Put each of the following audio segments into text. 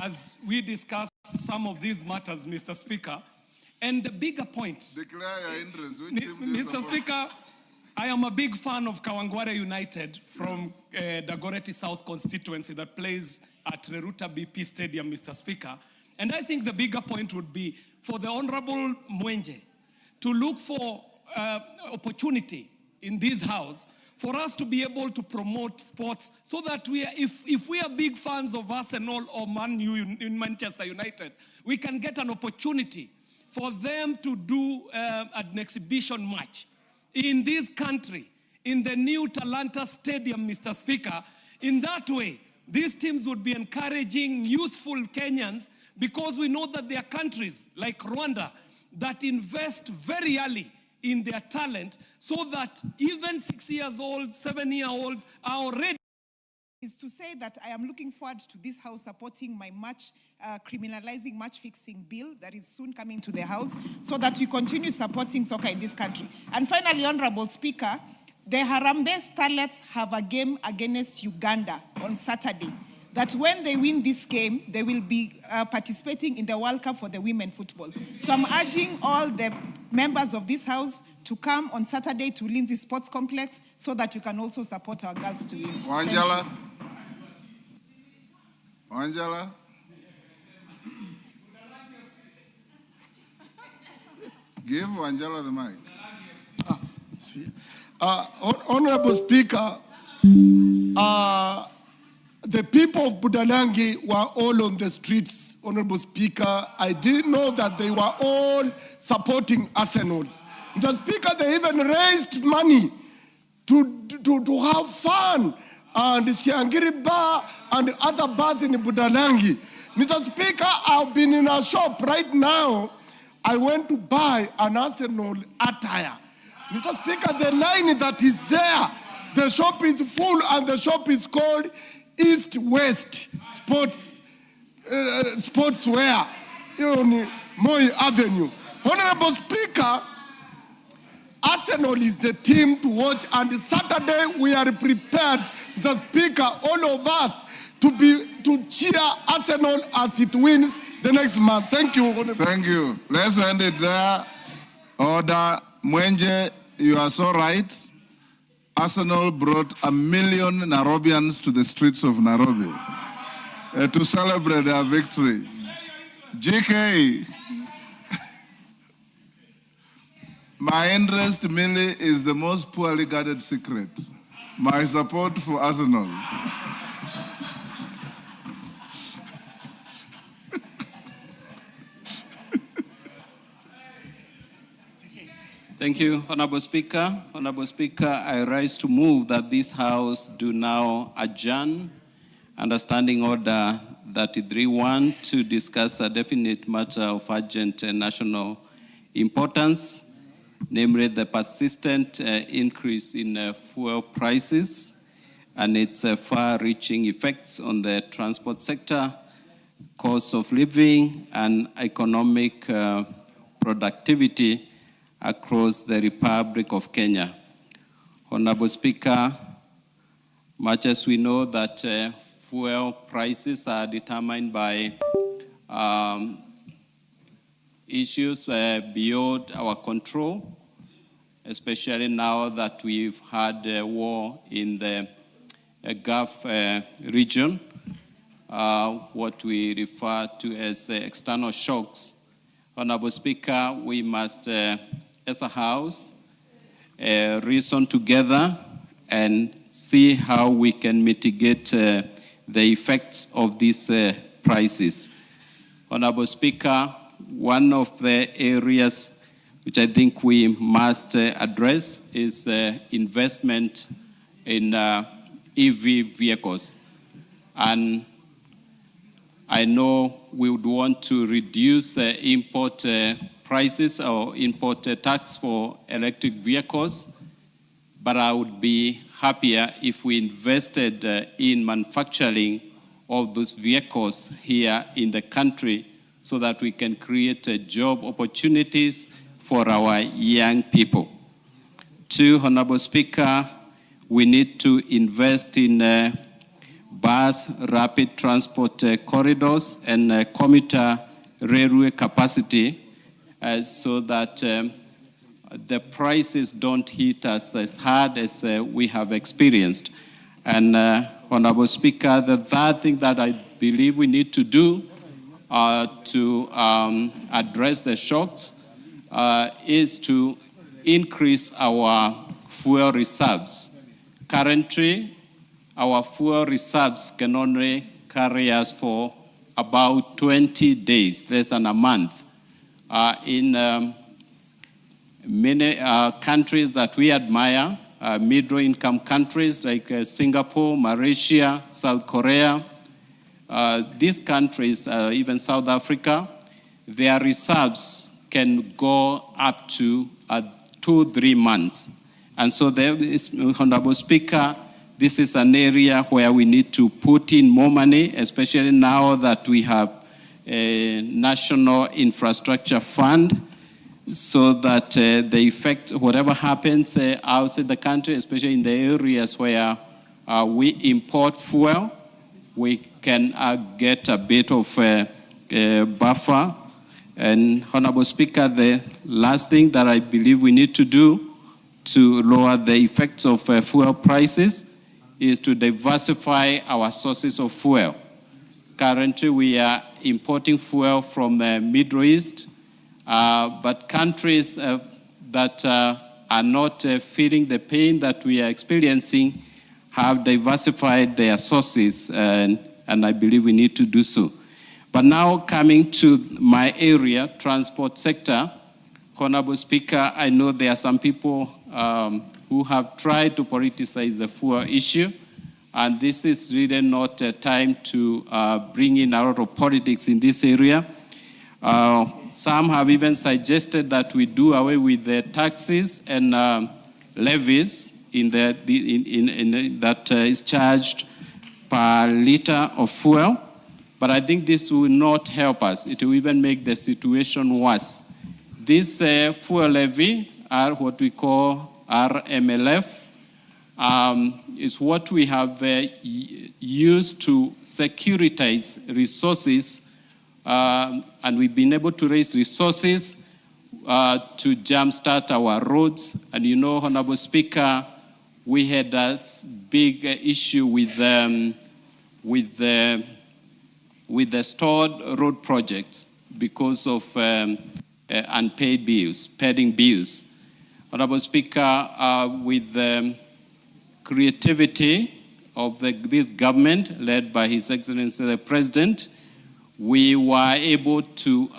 as we discuss some of these matters, Mr. Speaker. And the bigger point, declare your interest. Mr. Speaker, I am a big fan of Kawangware United from Dagoretti South constituency that plays at Reruta BP Stadium, Mr. Speaker. And I think the bigger point would be for the Honorable Mwenje to look for opportunity in this house for us to be able to promote sports so that if we are big fans of Arsenal or Man U in Manchester United, we can get an opportunity for them to do an exhibition match in this country, in the new Talanta Stadium, Mr. Speaker. In that way, these teams would be encouraging youthful Kenyans, because we know that there are countries like Rwanda that invest very early in their talent so that even 6-year-olds, 7-year-olds are already. Is to say that I am looking forward to this House supporting my criminalizing match fixing bill that is soon coming to the House, so that we continue supporting soccer in this country. And finally, Honorable Speaker, the Harambee Starlets have a game against Uganda on Saturday. That when they win this game, they will be participating in the World Cup for the women football. So I'm urging all the members of this House to come on Saturday to Lindsay Sports Complex so that you can also support our girls to win. Wanjala. Wanjala. Give Wanjala the mic. Honorable Speaker, the people of Budalangi were all on the streets, Honorable Speaker. I didn't know that they were all supporting Arsenals. Mr. Speaker, they even raised money to have fun and Siangiri Bar and other bars in Budalangi. Mr. Speaker, I've been in a shop right now. I went to buy an Arsenal attire. Mr. Speaker, the line that is there, the shop is full and the shop is called East-West Sportswear on Moi Avenue. Honorable Speaker, Arsenal is the team to watch, and Saturday we are prepared, Mr. Speaker, all of us to cheer Arsenal as it wins the next month. Thank you, Honorable. Thank you. Let's end it there. Order. Mwenje, you are so right. Arsenal brought 1 million Nairobians to the streets of Nairobi to celebrate their victory. JK, my interest merely is the most poorly guarded secret. My support for Arsenal. Thank you, Honorable Speaker. Honorable Speaker, I rise to move that this House do now adjourn under Standing Order 33.1 to discuss a definite matter of urgent national importance, namely the persistent increase in fuel prices and its far-reaching effects on the transport sector, cost of living, and economic productivity across the Republic of Kenya. Honorable Speaker, much as we know that fuel prices are determined by issues beyond our control, especially now that we've had a war in the Gulf region, what we refer to as external shocks. Honorable Speaker, we must, as a House, reason together and see how we can mitigate the effects of these prices. Honorable Speaker, one of the areas which I think we must address is investment in EV vehicles. And I know we would want to reduce import prices or import tax for electric vehicles, but I would be happier if we invested in manufacturing of those vehicles here in the country so that we can create job opportunities for our young people. Two, Honorable Speaker, we need to invest in bus, rapid transport corridors, and commuter railway capacity so that the prices don't hit us as hard as we have experienced. And Honorable Speaker, the third thing that I believe we need to do to address the shocks is to increase our fuel reserves. Currently, our fuel reserves can only carry us for about 20 days, less than a month. In many countries that we admire, middle-income countries like Singapore, Malaysia, South Korea, these countries, even South Africa, their reserves can go up to 2-3 months. And so there is, Honorable Speaker, this is an area where we need to put in more money, especially now that we have a national infrastructure fund, so that the effect, whatever happens outside the country, especially in the areas where we import fuel, we can get a bit of a buffer. And Honorable Speaker, the last thing that I believe we need to do to lower the effects of fuel prices is to diversify our sources of fuel. Currently, we are importing fuel from the Middle East, but countries that are not feeling the pain that we are experiencing have diversified their sources, and I believe we need to do so. But now coming to my area, transport sector, Honorable Speaker, I know there are some people who have tried to politicize the fuel issue, and this is really not a time to bring in a lot of politics in this area. Some have even suggested that we do away with the taxes and levies that is charged per liter of fuel. But I think this will not help us. It will even make the situation worse. This fuel levy, are what we call RMLF, is what we have used to securitize resources, and we've been able to raise resources to jumpstart our roads. And you know, Honorable Speaker, we had a big issue with the stored road projects because of unpaid bills, pending bills. Honorable Speaker, with the creativity of this government led by His Excellency the President, we were able to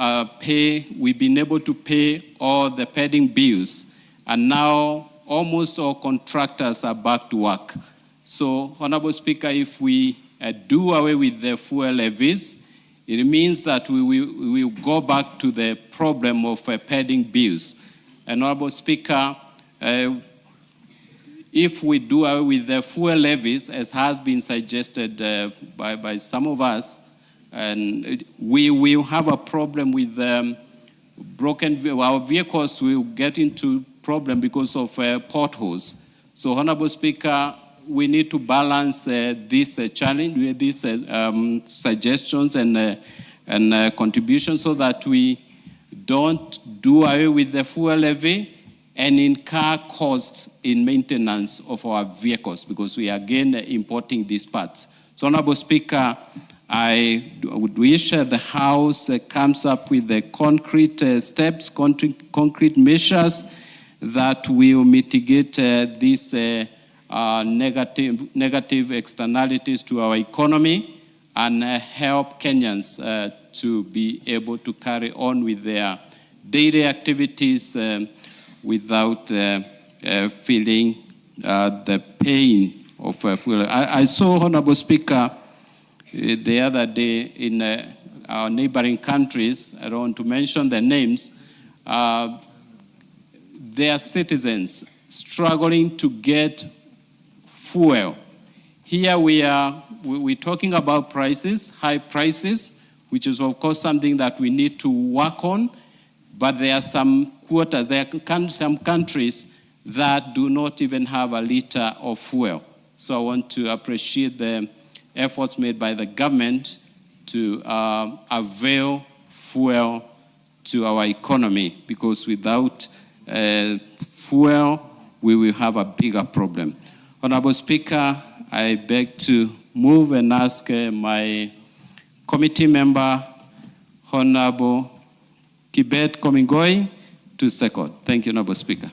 we've been able to pay all the pending bills, and now almost all contractors are back to work. So, Honorable Speaker, if we do away with the fuel levies, it means that we will go back to the problem of pending bills. And Honorable Speaker, if we do away with the fuel levies, as has been suggested by some of us, and we will have a problem with our vehicles will get into problem because of potholes. So, Honorable Speaker, we need to balance this challenge with these suggestions and contributions so that we don't do away with the fuel levy and incur costs in maintenance of our vehicles, because we are again importing these parts. So, Honorable Speaker, I would wish the House comes up with the concrete steps, concrete measures that will mitigate these negative externalities to our economy and help Kenyans to be able to carry on with their daily activities without feeling the pain of fuel. I saw, Honorable Speaker, the other day in our neighboring countries, I don't want to mention their names, their citizens struggling to get fuel. Here we're talking about prices, high prices, which is of course something that we need to work on, but there are some quotas, there are some countries that do not even have a liter of fuel. So I want to appreciate the efforts made by the government to avail fuel to our economy, because without fuel, we will have a bigger problem. Honorable Speaker, I beg to move and ask my committee member, Honorable Kibet Komingoi, to second. Thank you, Honorable Speaker.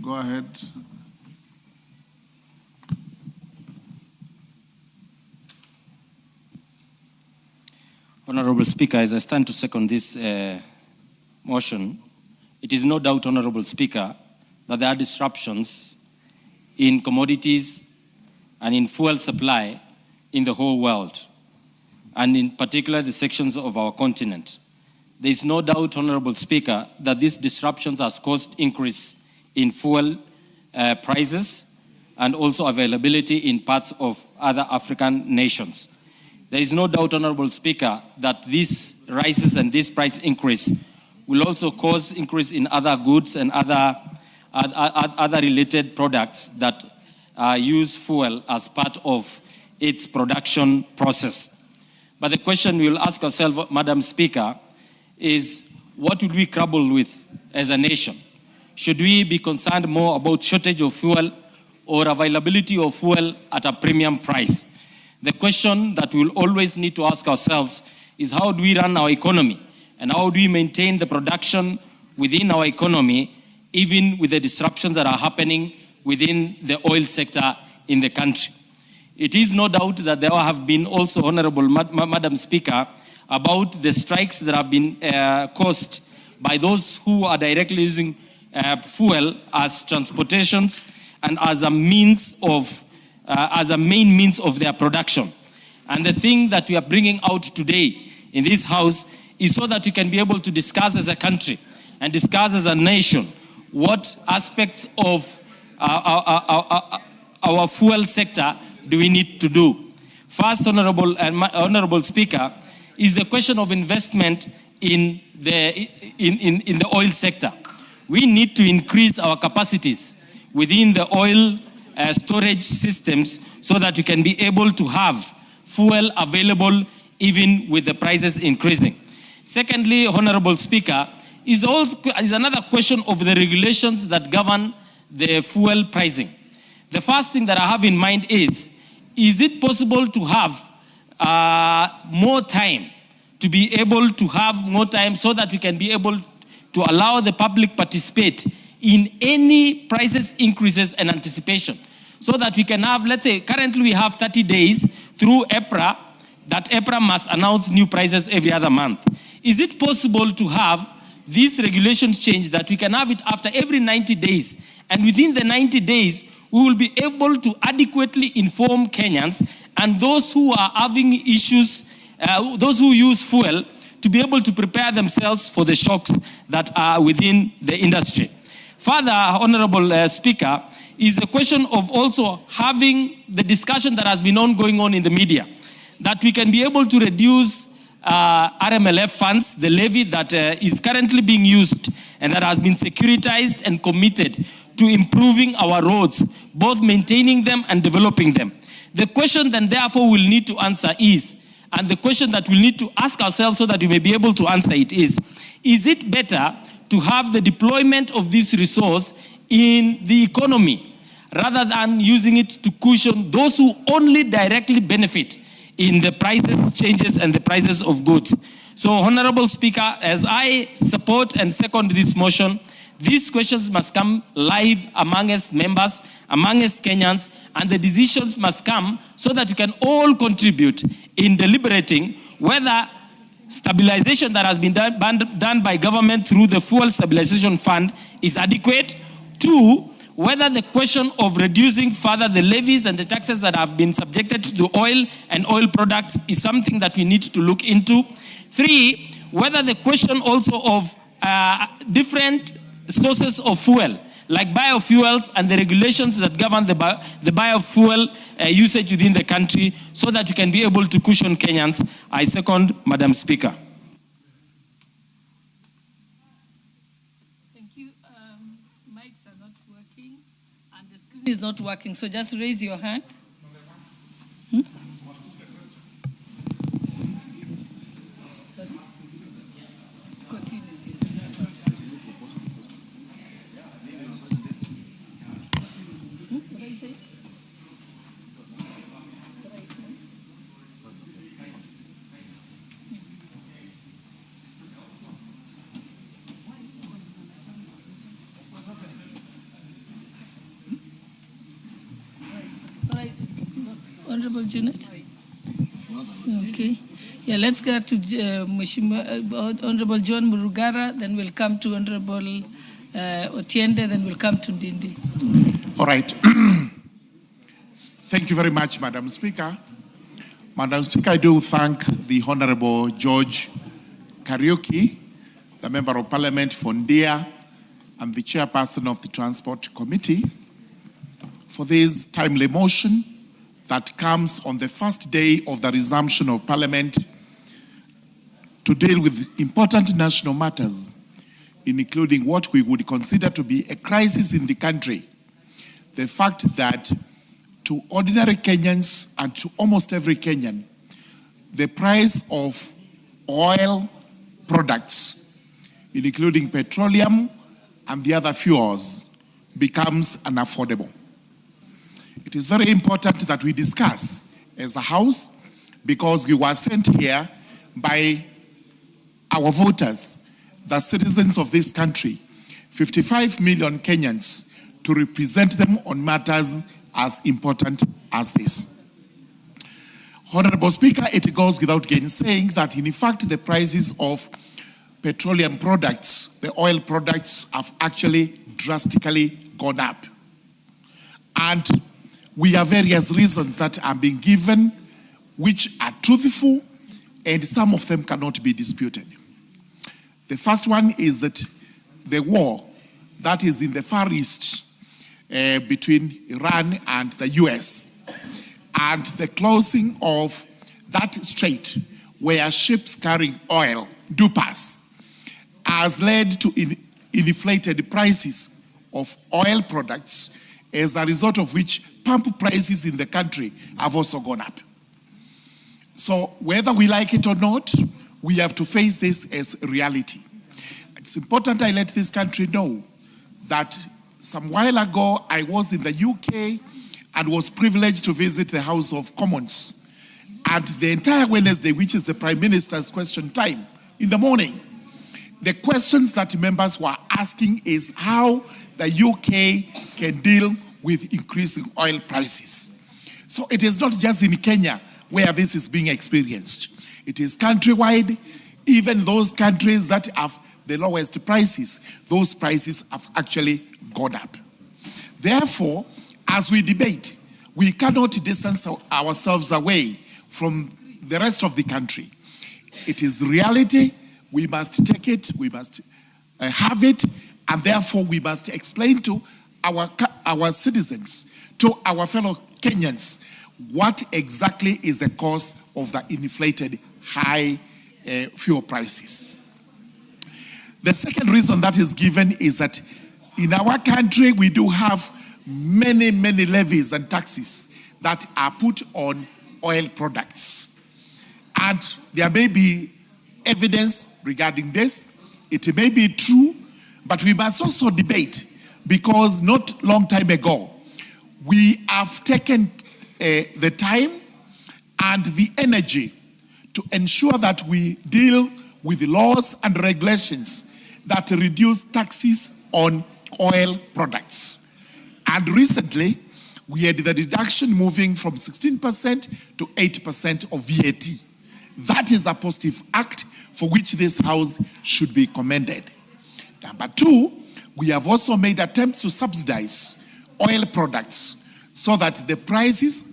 Go ahead. Honorable Speaker, as I stand to second this motion, it is no doubt, Honorable Speaker, that there are disruptions in commodities and in fuel supply in the whole world, and in particular the sections of our continent. There is no doubt, Honorable Speaker, that these disruptions has caused increase in fuel prices and also availability in parts of other African nations. There is no doubt, Honorable Speaker, that these rises and this price increase will also cause increase in other goods and other related products that use fuel as part of its production process. But the question we will ask ourselves, Madam Speaker, is what would we grapple with as a nation? Should we be concerned more about shortage of fuel or availability of fuel at a premium price? The question that we'll always need to ask ourselves is how do we run our economy and how do we maintain the production within our economy, even with the disruptions that are happening within the oil sector in the country. It is no doubt that there have been also, Honorable Madam Speaker, about the strikes that have been caused by those who are directly using fuel as transportations and as a means of as a main means of their production. And the thing that we are bringing out today in this House is so that we can be able to discuss as a country and discuss as a nation what aspects of our fuel sector do we need to do. First, Honorable Speaker, is the question of investment in the oil sector. We need to increase our capacities within the oil storage systems so that we can be able to have fuel available even with the prices increasing. Secondly, Honorable Speaker, is another question of the regulations that govern the fuel pricing. The first thing that I have in mind is it possible to have more time, to be able to have more time so that we can be able to allow the public participate in any prices increases and anticipation, so that we can have, let's say, currently we have 30 days through EPRA, that EPRA must announce new prices every other month. Is it possible to have these regulations change that we can have it after every 90 days, and within the 90 days, we will be able to adequately inform Kenyans and those who are having issues, those who use fuel, to be able to prepare themselves for the shocks that are within the industry. Further, Honorable Speaker, is the question of also having the discussion that has been ongoing in the media, that we can be able to reduce RMLF funds, the levy that is currently being used and that has been securitized and committed to improving our roads, both maintaining them and developing them. The question then therefore we'll need to answer is, and the question that we'll need to ask ourselves so that we may be able to answer it is it better to have the deployment of this resource in the economy rather than using it to cushion those who only directly benefit in the prices changes and the prices of goods? So, Honorable Speaker, as I support and second this motion, these questions must come live amongst members, amongst Kenyans, and the decisions must come so that we can all contribute in deliberating whether stabilization that has been done by government through the Fuel Stabilization Fund is adequate. Two, whether the question of reducing further the levies and the taxes that have been subjected to oil and oil products is something that we need to look into. Three, whether the question also of different sources of fuel, like biofuels and the regulations that govern the biofuel usage within the country, so that we can be able to cushion Kenyans. I second, Madam Speaker. Thank you. Mics are not working. It's not working, so just raise your hand. Sorry? Continue, yes. What did I say? Honorable Janet? Okay. Yeah, let's get to Honorable John Murugara, then we'll come to Honorable Otiende, then we'll come to Ndindi. All right. Thank you very much, Madam Speaker. Madam Speaker, I do thank the Honorable George Kariuki, the Member of Parliament for Ndia, and the Chairperson of the Transport Committee, for this timely motion that comes on the first day of the resumption of Parliament to deal with important national matters, including what we would consider to be a crisis in the country. The fact that to ordinary Kenyans and to almost every Kenyan, the price of oil products, including petroleum and the other fuels, becomes unaffordable. It is very important that we discuss as a House, because we were sent here by our voters, the citizens of this country, 55 million Kenyans, to represent them on matters as important as this. Honorable Speaker, it goes without gainsaying that in fact the prices of petroleum products, the oil products, have actually drastically gone up. And we have various reasons that are being given which are truthful, and some of them cannot be disputed. The first one is that the war that is in the Far East between Iran and the US, and the closing of that strait where ships carrying oil do pass, has led to inflated prices of oil products, as a result of which pump prices in the country have also gone up. So whether we like it or not, we have to face this as reality. It's important I let this country know that some while ago I was in the UK and was privileged to visit the House of Commons. And the entire Wednesday, which is the Prime Minister's question time, in the morning, the questions that members were asking is how the UK can deal with increasing oil prices. So it is not just in Kenya where this is being experienced. It is countrywide. Even those countries that have the lowest prices, those prices have actually gone up. Therefore, as we debate, we cannot distance ourselves away from the rest of the country. It is reality. We must take it. We must have it. And therefore, we must explain to our citizens, to our fellow Kenyans, what exactly is the cause of the inflated high fuel prices. The second reason that is given is that in our country, we do have many, many levies and taxes that are put on oil products. And there may be evidence regarding this. It may be true, but we must also debate, because not long time ago, we have taken the time and the energy to ensure that we deal with the laws and regulations that reduce taxes on oil products. And recently, we had the reduction moving from 16% to 8% of VAT. That is a positive act for which this House should be commended. Number two, we have also made attempts to subsidize oil products so that the prices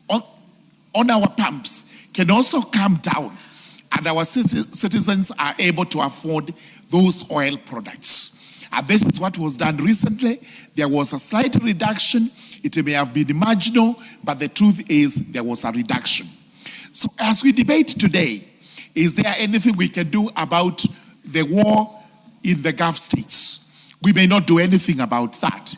on our pumps can also come down and our citizens are able to afford those oil products. And this is what was done recently. There was a slight reduction. It may have been marginal, but the truth is there was a reduction. So as we debate today, is there anything we can do about the war in the Gulf states? We may not do anything about that.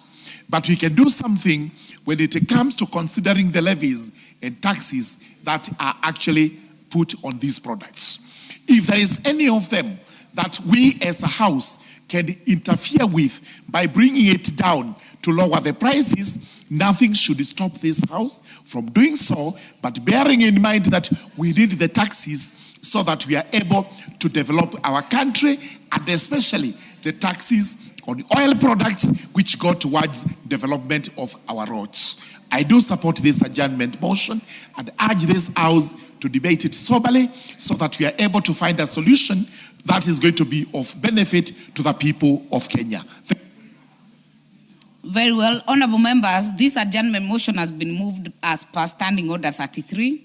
But we can do something when it comes to considering the levies and taxes that are actually put on these products. If there is any of them that we as a house can interfere with by bringing it down to lower the prices, nothing should stop this house from doing so, but bearing in mind that we need the taxes so that we are able to develop our country, and especially the taxes on oil products which go towards development of our roads. I do support this adjournment motion and urge this house to debate it soberly so that we are able to find a solution that is going to be of benefit to the people of Kenya. Very well. Honorable members, this adjournment motion has been moved as per Standing Order 33.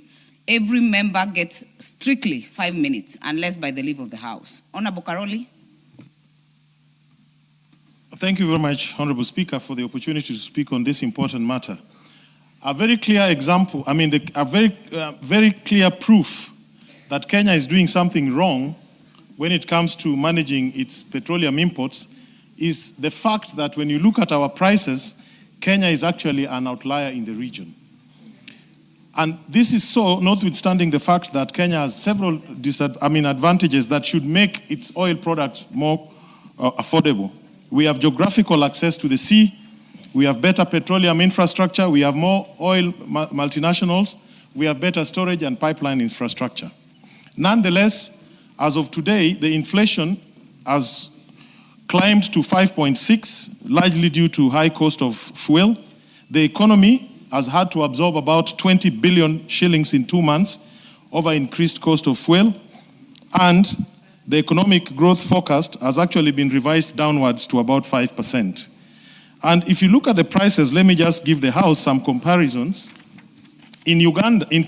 Every member gets strictly 5 minutes, unless by the leave of the House. Honorable Karoli. Thank you very much, Honorable Speaker, for the opportunity to speak on this important matter. A very clear example, a very clear proof that Kenya is doing something wrong when it comes to managing its petroleum imports is the fact that when you look at our prices, Kenya is actually an outlier in the region. And this is so notwithstanding the fact that Kenya has several advantages that should make its oil products more affordable. We have geographical access to the sea, we have better petroleum infrastructure, we have more oil multinationals, we have better storage and pipeline infrastructure. Nonetheless, as of today, the inflation has climbed to 5.6, largely due to high cost of fuel. The economy has had to absorb about 20 billion shillings in 2 months over increased cost of fuel, and the economic growth forecast has actually been revised downwards to about 5%. And if you look at the prices, let me just give the House some comparisons. In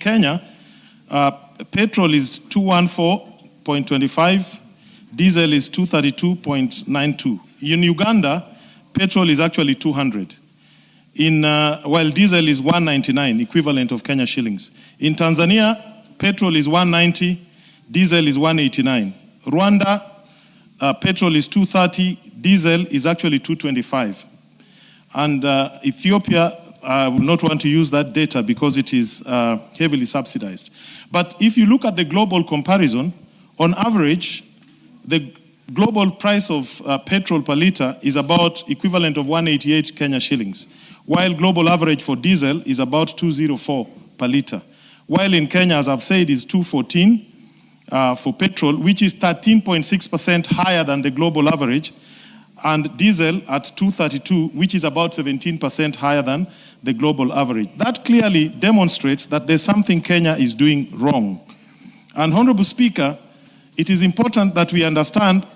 Kenya, petrol is 214.25, diesel is 232.92. In Uganda, petrol is actually 200. While diesel is 199, equivalent of Kenya shillings. In Tanzania, petrol is 190, diesel is 189. Rwanda, petrol is 230, diesel is actually 225. And Ethiopia, I will not want to use that data because it is heavily subsidized. But if you look at the global comparison, on average, the global price of petrol per liter is about equivalent of 188 Kenya shillings, while global average for diesel is about 204 per liter. While in Kenya, as I've said, is 214 for petrol, which is 13.6% higher than the global average, and diesel at 232, which is about 17% higher than the global average. That clearly demonstrates that there's something Kenya is doing wrong. And Honorable Speaker, it is important that we understand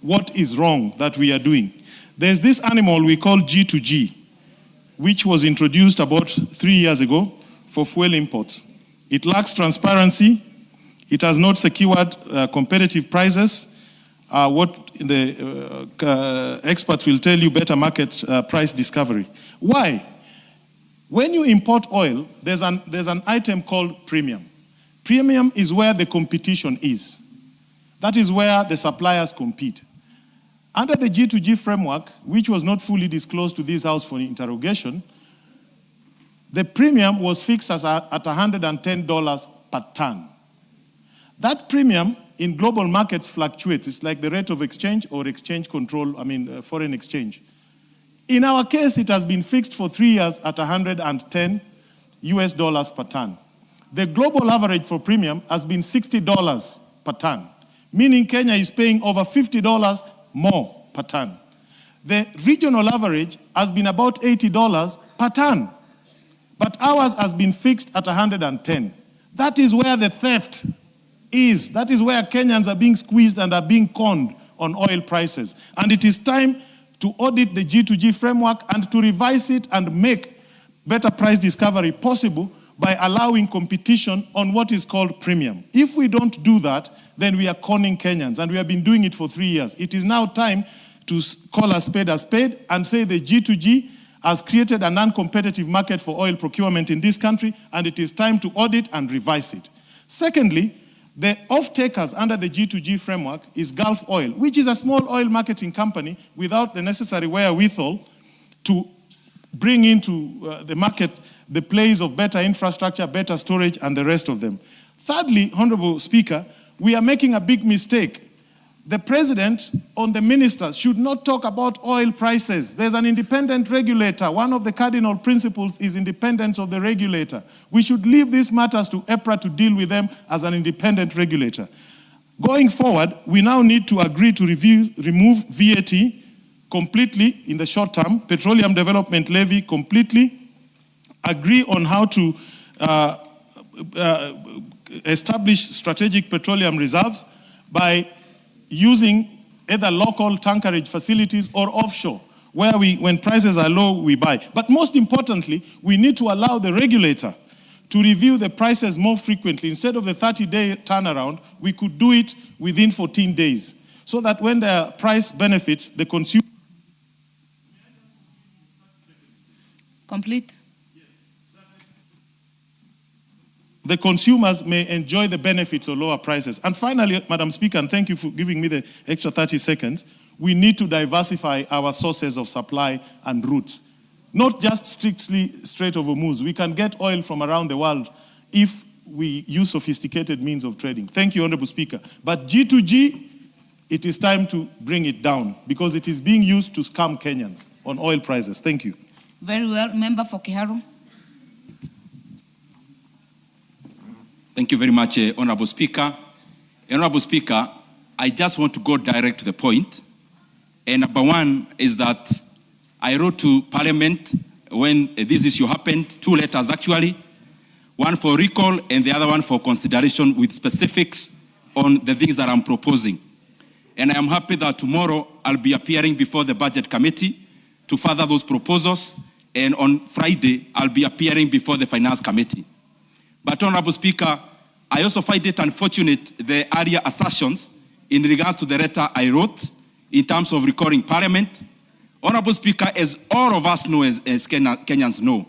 what is wrong that we are doing. There's this animal we call G2G, which was introduced about 3 years ago for fuel imports. It lacks transparency. It has not secured competitive prices. What the experts will tell you, better market price discovery. Why? When you import oil, there's an item called premium. Premium is where the competition is. That is where the suppliers compete. Under the G2G framework, which was not fully disclosed to this House for interrogation, the premium was fixed at $110 per ton. That premium in global markets fluctuates. It's like the rate of exchange or exchange control, foreign exchange. In our case, it has been fixed for 3 years at $110 per ton. The global average for premium has been $60 per ton, meaning Kenya is paying over $50 more per ton. The regional average has been about $80 per ton, but ours has been fixed at 110. That is where the theft is. That is where Kenyans are being squeezed and are being conned on oil prices. And it is time to audit the G2G framework and to revise it and make better price discovery possible by allowing competition on what is called premium. If we don't do that, then we are conning Kenyans, and we have been doing it for 3 years. It is now time to call a spade and say the G2G has created a non-competitive market for oil procurement in this country, and it is time to audit and revise it. Secondly, the off-takers under the G2G framework is Gulf Oil, which is a small oil marketing company without the necessary wherewithal to bring into the market the place of better infrastructure, better storage, and the rest of them. Thirdly, Honorable Speaker, we are making a big mistake. The president on the ministers should not talk about oil prices. There's an independent regulator. One of the cardinal principles is independence of the regulator. We should leave these matters to EPRA to deal with them as an independent regulator. Going forward, we now need to agree to remove VAT completely in the short term, petroleum development levy completely, agree on how to establish strategic petroleum reserves by using either local tankerage facilities or offshore, where when prices are low, we buy. But most importantly, we need to allow the regulator to review the prices more frequently. Instead of the 30-day turnaround, we could do it within 14 days, so that when the price benefits, the consumer... Complete. The consumers may enjoy the benefits of lower prices. And finally, Madam Speaker, and thank you for giving me the extra 30 seconds, we need to diversify our sources of supply and routes. Not just strictly Strait of Hormuz. We can get oil from around the world if we use sophisticated means of trading. Thank you, Honorable Speaker. But G2G, it is time to bring it down because it is being used to scam Kenyans on oil prices. Thank you. Very well. Member for Kiharu. Thank you very much, Honorable Speaker. Honorable Speaker, I just want to go direct to the point. And number one is that I wrote to Parliament when this issue happened, 2 letters actually, one for recall and the other one for consideration with specifics on the things that I'm proposing. And I am happy that tomorrow I'll be appearing before the Budget Committee to further those proposals. And on Friday, I'll be appearing before the Finance Committee. But Honorable Speaker, I also find it unfortunate the earlier assertions in regards to the letter I wrote in terms of recalling Parliament. Honorable Speaker, as all of us know, as Kenyans know,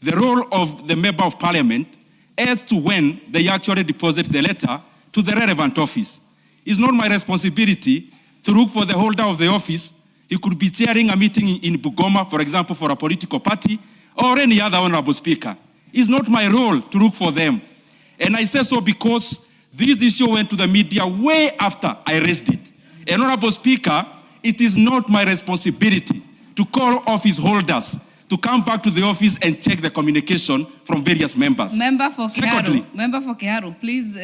the role of the Member of Parliament as to when they actually deposit the letter to the relevant office. It's not my responsibility to look for the holder of the office. He could be chairing a meeting in Bugoma, for example, for a political party, or any other Honorable Speaker. It's not my role to look for them. And I say so because this issue went to the media way after I raised it. And Honorable Speaker, it is not my responsibility to call office holders to come back to the office and check the communication from various members. Member for Kiharu, please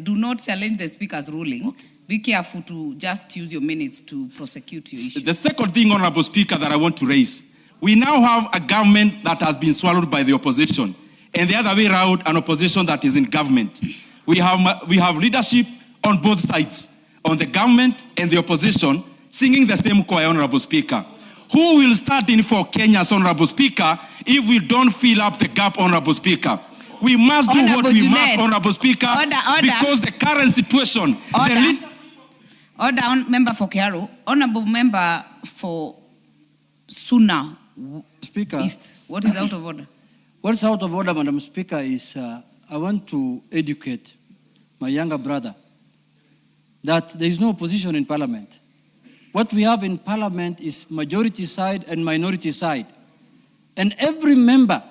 do not challenge the Speaker's ruling. Okay. Be careful to just use your minutes to prosecute your issue. The second thing, Honorable Speaker, that I want to raise, we now have a government that has been swallowed by the opposition, and the other way around, an opposition that is in government. We have leadership on both sides, on the government and the opposition, singing the same choir, Honorable Speaker. Who will stand in for Kenya's, Honorable Speaker, if we don't fill up the gap, Honorable Speaker? We must do what we must, Honorable Speaker, because the current situation... Order on Member for Kiharu. Honorable Member for Suna Speaker, East. What is out of order? What's out of order, Madam Speaker, is I want to educate my younger brother that there is no opposition in Parliament. What we have in Parliament is majority side and minority side. And every member,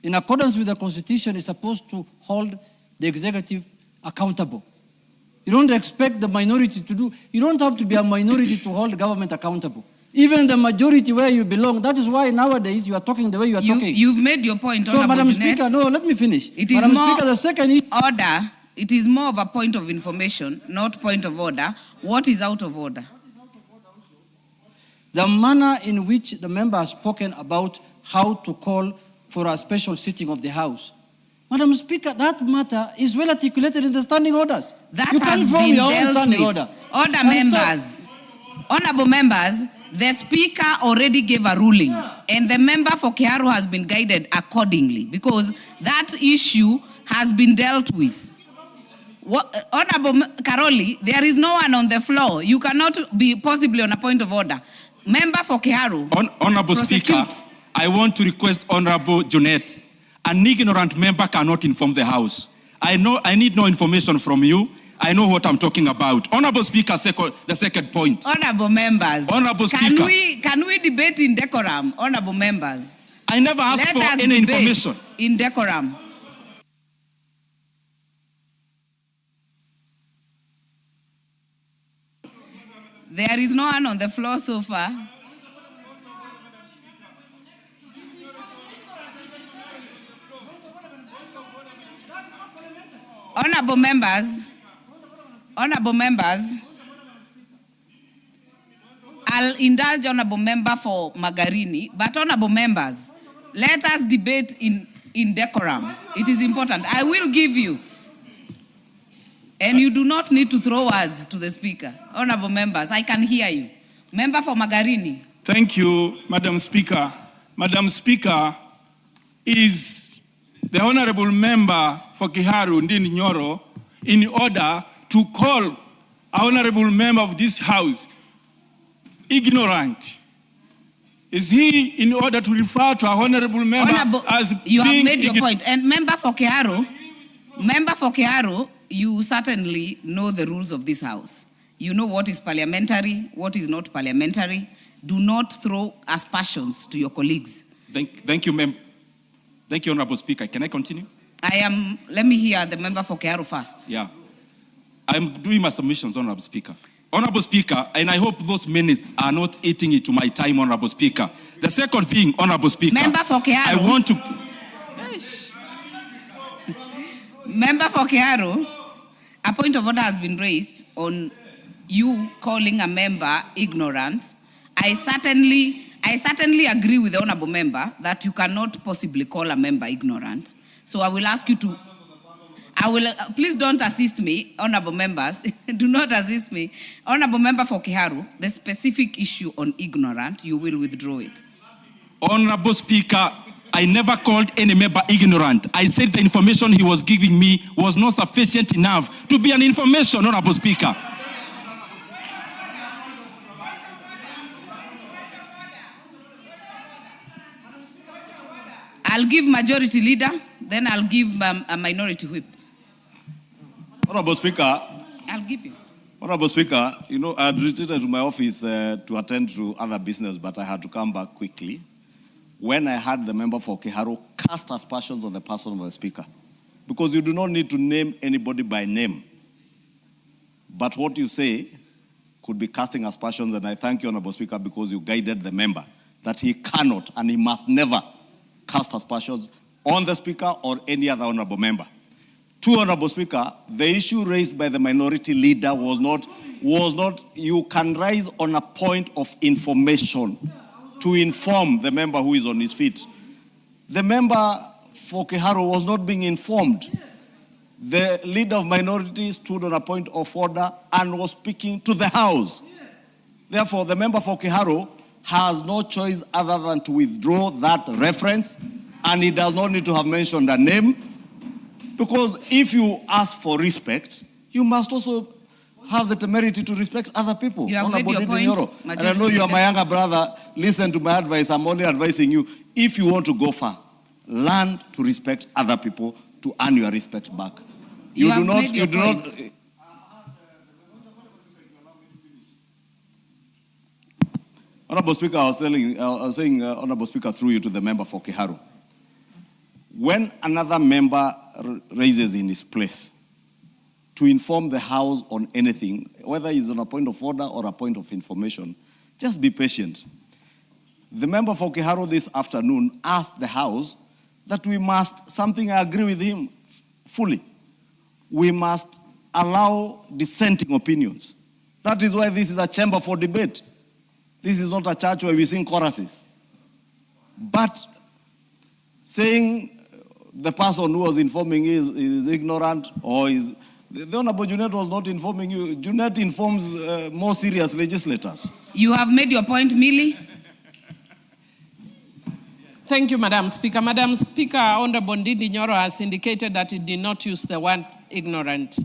in accordance with the Constitution, is supposed to hold the executive accountable. You don't expect the minority to do, you don't have to be a minority to hold the government accountable. Even the majority where you belong, that is why nowadays you are talking the way you are talking. You've made your point, so, Madam Speaker, no, let me finish. It is Madam more Speaker, the second order, it is more of a point of information, not point of order. What is out of order? The manner in which the member has spoken about how to call for a special sitting of the House. Madam Speaker, that matter is well articulated in the standing orders. That has been dealt with. Order, members. Honorable members, the Speaker already gave a ruling, and the member for Kiharu has been guided accordingly because that issue has been dealt with. Honorable Karoli, there is no one on the floor. You cannot be possibly on a point of order. Member for Kiharu. Honorable Speaker, I want to request Honorable Junet. An ignorant member cannot inform the House. I need no information from you. I know what I'm talking about. Honorable Speaker, the second point. Honorable members. Honorable Speaker. Can we debate in decorum, honorable members? I never asked Let for us any debate information. in decorum. There is no one on the floor so far. Honorable members, I'll indulge honorable member for Magarini, but honorable members, let us debate in decorum. It is important. I will give you. And you do not need to throw words to the speaker. Honorable members, I can hear you. Member for Magarini. Thank you, Madam Speaker. Madam Speaker, is the Honorable Member for Kiharu, Ndini Nyoro, in order to call an Honorable Member of this House ignorant? Is he in order to refer to a Honorable Member as you being have made your point. And Member for Kiharu, you certainly know the rules of this House. You know what is parliamentary, what is not parliamentary. Do not throw aspersions to your colleagues. Thank you, ma'am. Thank you, Honorable Speaker. Can I continue? Let me hear the member for Kiharu first. Yeah. I'm doing my submissions, Honorable Speaker. Honorable Speaker, and I hope those minutes are not eating into my time, Honorable Speaker. The second thing, Honorable Speaker. Member for Kiharu. I want to... Member for Kiharu, a point of order has been raised on you calling a member ignorant. I certainly agree with the honorable member that you cannot possibly call a member ignorant. So I will ask you to, please don't assist me, honorable members. Do not assist me. Honorable member for Kiharu, the specific issue on ignorant, you will withdraw it. Honorable Speaker, I never called any member ignorant. I said the information he was giving me was not sufficient enough to be an information, Honorable Speaker. I'll give majority leader, then I'll give a minority whip. Honorable Speaker. I'll give you. Honorable Speaker, you know, I had retreated to my office to attend to other business, but I had to come back quickly when I had the member for Kiharu cast aspersions on the person of the Speaker. Because you do not need to name anybody by name. But what you say could be casting aspersions, and I thank you, Honorable Speaker, because you guided the member that he cannot and he must never cast aspersions on the Speaker or any other honorable member. Two, Honorable Speaker, the issue raised by the minority leader was not you can rise on a point of information to inform the member who is on his feet. The member for Kiharu was not being informed. The leader of minority stood on a point of order and was speaking to the House. Therefore, the member for Kiharu has no choice other than to withdraw that reference, and he does not need to have mentioned a name, because if you ask for respect, you must also have the temerity to respect other people. You have made your point. And I know you are my younger brother. Listen to my advice. I'm only advising you. If you want to go far, learn to respect other people to earn your respect back. You do not. Honorable Speaker, I was saying, Honorable Speaker, through you to the member for Kiharu. When another member raises in his place to inform the House on anything, whether it's on a point of order or a point of information, just be patient. The member for Kiharu this afternoon asked the House that we must, something I agree with him fully, we must allow dissenting opinions. That is why this is a chamber for debate. This is not a church where we sing choruses. But saying the person who was informing is ignorant or is... The Honorable Junet was not informing you. Junet informs more serious legislators. You have made your point, Millie. Thank you, Madam Speaker. Madam Speaker, Honorable Ndindi Nyoro has indicated that he did not use the word ignorant.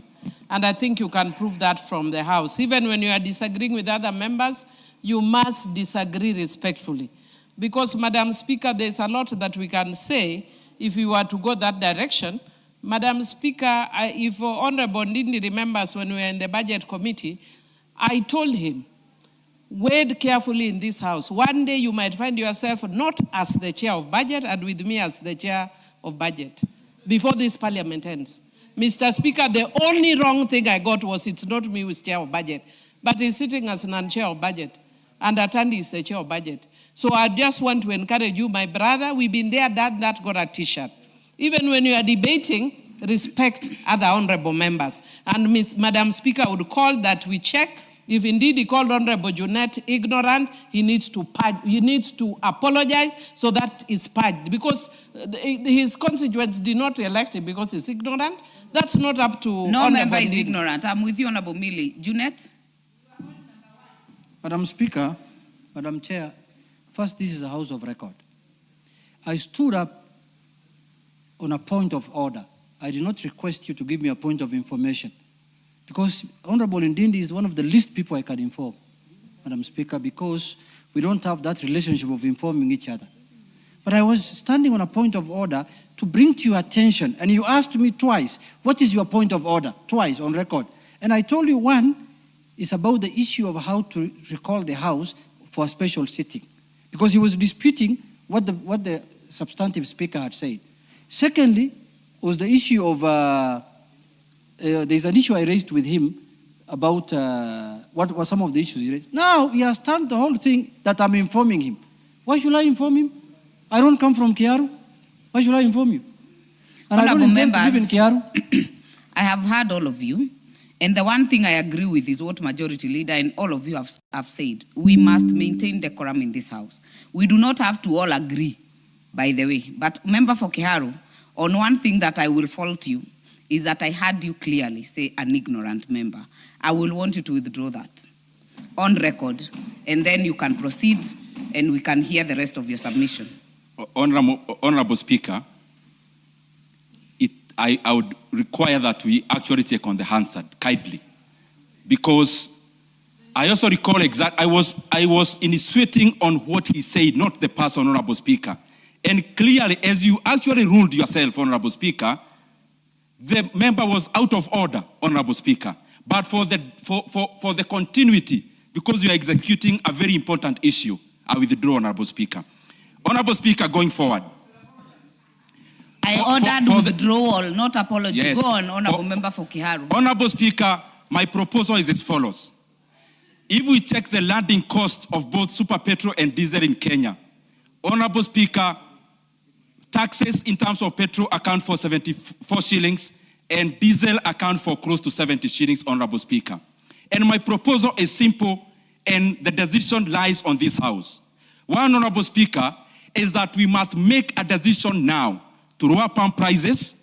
And I think you can prove that from the House. Even when you are disagreeing with other members, you must disagree respectfully. Because, Madam Speaker, there's a lot that we can say if we were to go that direction. Madam Speaker, if Honorable Ndindi remembers when we were in the Budget Committee, I told him Wade carefully in this house. One day you might find yourself not as the chair of budget and with me as the chair of budget before this parliament ends. Mr. Speaker, the only wrong thing I got was it's not me who's chair of budget, but he's sitting as non-chair of budget, and Atandi is the chair of budget. So I just want to encourage you, my brother, we've been there, done that, got a t-shirt. Even when you are debating, respect other honorable members. And Madam Speaker would call that we check. If indeed he called Honorable Junet ignorant, he needs to purge, he needs to apologize so that is purged. Because his constituents did not elect him because he's ignorant. That's not up to No member is Ndindi. ignorant. I'm with you, Honorable Millie. Junet? Madam Speaker, Madam Chair, first, this is a house of record. I stood up on a point of order. I did not request you to give me a point of information because Honorable Ndindi is one of the least people I can inform, Madam Speaker, because we don't have that relationship of informing each other. But I was standing on a point of order to bring to your attention, and you asked me twice, what is your point of order? Twice on record. And I told you one is about the issue of how to recall the House for a special sitting, because he was disputing what the substantive speaker had said. Secondly, was the issue of, there's an issue I raised with him about what were some of the issues he raised. Now he has turned the whole thing that I'm informing him. Why should I inform him? I don't come from Kiaru. Why should I inform you? And I don't intend to live in Kiaru. I have heard all of you. And the one thing I agree with is what Majority Leader and all of you have said. We must maintain decorum in this house. We do not have to all agree, by the way. But Member for Kiaru, on one thing that I will fault you is that I heard you clearly say an ignorant member. I will want you to withdraw that on record, and then you can proceed and we can hear the rest of your submission. Honorable Speaker, I would require that we actually take on the Hansard kindly, because I also recall I was insinuating on what he said, not the person, Honorable Speaker. And clearly, as you actually ruled yourself, Honorable Speaker, the member was out of order, Honorable Speaker. But for the continuity, because you are executing a very important issue, I withdraw, Honorable Speaker. Honorable Speaker, going forward. I ordered withdrawal, not apology. Yes. Go on, Honorable Member for Kiaru. Honorable Speaker, my proposal is as follows. If we check the landing cost of both super petrol and diesel in Kenya, Honorable Speaker, taxes in terms of petrol account for 74 shillings and diesel account for close to 70 shillings, Honorable Speaker. And my proposal is simple, and the decision lies on this House. One, Honorable Speaker, is that we must make a decision now to lower pump prices,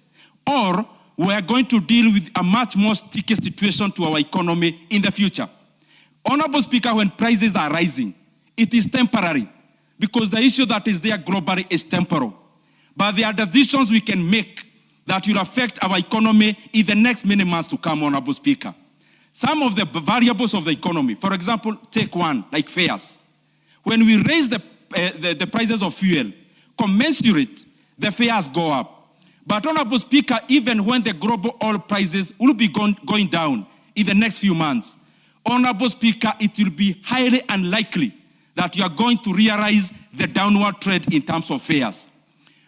or we are going to deal with a much more sticky situation to our economy in the future. Honorable Speaker, when prices are rising, it is temporary, because the issue that is there globally is temporal. But there are decisions we can make that will affect our economy in the next many months to come, Honorable Speaker. Some of the variables of the economy, for example, take one, like fares. When we raise the prices of fuel, commensurate, the fares go up. But Honorable Speaker, even when the global oil prices will be going down in the next few months, Honorable Speaker, it will be highly unlikely that you are going to realize the downward trend in terms of fares.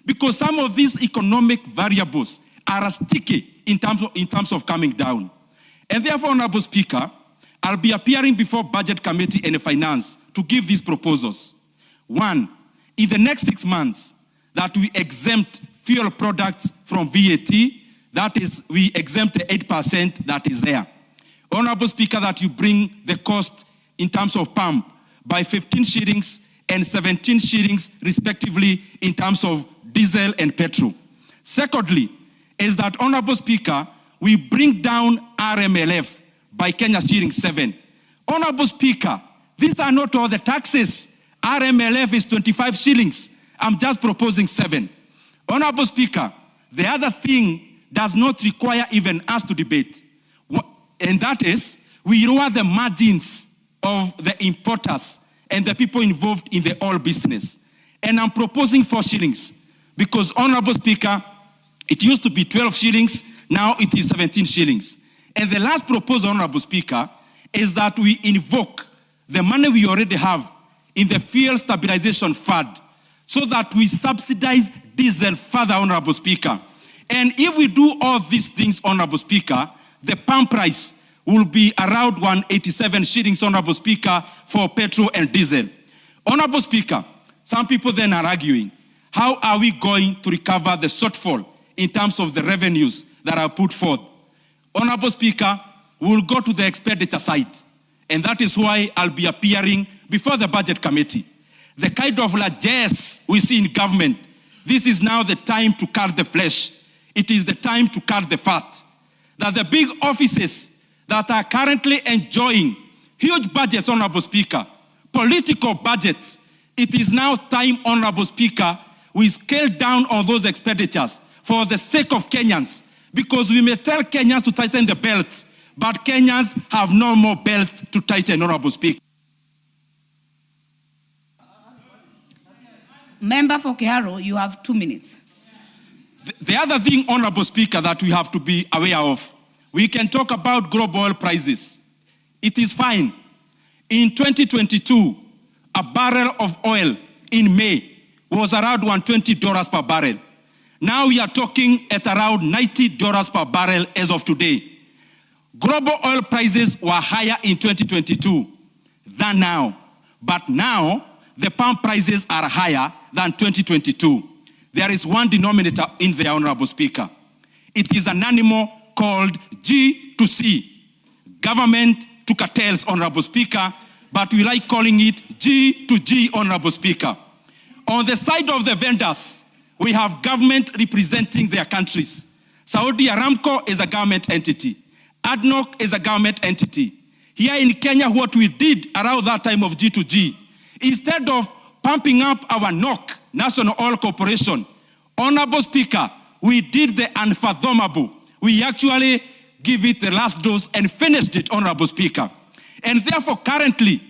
Because some of these economic variables are sticky in terms of coming down. And therefore, Honorable Speaker, I'll be appearing before Budget Committee and Finance to give these proposals. One, in the next 6 months, that we exempt fuel products from VAT, that is, we exempt the 8% that is there. Honorable Speaker, that you bring the cost in terms of pump by 15 shillings and 17 shillings respectively in terms of diesel and petrol. Secondly, is that, Honorable Speaker, we bring down RMLF by Kenya shilling 7. Honorable Speaker, these are not all the taxes. RMLF is 25 shillings. I'm just proposing 7. Honorable Speaker, the other thing does not require even us to debate. And that is, we lower the margins of the importers and the people involved in the oil business. And I'm proposing 4 shillings. Because, Honorable Speaker, it used to be 12 shillings, now it is 17 shillings. And the last proposal, Honorable Speaker, is that we invoke the money we already have in the fuel stabilization fund so that we subsidize diesel further, Honorable Speaker. And if we do all these things, Honorable Speaker, the pump price will be around 187 shillings, Honorable Speaker, for petrol and diesel. Honorable Speaker, some people then are arguing, how are we going to recover the shortfall in terms of the revenues that are put forth? Honorable Speaker, we will go to the expenditure side, and that is why I'll be appearing before the Budget Committee. The kind of largesse we see in government, this is now the time to cut the flesh. It is the time to cut the fat. That the big offices that are currently enjoying huge budgets, Honorable Speaker, political budgets, it is now time, Honorable Speaker, we scale down on those expenditures for the sake of Kenyans, because we may tell Kenyans to tighten the belts, but Kenyans have no more belts to tighten, Honorable Speaker. Member for Kiharu, you have 2 minutes. The other thing, Honorable Speaker, that we have to be aware of, we can talk about global oil prices. It is fine. In 2022, a barrel of oil in May was around $120 per barrel. Now we are talking at around $90 per barrel as of today. Global oil prices were higher in 2022 than now. But now, the pump prices are higher than 2022. There is one denominator in there, Honorable Speaker. It is an animal called G to C, government to cartels, Honorable Speaker, but we like calling it G to G, Honorable Speaker. On the side of the vendors, we have government representing their countries. Saudi Aramco is a government entity. ADNOC is a government entity. Here in Kenya, what we did around that time of G to G, instead of pumping up our NOC, National Oil Corporation, Honorable Speaker, we did the unfathomable. We actually give it the last dose and finished it, Honorable Speaker. And therefore, currently,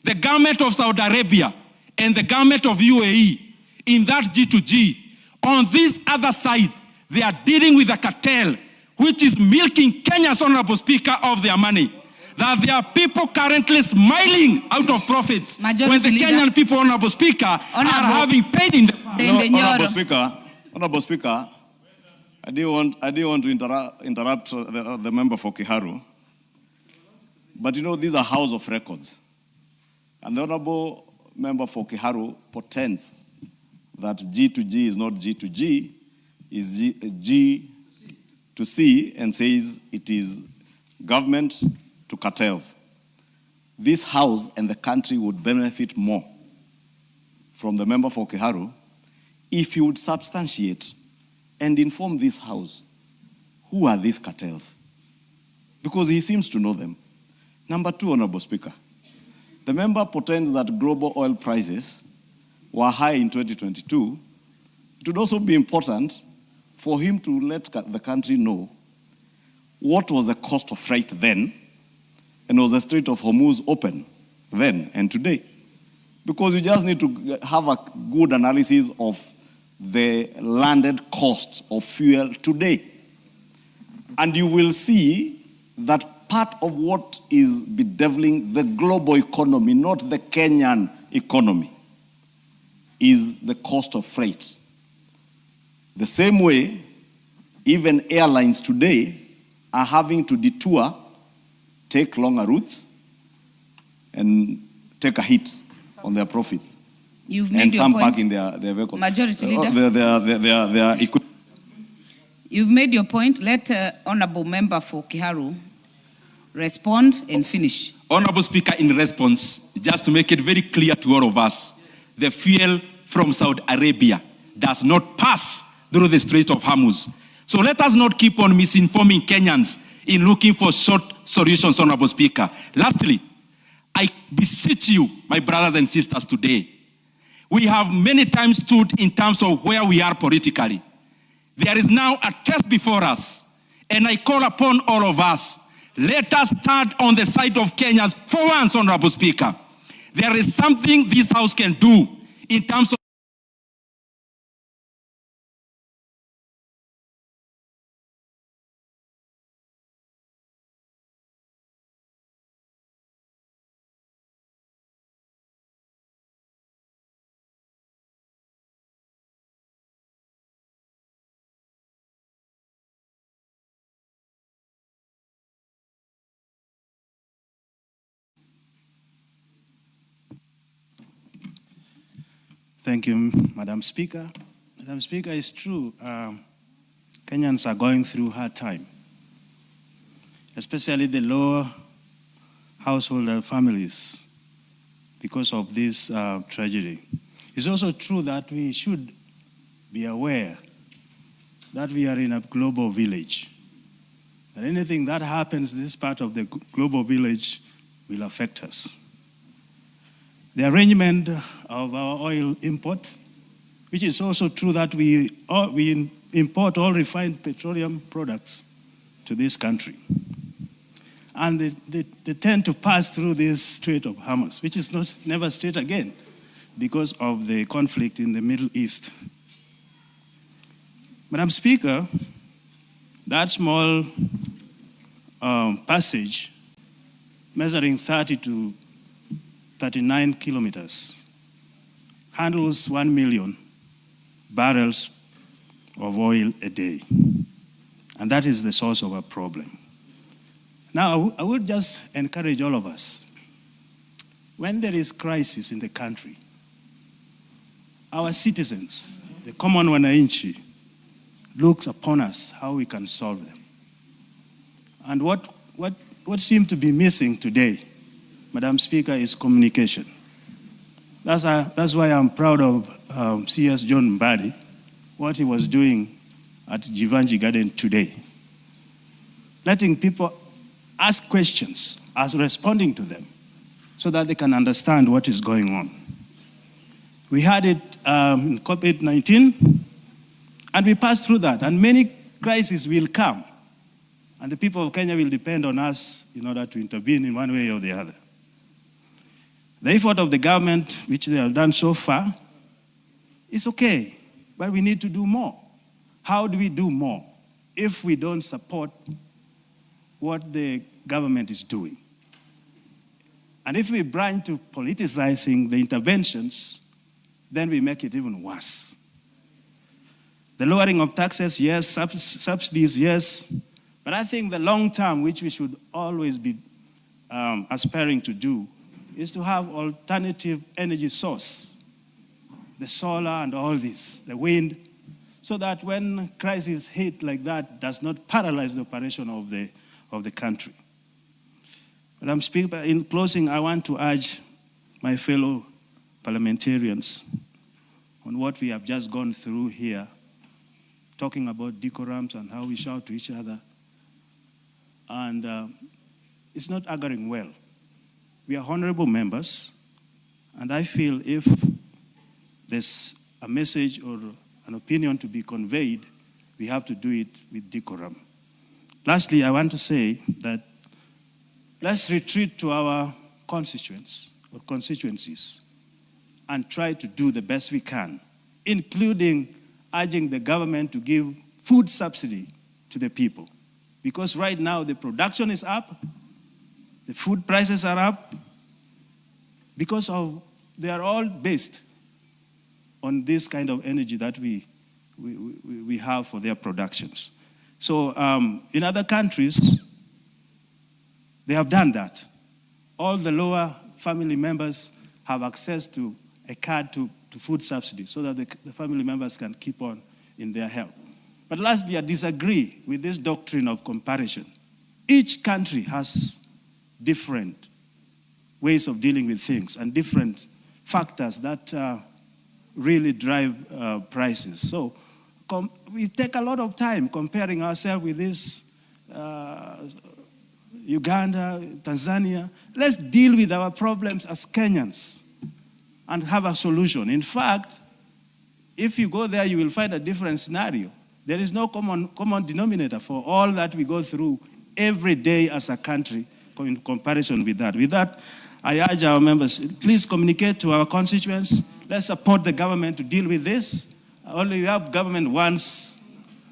the government of Saudi Arabia and the government of UAE, in that G2G, on this other side, they are dealing with a cartel, which is milking Kenya's, Honorable Speaker, of their money. That there are people currently smiling out of profits Majority when the leader. Kenyan people, Honorable Speaker, are having paid in the... Honorable Speaker, I didn't want to interrupt the member for Kiharu, but you know, these are House of Records. And the Honorable member for Kiharu pretends that G to G is not G to G, is G to C, and says it is government to cartels. This House and the country would benefit more from the member for Kiharu if he would substantiate and inform this House who are these cartels, because he seems to know them. Number two, Honorable Speaker, the member pretends that global oil prices were high in 2022. It would also be important for him to let the country know what was the cost of freight then, and was the Strait of Hormuz open then and today? Because you just need to have a good analysis of the landed costs of fuel today. And you will see that part of what is bedeviling the global economy, not the Kenyan economy, is the cost of freight. The same way, even airlines today are having to detour, take longer routes, and take a hit on their profits. You've made and your some point. parking their vehicles. Majority Leader. Their equipment. You've made your point. Let Honorable Member for Kiharu respond and finish. Honorable Speaker, in response, just to make it very clear to all of us, the fuel from Saudi Arabia does not pass through the Strait of Hormuz. So let us not keep on misinforming Kenyans in looking for short solutions, Honorable Speaker. Lastly, I beseech you, my brothers and sisters, today, we have many times stood in terms of where we are politically. There is now a test before us, and I call upon all of us, let us stand on the side of Kenyans for once, Honorable Speaker. There is something this House can do in terms of Thank you, Madam Speaker. Madam Speaker, it's true. Kenyans are going through hard time, especially the lower household families, because of this tragedy. It's also true that we should be aware that we are in a global village. That anything that happens in this part of the global village will affect us. The arrangement of our oil import, which is also true that we import all refined petroleum products to this country. And they tend to pass through this Strait of Hormuz, which is never straight again because of the conflict in the Middle East. Madam Speaker, that small passage measuring 30 to 39 kilometers handles 1 million barrels of oil a day. And that is the source of our problem. Now, I would just encourage all of us, when there is crisis in the country, our citizens, the common wananchi, looks upon us how we can solve them. And what seems to be missing today, Madam Speaker, is communication. That's why I'm proud of CS John Mbadi, what he was doing at Jivanji Garden today. Letting people ask questions as responding to them so that they can understand what is going on. We had it in COVID-19, and we passed through that, and many crises will come, and the people of Kenya will depend on us in order to intervene in one way or the other. The effort of the government, which they have done so far, is okay, but we need to do more. How do we do more if we don't support what the government is doing? And if we branch to politicizing the interventions, then we make it even worse. The lowering of taxes, yes. Subsidies, yes. But I think the long term, which we should always be aspiring to do, is to have alternative energy source, the solar and all this, the wind, so that when crisis hit like that, does not paralyze the operation of the country. Madam Speaker, in closing, I want to urge my fellow parliamentarians on what we have just gone through here, talking about decorums and how we shout to each other. And it's not auguring well. We are honorable members, and I feel if there's a message or an opinion to be conveyed, we have to do it with decorum. Lastly, I want to say that let's retreat to our constituents or constituencies and try to do the best we can, including urging the government to give food subsidy to the people. Because right now the production is up, the food prices are up, because they are all based on this kind of energy that we have for their productions. So in other countries, they have done that. All the lower family members have access to a card to food subsidy so that the family members can keep on in their help. But lastly, I disagree with this doctrine of comparison. Each country has different ways of dealing with things and different factors that really drive prices. So we take a lot of time comparing ourselves with this Uganda, Tanzania. Let's deal with our problems as Kenyans and have a solution. In fact, if you go there, you will find a different scenario. There is no common denominator for all that we go through every day as a country in comparison with that. With that, I urge our members, please communicate to our constituents. Let's support the government to deal with this. Only we have government once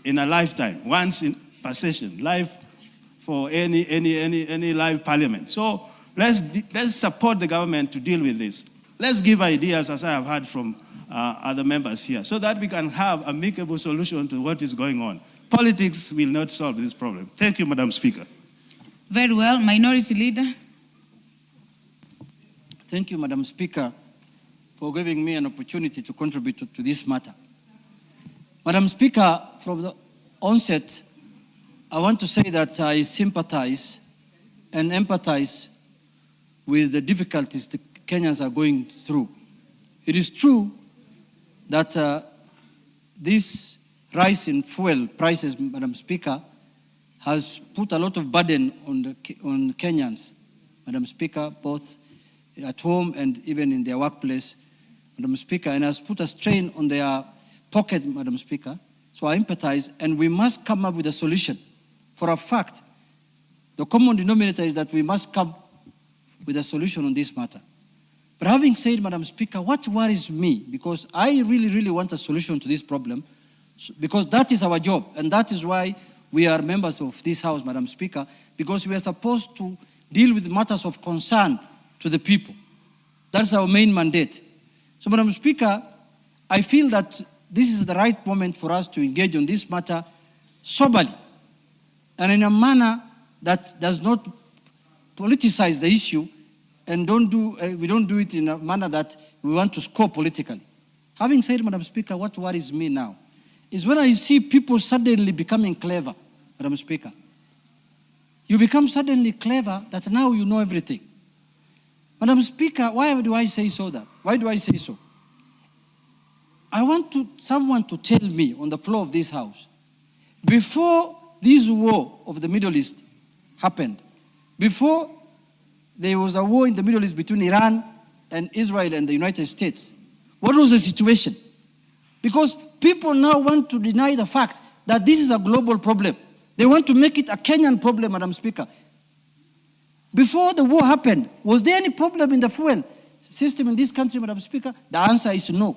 in a lifetime, once in per session, live for any live parliament. So let's support the government to deal with this. Let's give ideas, as I have heard from other members here, so that we can have an amicable solution to what is going on. Politics will not solve this problem. Thank you, Madam Speaker. Very well. Minority Leader. Thank you, Madam Speaker, for giving me an opportunity to contribute to this matter. Madam Speaker, from the onset, I want to say that I sympathize and empathize with the difficulties the Kenyans are going through. It is true that this rise in fuel prices, Madam Speaker, has put a lot of burden on Kenyans, Madam Speaker, both at home and even in their workplace, Madam Speaker, and has put a strain on their pocket, Madam Speaker. So I empathize, and we must come up with a solution. For a fact, the common denominator is that we must come with a solution on this matter. But having said, Madam Speaker, what worries me, because I really want a solution to this problem, because that is our job, and that is why we are members of this House, Madam Speaker, because we are supposed to deal with matters of concern to the people. That's our main mandate. So, Madam Speaker, I feel that this is the right moment for us to engage on this matter soberly and in a manner that does not politicize the issue, and we don't do it in a manner that we want to score politically. Having said, Madam Speaker, what worries me now is when I see people suddenly becoming clever, Madam Speaker. You become suddenly clever that now you know everything. Madam Speaker, why do I say so that? Why do I say so? I want someone to tell me on the floor of this House, before this war of the Middle East happened, before there was a war in the Middle East between Iran and Israel and the United States, what was the situation? Because people now want to deny the fact that this is a global problem. They want to make it a Kenyan problem, Madam Speaker. Before the war happened, was there any problem in the fuel system in this country, Madam Speaker? The answer is no.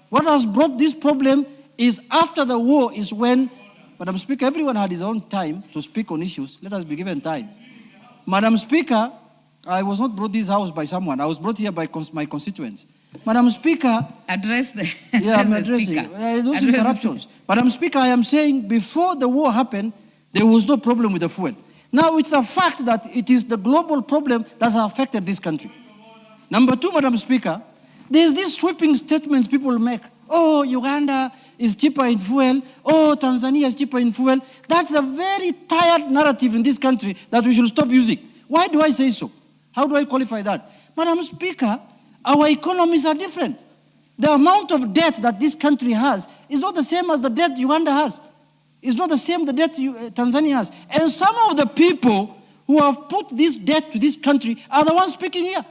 What has brought this problem is after the war is when, Madam Speaker, everyone had his own time to speak on issues. Let us be given time. Madam Speaker, I was not brought this House by someone. I was brought here by my constituents. Madam Speaker, address the I'm addressing those interruptions. Madam Speaker, I am saying before the war happened, there was no problem with the fuel. Now it's a fact that it is the global problem that has affected this country. Number two, Madam Speaker, there's these sweeping statements people make. Oh, Uganda is cheaper in fuel. Oh, Tanzania is cheaper in fuel. That's a very tired narrative in this country that we should stop using. Why do I say so? How do I qualify that? Madam Speaker, our economies are different. The amount of debt that this country has is not the same as the debt Uganda has. It's not the same the debt Tanzania has. And some of the people who have put this debt to this country are the ones speaking here.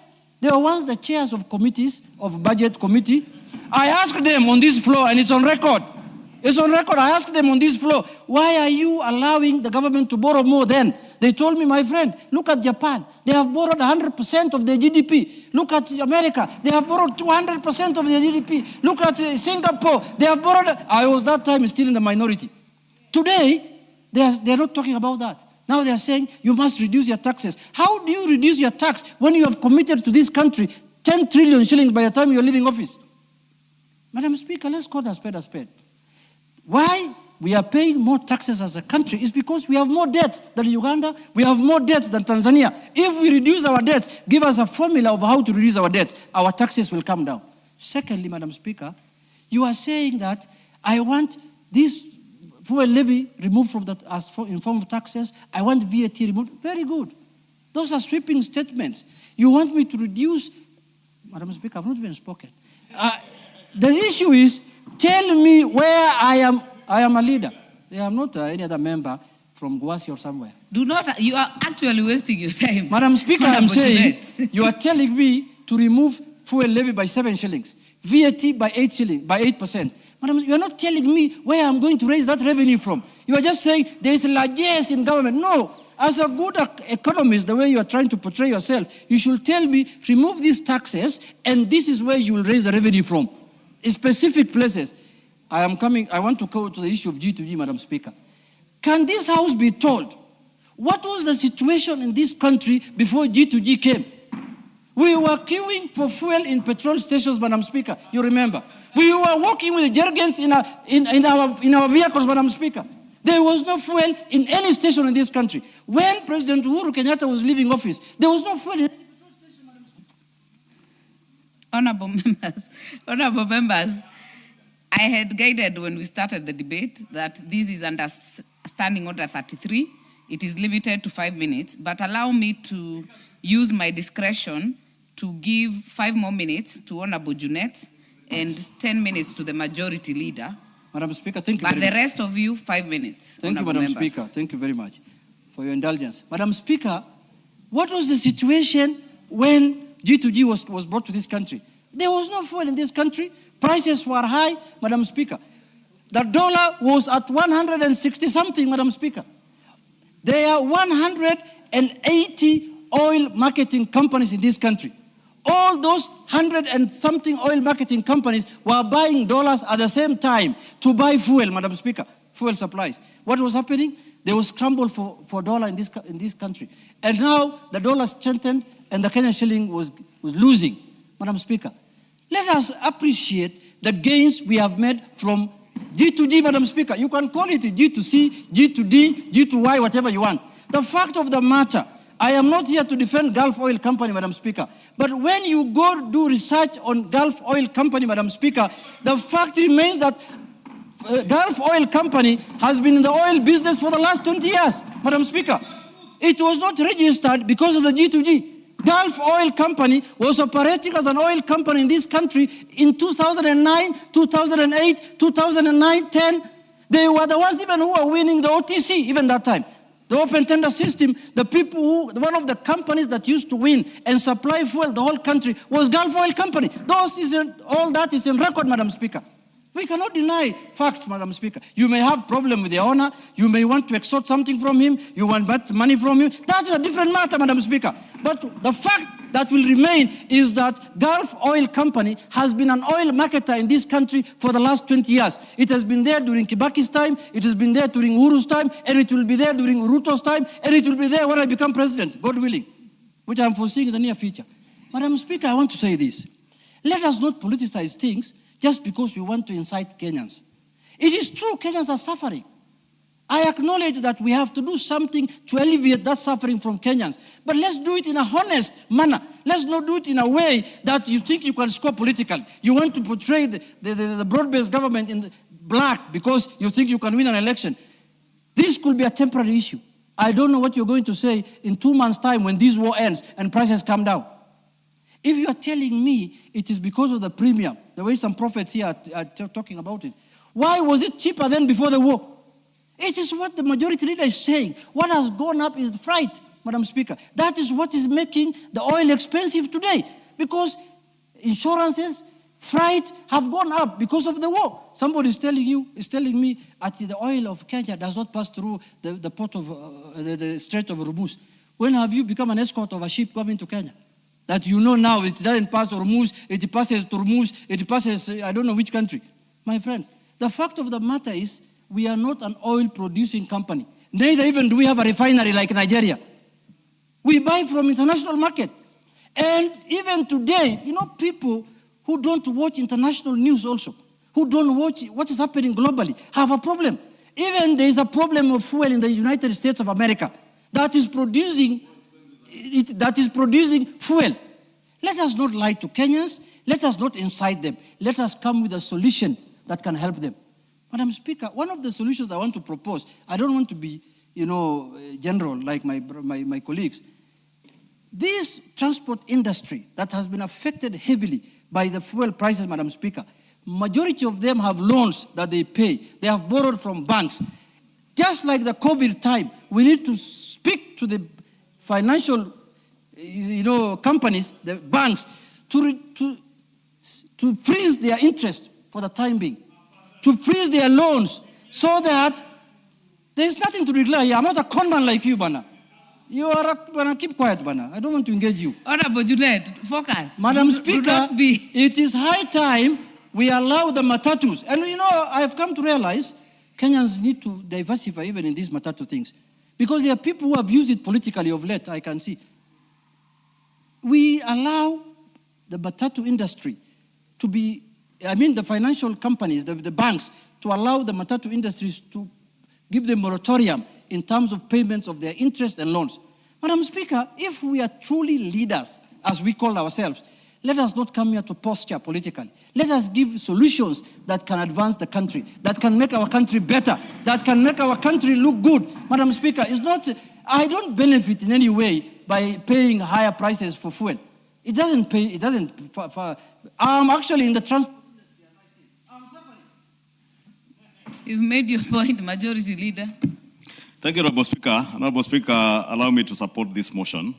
They are once the chairs of committees, of budget committee. I asked them on this floor, and it's on record. It's on record. I asked them on this floor, why are you allowing the government to borrow more then? They told me, my friend, look at Japan. They have borrowed 100% of their GDP. Look at America. They have borrowed 200% of their GDP. Look at Singapore. They have borrowed. I was that time still in the minority. Today, they are not talking about that. Now they are saying, you must reduce your taxes. How do you reduce your tax when you have committed to this country 10 trillion shillings by the time you are leaving office? Madam Speaker, let's call a spade a spade. Why we are paying more taxes as a country is because we have more debt than Uganda, we have more debt than Tanzania. If we reduce our debts, give us a formula of how to reduce our debt, our taxes will come down. Secondly, Madam Speaker, you are saying that I want this fuel levy removed from that in form of taxes, I want VAT removed. Very good. Those are sweeping statements. You want me to reduce, Madam Speaker, I've not even spoken. The issue is, tell me where I am a leader. I am not any other member from Guasi or somewhere. You are actually wasting your time. Madam Speaker, I'm saying, you are telling me to remove fuel levy by 7 shillings, VAT by 8 shillings, by 8%. Madam, you are not telling me where I'm going to raise that revenue from. You are just saying there is largesse in government. No. As a good economist, the way you are trying to portray yourself, you should tell me, remove these taxes, and this is where you will raise the revenue from. In specific places. I want to go to the issue of G2G, Madam Speaker. Can this House be told what was the situation in this country before G2G came? We were queuing for fuel in petrol stations, Madam Speaker. You remember? We were walking with jerrycans in our vehicles, Madam Speaker. There was no fuel in any station in this country. When President Uhuru Kenyatta was leaving office, there was no fuel in any petrol station, Madam Speaker. Honorable members, I had guided when we started the debate that this is under Standing Order 33. It is limited to 5 minutes, but allow me to use my discretion to give 5 more minutes to Honorable Junet and 10 minutes to the majority leader. Madam Speaker, thank you But very the much. rest of you, 5 minutes. Thank you, Honorable Madam members. Speaker. Thank you very much for your indulgence. Madam Speaker, what was the situation when G2G was brought to this country? There was no fuel in this country. Prices were high, Madam Speaker. The dollar was at 160 something, Madam Speaker. There are 180 oil marketing companies in this country. All those 100 and something oil marketing companies were buying dollars at the same time to buy fuel, Madam Speaker, fuel supplies. What was happening? There was scramble for dollar in this country. And now the dollar strengthened and the Kenyan shilling was losing, Madam Speaker. Let us appreciate the gains we have made from G2G, Madam Speaker. You can call it G2C, G2D, G2Y, whatever you want. The fact of the matter, I am not here to defend Gulf Oil Company, Madam Speaker. But when you go do research on Gulf Oil Company, Madam Speaker, the fact remains that Gulf Oil Company has been in the oil business for the last 20 years, Madam Speaker. It was not registered because of the G2G. Gulf Oil Company was operating as an oil company in this country in 2009, 2008, 2009, 10. They were the ones even who were winning the OTC even that time. The open tender system, the people one of the companies that used to win and supply fuel the whole country was Gulf Oil Company. All that is in record, Madam Speaker. We cannot deny facts, Madam Speaker. You may have problem with the owner. You may want to extort something from him. You want money from him. That is a different matter, Madam Speaker. But the fact that will remain is that Gulf Oil Company has been an oil marketer in this country for the last 20 years. It has been there during Kibaki's time. It has been there during Uhuru's time. And it will be there during Ruto's time. And it will be there when I become president, God willing, which I'm foreseeing in the near future. Madam Speaker, I want to say this. Let us not politicize things just because we want to incite Kenyans. It is true Kenyans are suffering. I acknowledge that we have to do something to alleviate that suffering from Kenyans. But let's do it in a honest manner. Let's not do it in a way that you think you can score politically. You want to portray the broad-based government in black because you think you can win an election. This could be a temporary issue. I don't know what you're going to say in 2 months' time when this war ends and prices come down. If you are telling me it is because of the premium, the way some prophets here are talking about it, why was it cheaper than before the war? It is what the majority leader is saying. What has gone up is the freight, Madam Speaker. That is what is making the oil expensive today because insurances, freight have gone up because of the war. Somebody is telling me that the oil of Kenya does not pass through the port of the Strait of Hormuz. When have you become an escort of a ship coming to Kenya? That you know now it doesn't pass Hormuz, it passes Hormuz, it passes I don't know which country. My friends, the fact of the matter is we are not an oil producing company. Neither even do we have a refinery like Nigeria. We buy from international market. And even today, people who don't watch international news also, who don't watch what is happening globally, have a problem. Even there is a problem of fuel in the United States of America that is producing fuel. Let us not lie to Kenyans. Let us not incite them. Let us come with a solution that can help them. Madam Speaker, one of the solutions I want to propose, I don't want to be, general like my colleagues. This transport industry that has been affected heavily by the fuel prices, Madam Speaker, majority of them have loans that they pay. They have borrowed from banks. Just like the COVID time, we need to speak to the financial, companies, the banks, to freeze their interest for the time being, to freeze their loans, so that there is nothing to rely here. I'm not a conman like you, Bana. You are Bana. Keep quiet, Bana. I don't want to engage you. Honorable Junet, focus. Madam Speaker, it is high time we allow the matatus. And I have come to realize Kenyans need to diversify even in these matatu things. Because there are people who have used it politically of late, I can see. We allow the matatu industry to be, the financial companies, the banks, to allow the matatu industries to give them moratorium in terms of payments of their interest and loans. Madam Speaker, if we are truly leaders, as we call ourselves, Let us not come here to posture politically. Let us give solutions that can advance the country, that can make our country better, that can make our country look good. Madam Speaker, it's not, I don't benefit in any way by paying higher prices for fuel. It doesn't pay, it doesn't, I'm actually in the transport. You've made your point, Majority Leader. Thank you, Honorable Speaker. Honorable Speaker, allow me to support this motion.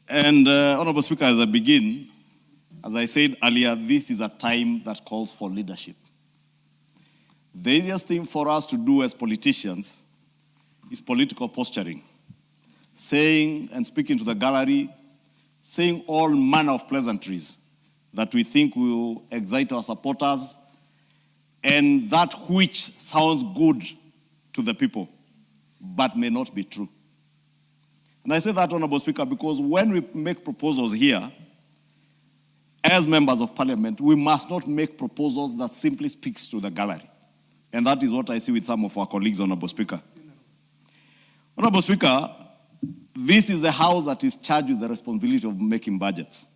And Honorable Speaker, as I begin, as I said earlier, this is a time that calls for leadership. The easiest thing for us to do as politicians is political posturing, saying and speaking to the gallery, saying all manner of pleasantries that we think will excite our supporters, and that which sounds good to the people, but may not be true. And I say that, Honorable Speaker, because when we make proposals here, as members of Parliament, we must not make proposals that simply speaks to the gallery. And that is what I see with some of our colleagues, Honorable Speaker. Honorable Speaker, this is the House that is charged with the responsibility of making budgets.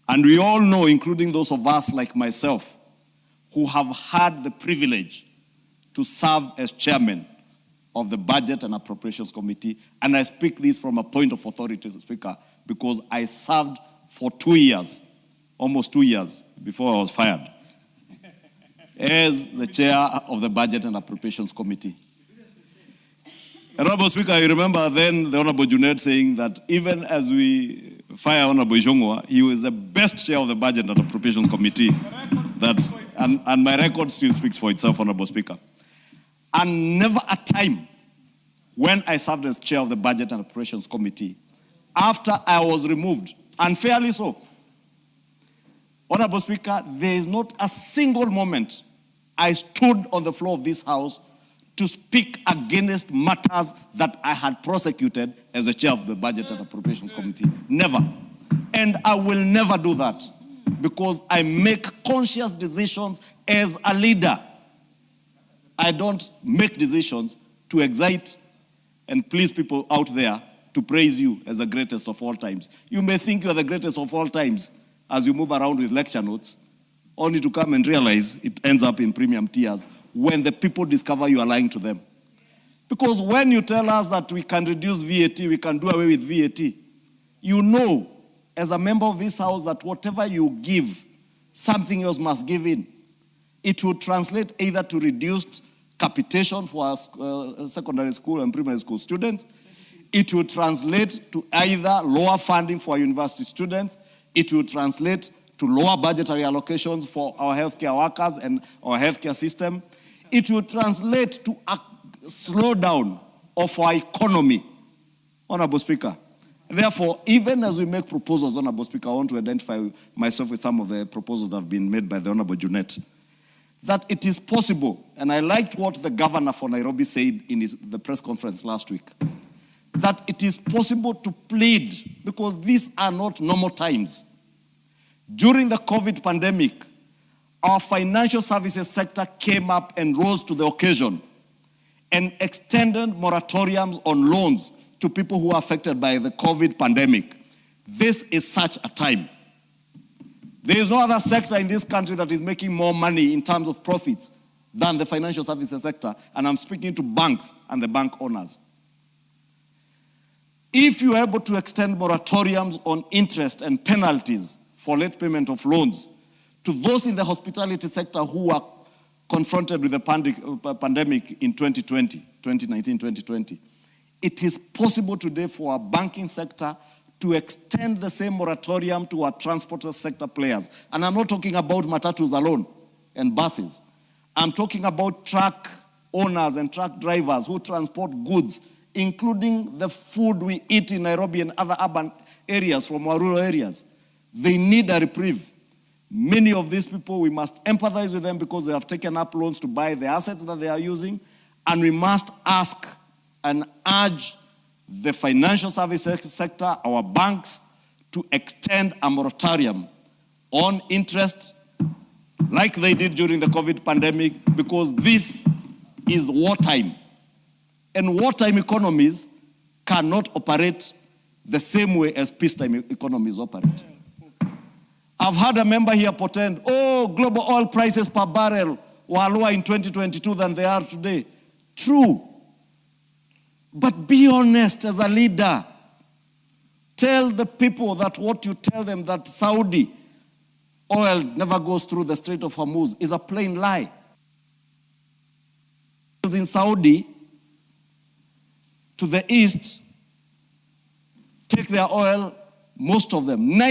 And we all know, including those of us like myself, who have had the privilege to serve as chairman of the Budget and Appropriations Committee, and I speak this from a point of authority, Speaker, because I served for 2 years, almost 2 years, before I was fired, as the chair of the Budget and Appropriations Committee. Honorable Speaker, you remember then the Honorable Junaid saying that even as we fire Honorable Jongwa, he was the best chair of the Budget and Appropriations Committee. And my record still speaks for itself, Honorable Speaker. And never a time when I served as chair of the Budget and Appropriations Committee, after I was removed, unfairly so, Honorable Speaker, there is not a single moment I stood on the floor of this House to speak against matters that I had prosecuted as a chair of the Budget and Appropriations Committee. Never. And I will never do that, because I make conscious decisions as a leader. I don't make decisions to excite and please people out there to praise you as the greatest of all times. You may think you are the greatest of all times as you move around with lecture notes, only to come and realize it ends up in premium tiers when the people discover you are lying to them. Because when you tell us that we can reduce VAT, we can do away with VAT, you know, as a member of this House, that whatever you give, something else must give in. It will translate either to reduced capitation for our secondary school and primary school students. It will translate to either lower funding for our university students. It will translate to lower budgetary allocations for our healthcare workers and our healthcare system. It will translate to a slowdown of our economy, Honorable Speaker. Therefore, even as we make proposals, Honorable Speaker, I want to identify myself with some of the proposals that have been made by the Honorable Junaid, that it is possible, and I liked what the governor for Nairobi said in the press conference last week, that it is possible to plead, because these are not normal times. During the COVID pandemic, our financial services sector came up and rose to the occasion and extended moratoriums on loans to people who are affected by the COVID pandemic. This is such a time. There is no other sector in this country that is making more money in terms of profits than the financial services sector, and I'm speaking to banks and the bank owners. If you are able to extend moratoriums on interest and penalties for late payment of loans to those in the hospitality sector who are confronted with the pandemic in 2019-2020, it is possible today for our banking sector to extend the same moratorium to our transport sector players. And I'm not talking about matatus alone and buses. I'm talking about truck owners and truck drivers who transport goods, including the food we eat in Nairobi and other urban areas from our rural areas. They need a reprieve. Many of these people, we must empathize with them because they have taken up loans to buy the assets that they are using, and we must ask and urge the financial services sector, our banks, to extend a moratorium on interest like they did during the COVID pandemic, because this is wartime. And wartime economies cannot operate the same way as peacetime economies operate. I've had a member here pretend, oh, global oil prices per barrel were lower in 2022 than they are today. True. But be honest as a leader. Tell the people that what you tell them, that Saudi oil never goes through the Strait of Hormuz, is a plain lie. In Saudi, to the east, take their oil, most of them,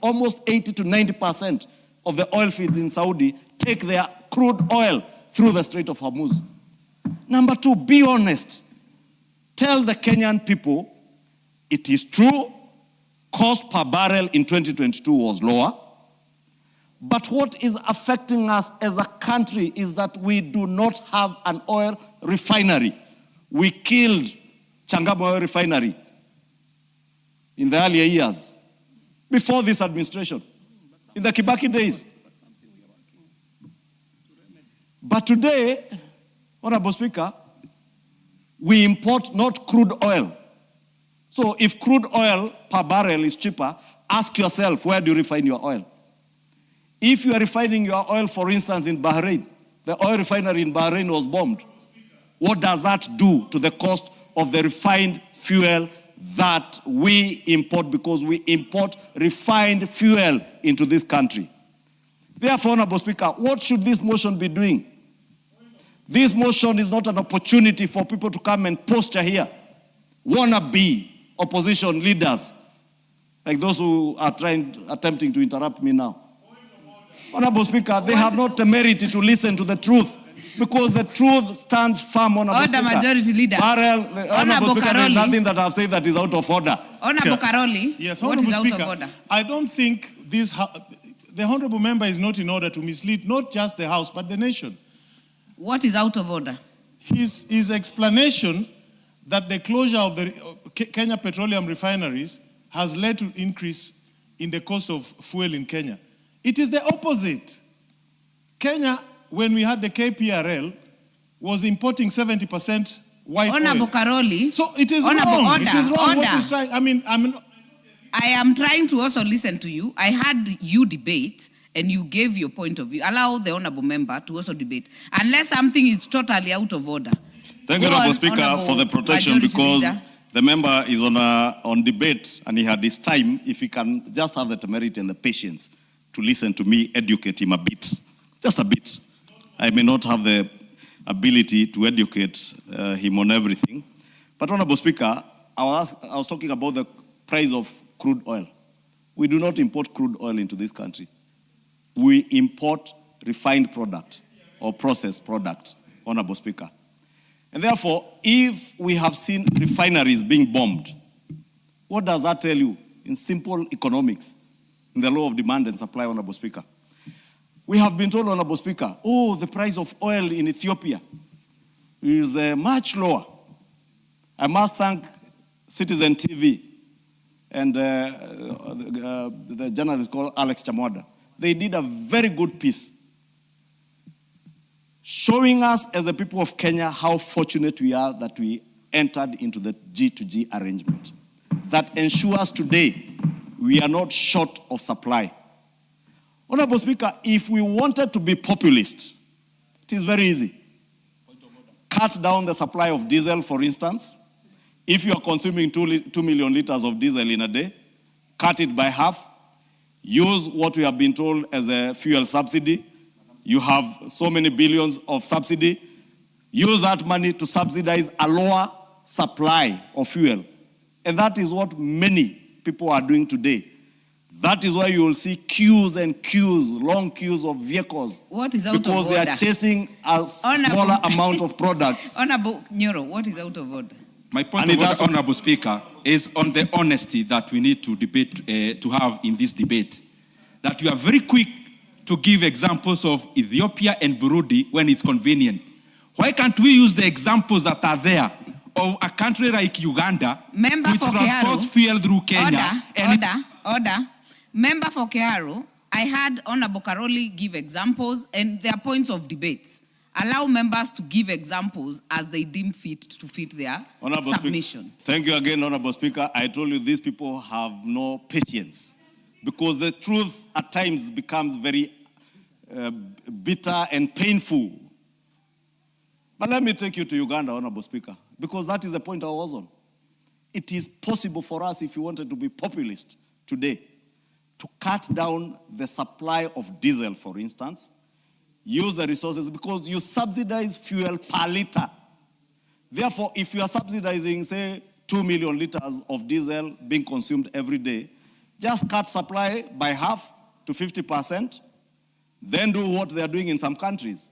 almost 80 to 90% of the oil fields in Saudi take their crude oil through the Strait of Hormuz. Number two, be honest. Tell the Kenyan people it is true, cost per barrel in 2022 was lower. But what is affecting us as a country is that we do not have an oil refinery. We killed Changamwe Oil Refinery in the earlier years, before this administration, in the Kibaki days. But today, Honorable Speaker, we import not crude oil. So if crude oil per barrel is cheaper, ask yourself, where do you refine your oil? If you are refining your oil, for instance, in Bahrain, the oil refinery in Bahrain was bombed. What does that do to the cost of the refined fuel that we import, because we import refined fuel into this country? Therefore, Honorable Speaker, what should this motion be doing? This motion is not an opportunity for people to come and posture here, wannabe opposition leaders, like those who are attempting to interrupt me now. Honorable Speaker, they have not the merit to listen to the truth, because the truth stands firm, Honorable Order, Speaker. Majority Leader. Honorable Speaker, there is nothing that I've said that is out of order. Honorable Karoli, Yes, what Honorable is out Speaker, of order? I don't think the Honorable Member is not in order to mislead not just the House, but the nation. What is out of order? His explanation that the closure of the Kenya petroleum refineries has led to increase in the cost of fuel in Kenya. It is the opposite. Kenya, when we had the KPRL, was importing 70% white Honorable oil. Karoli. So it is Honorable wrong. Order, It is wrong. order. What is trying? I am trying to also listen to you. I had you debate and you gave your point of view. Allow the Honorable Member to also debate, unless something is totally out of order. Thank you, Honorable Speaker, for the protection, because the member is on debate and he had his time. If he can just have the temerity and the patience to listen to me, educate him a bit, just a bit. I may not have the ability to educate him on everything. But Honorable Speaker, I was talking about the price of crude oil. We do not import crude oil into this country. We import refined product or processed product, Honorable Speaker. And therefore, if we have seen refineries being bombed, what does that tell you in simple economics, in the law of demand and supply, Honorable Speaker? We have been told, Honorable Speaker, oh, the price of oil in Ethiopia is much lower. I must thank Citizen TV and the journalist called Alex Chamwada. They did a very good piece showing us as the people of Kenya how fortunate we are that we entered into the G2G arrangement. That ensures today we are not short of supply. Honorable Speaker, if we wanted to be populist, it is very easy. Cut down the supply of diesel, for instance. If you are consuming 2 million liters of diesel in a day, cut it by half. Use what we have been told as a fuel subsidy. You have so many billions of subsidy. Use that money to subsidize a lower supply of fuel. And that is what many people are doing today. That is why you will see queues and queues, long queues of vehicles. What is out of order? Because they are chasing a smaller amount of product. Honorable Nyoro, what is out of order? My point of order, Honorable Speaker, is on the honesty that we need to debate, to have in this debate. That you are very quick to give examples of Ethiopia and Burundi when it's convenient. Why can't we use the examples that are there of a country like Uganda, which transports fuel through Kenya? Order. Member for Keharu, I had Honorable Karoli give examples and their points of debates. allow members to give examples as they deem fit to fit their Honorable submission. Speaker, thank you again, Honorable Speaker. I told you these people have no patience because the truth at times becomes very bitter and painful. But let me take you to Uganda, Honorable Speaker, because that is the point I was on. It is possible for us, if you wanted to be populist today, to cut down the supply of diesel, for instance, use the resources, because you subsidize fuel per liter. Therefore, if you are subsidizing, say, 2 million liters of diesel being consumed every day, just cut supply by half to 50%, then do what they are doing in some countries.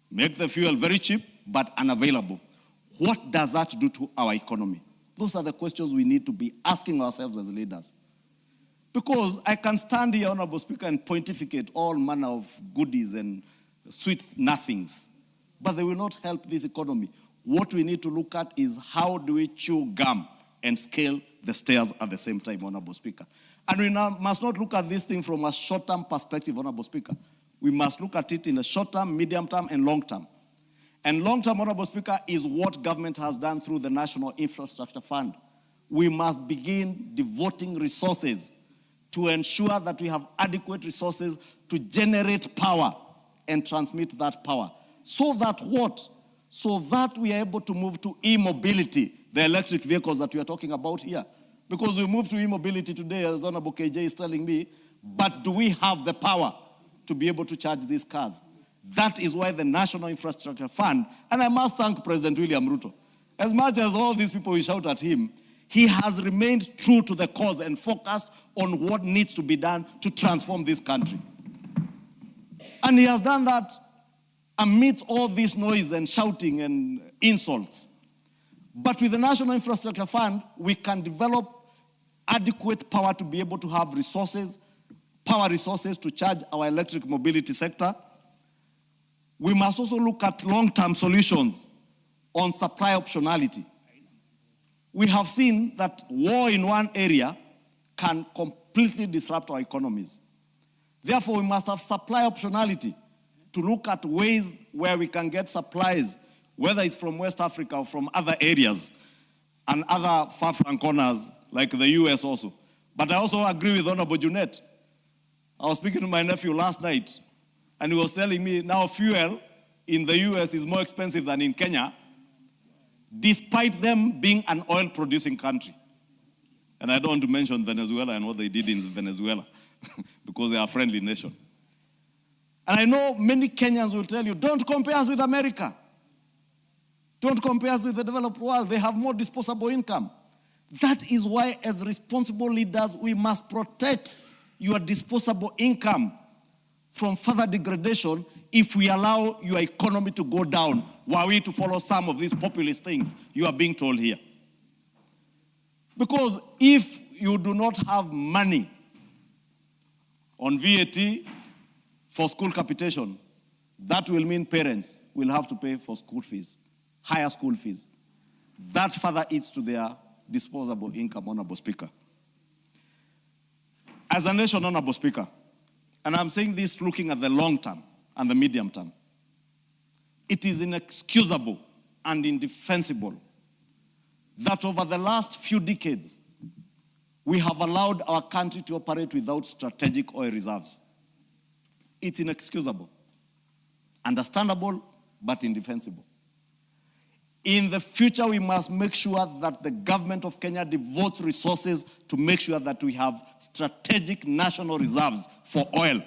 Make the fuel very cheap, but unavailable. What does that do to our economy? Those are the questions we need to be asking ourselves as leaders. Because I can stand here, Honorable Speaker, and pontificate all manner of goodies and sweet nothings, but they will not help this economy. What we need to look at is how do we chew gum and scale the stairs at the same time, Honorable Speaker. And we must not look at this thing from a short-term perspective, Honorable Speaker. We must look at it in the short term, medium term, and long term. And long term, Honorable Speaker, is what government has done through the National Infrastructure Fund. We must begin devoting resources to ensure that we have adequate resources to generate power and transmit that power. So that what? So that we are able to move to e-mobility, the electric vehicles that we are talking about here. Because we move to e-mobility today, as Honorable KJ is telling me, but do we have the power to be able to charge these cars? That is why the National Infrastructure Fund, and I must thank President William Ruto. As much as all these people will shout at him, he has remained true to the cause and focused on what needs to be done to transform this country. And he has done that amidst all this noise and shouting and insults. But with the National Infrastructure Fund, we can develop adequate power to be able to have resources, power resources to charge our electric mobility sector. We must also look at long-term solutions on supply optionality. We have seen that war in one area can completely disrupt our economies. Therefore, we must have supply optionality to look at ways where we can get supplies, whether it's from West Africa or from other areas and other far-flung corners like the US also. But I also agree with Honorable Junet. I was speaking to my nephew last night, and he was telling me now fuel in the US is more expensive than in Kenya, despite them being an oil-producing country. And I don't want to mention Venezuela and what they did in Venezuela, because they are a friendly nation. And I know many Kenyans will tell you, don't compare us with America. Don't compare us with the developed world. They have more disposable income. That is why, as responsible leaders, we must protect your disposable income from further degradation if we allow your economy to go down, while we to follow some of these populist things you are being told here. Because if you do not have money on VAT for school capitation, that will mean parents will have to pay for school fees, higher school fees. That further eats to their disposable income, Honorable Speaker. As a nation, Honorable Speaker, and I'm saying this looking at the long term and the medium term, it is inexcusable and indefensible that over the last few decades, we have allowed our country to operate without strategic oil reserves. It's inexcusable, understandable, but indefensible. In the future, we must make sure that the government of Kenya devotes resources to make sure that we have strategic national reserves for oil.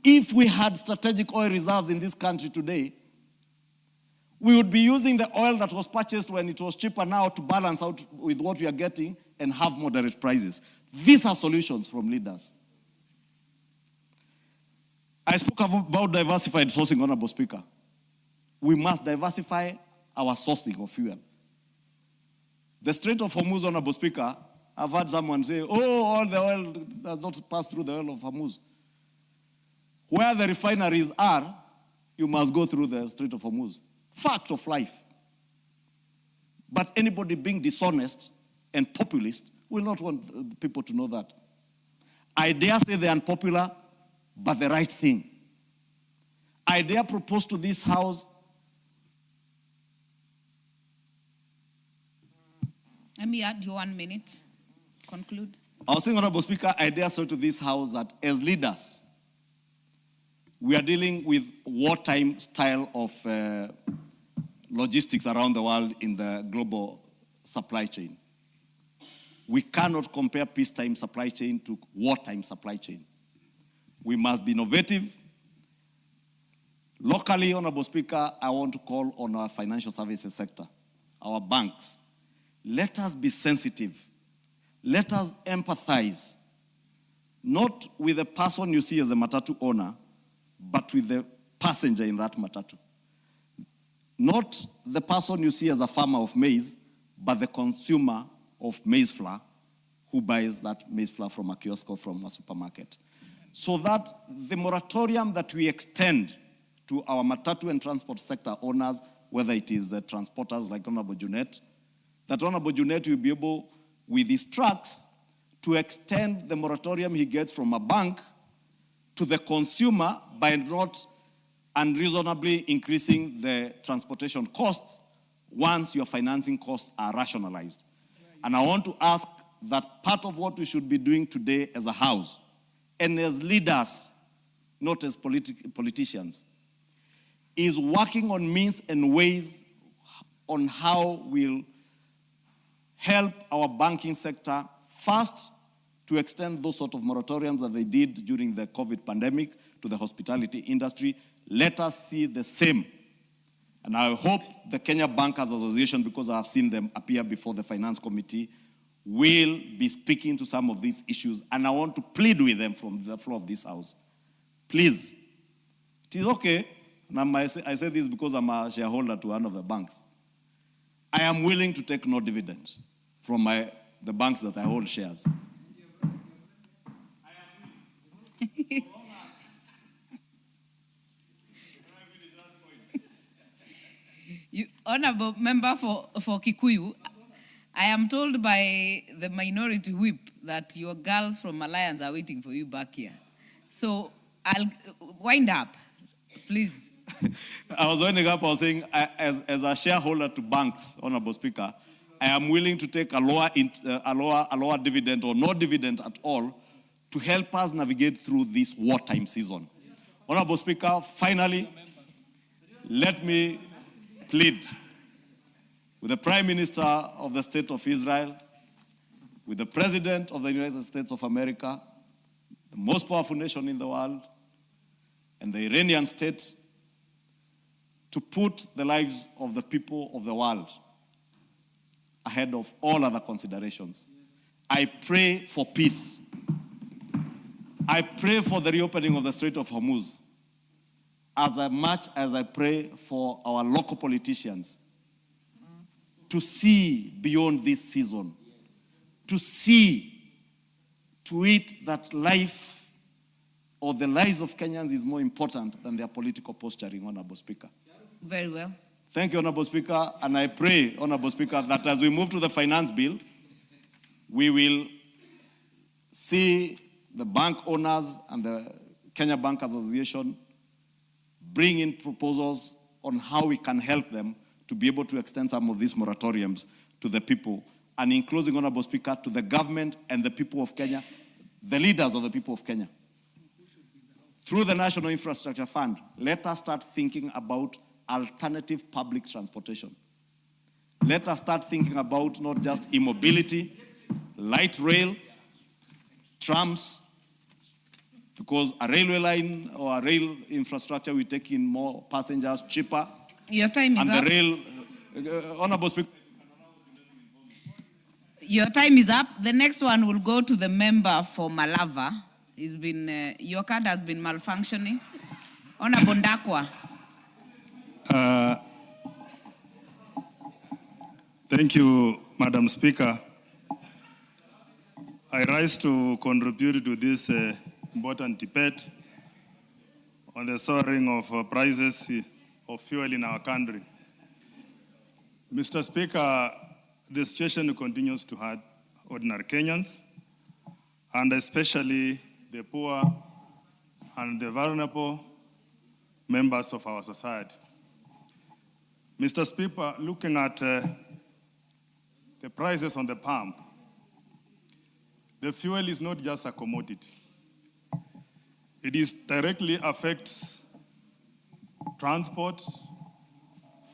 If we had strategic oil reserves in this country today, we would be using the oil that was purchased when it was cheaper now to balance out with what we are getting and have moderate prices. These are solutions from leaders. I spoke about diversified sourcing, Honorable Speaker. We must diversify our sourcing of fuel. The Strait of Hormuz, Honorable Speaker, I've heard someone say, oh, all the oil does not pass through the oil of Hormuz. Where the refineries are, you must go through the Strait of Hormuz. Fact of life. But anybody being dishonest and populist will not want people to know that. I dare say the unpopular, but the right thing. I dare propose to this House. Let me add you 1 minute. Conclude. I was saying, Honorable Speaker, I dare say to this House that as leaders, we are dealing with wartime style of logistics around the world in the global supply chain. We cannot compare peacetime supply chain to wartime supply chain. We must be innovative. Locally, Honorable Speaker, I want to call on our financial services sector, our banks. Let us be sensitive. Let us empathize, not with the person you see as a matatu owner, but with the passenger in that matatu. Not the person you see as a farmer of maize, but the consumer of maize flour who buys that maize flour from a kiosk or from a supermarket. So that the moratorium that we extend to our matatu and transport sector owners, whether it is transporters like Honorable Junet, that Honorable Junet will be able, with his trucks, to extend the moratorium he gets from a bank to the consumer by not unreasonably increasing the transportation costs once your financing costs are rationalized. And I want to ask that part of what we should be doing today as a House and as leaders, not as politicians, is working on means and ways on how we'll help our banking sector first to extend those sort of moratoriums that they did during the COVID pandemic to the hospitality industry. Let us see the same. And I hope the Kenya Bankers Association, because I have seen them appear before the Finance Committee, will be speaking to some of these issues. And I want to plead with them from the floor of this House. Please, it is okay, and I say this because I'm a shareholder to one of the banks. I am willing to take no dividend from the banks that I hold shares. Honorable Member for Kikuyu, I am told by the minority whip that your girls from Alliance are waiting for you back here. So I'll wind up, please. I was winding up, I was saying, as a shareholder to banks, Honorable Speaker, I am willing to take a lower dividend or no dividend at all to help us navigate through this wartime season. Honorable Speaker, finally, let me plead with the Prime Minister of the State of Israel, with the President of the United States of America, the most powerful nation in the world, and the Iranian state, to put the lives of the people of the world ahead of all other considerations. I pray for peace. I pray for the reopening of the Strait of Hormuz as much as I pray for our local politicians to see beyond this season, to see to it that life or the lives of Kenyans is more important than their political posturing, Honorable Speaker. Very well. Thank you, Honorable Speaker, and I pray, Honorable Speaker, that as we move to the finance bill, we will see the bank owners and the Kenya Bankers Association bring in proposals on how we can help them to be able to extend some of these moratoriums to the people. And in closing, Honorable Speaker, to the government and the people of Kenya, the leaders of the people of Kenya, through the National Infrastructure Fund, let us start thinking about alternative public transportation. Let us start thinking about not just e-mobility, light rail, trams, because a railway line or a rail infrastructure will take in more passengers cheaper. Your time is and up. And the rail, Honorable Speaker. Your time is up. The next one will go to the member for Malava. It's been, your card has been malfunctioning. Honorable Ndakwa. Thank you, Madam Speaker. I rise to contribute to this important debate on the soaring of prices of fuel in our country. Mr. Speaker, the situation continues to hurt ordinary Kenyans, and especially the poor and the vulnerable members of our society. Mr. Speaker, looking at the prices on the pump, the fuel is not just a commodity. It directly affects transport,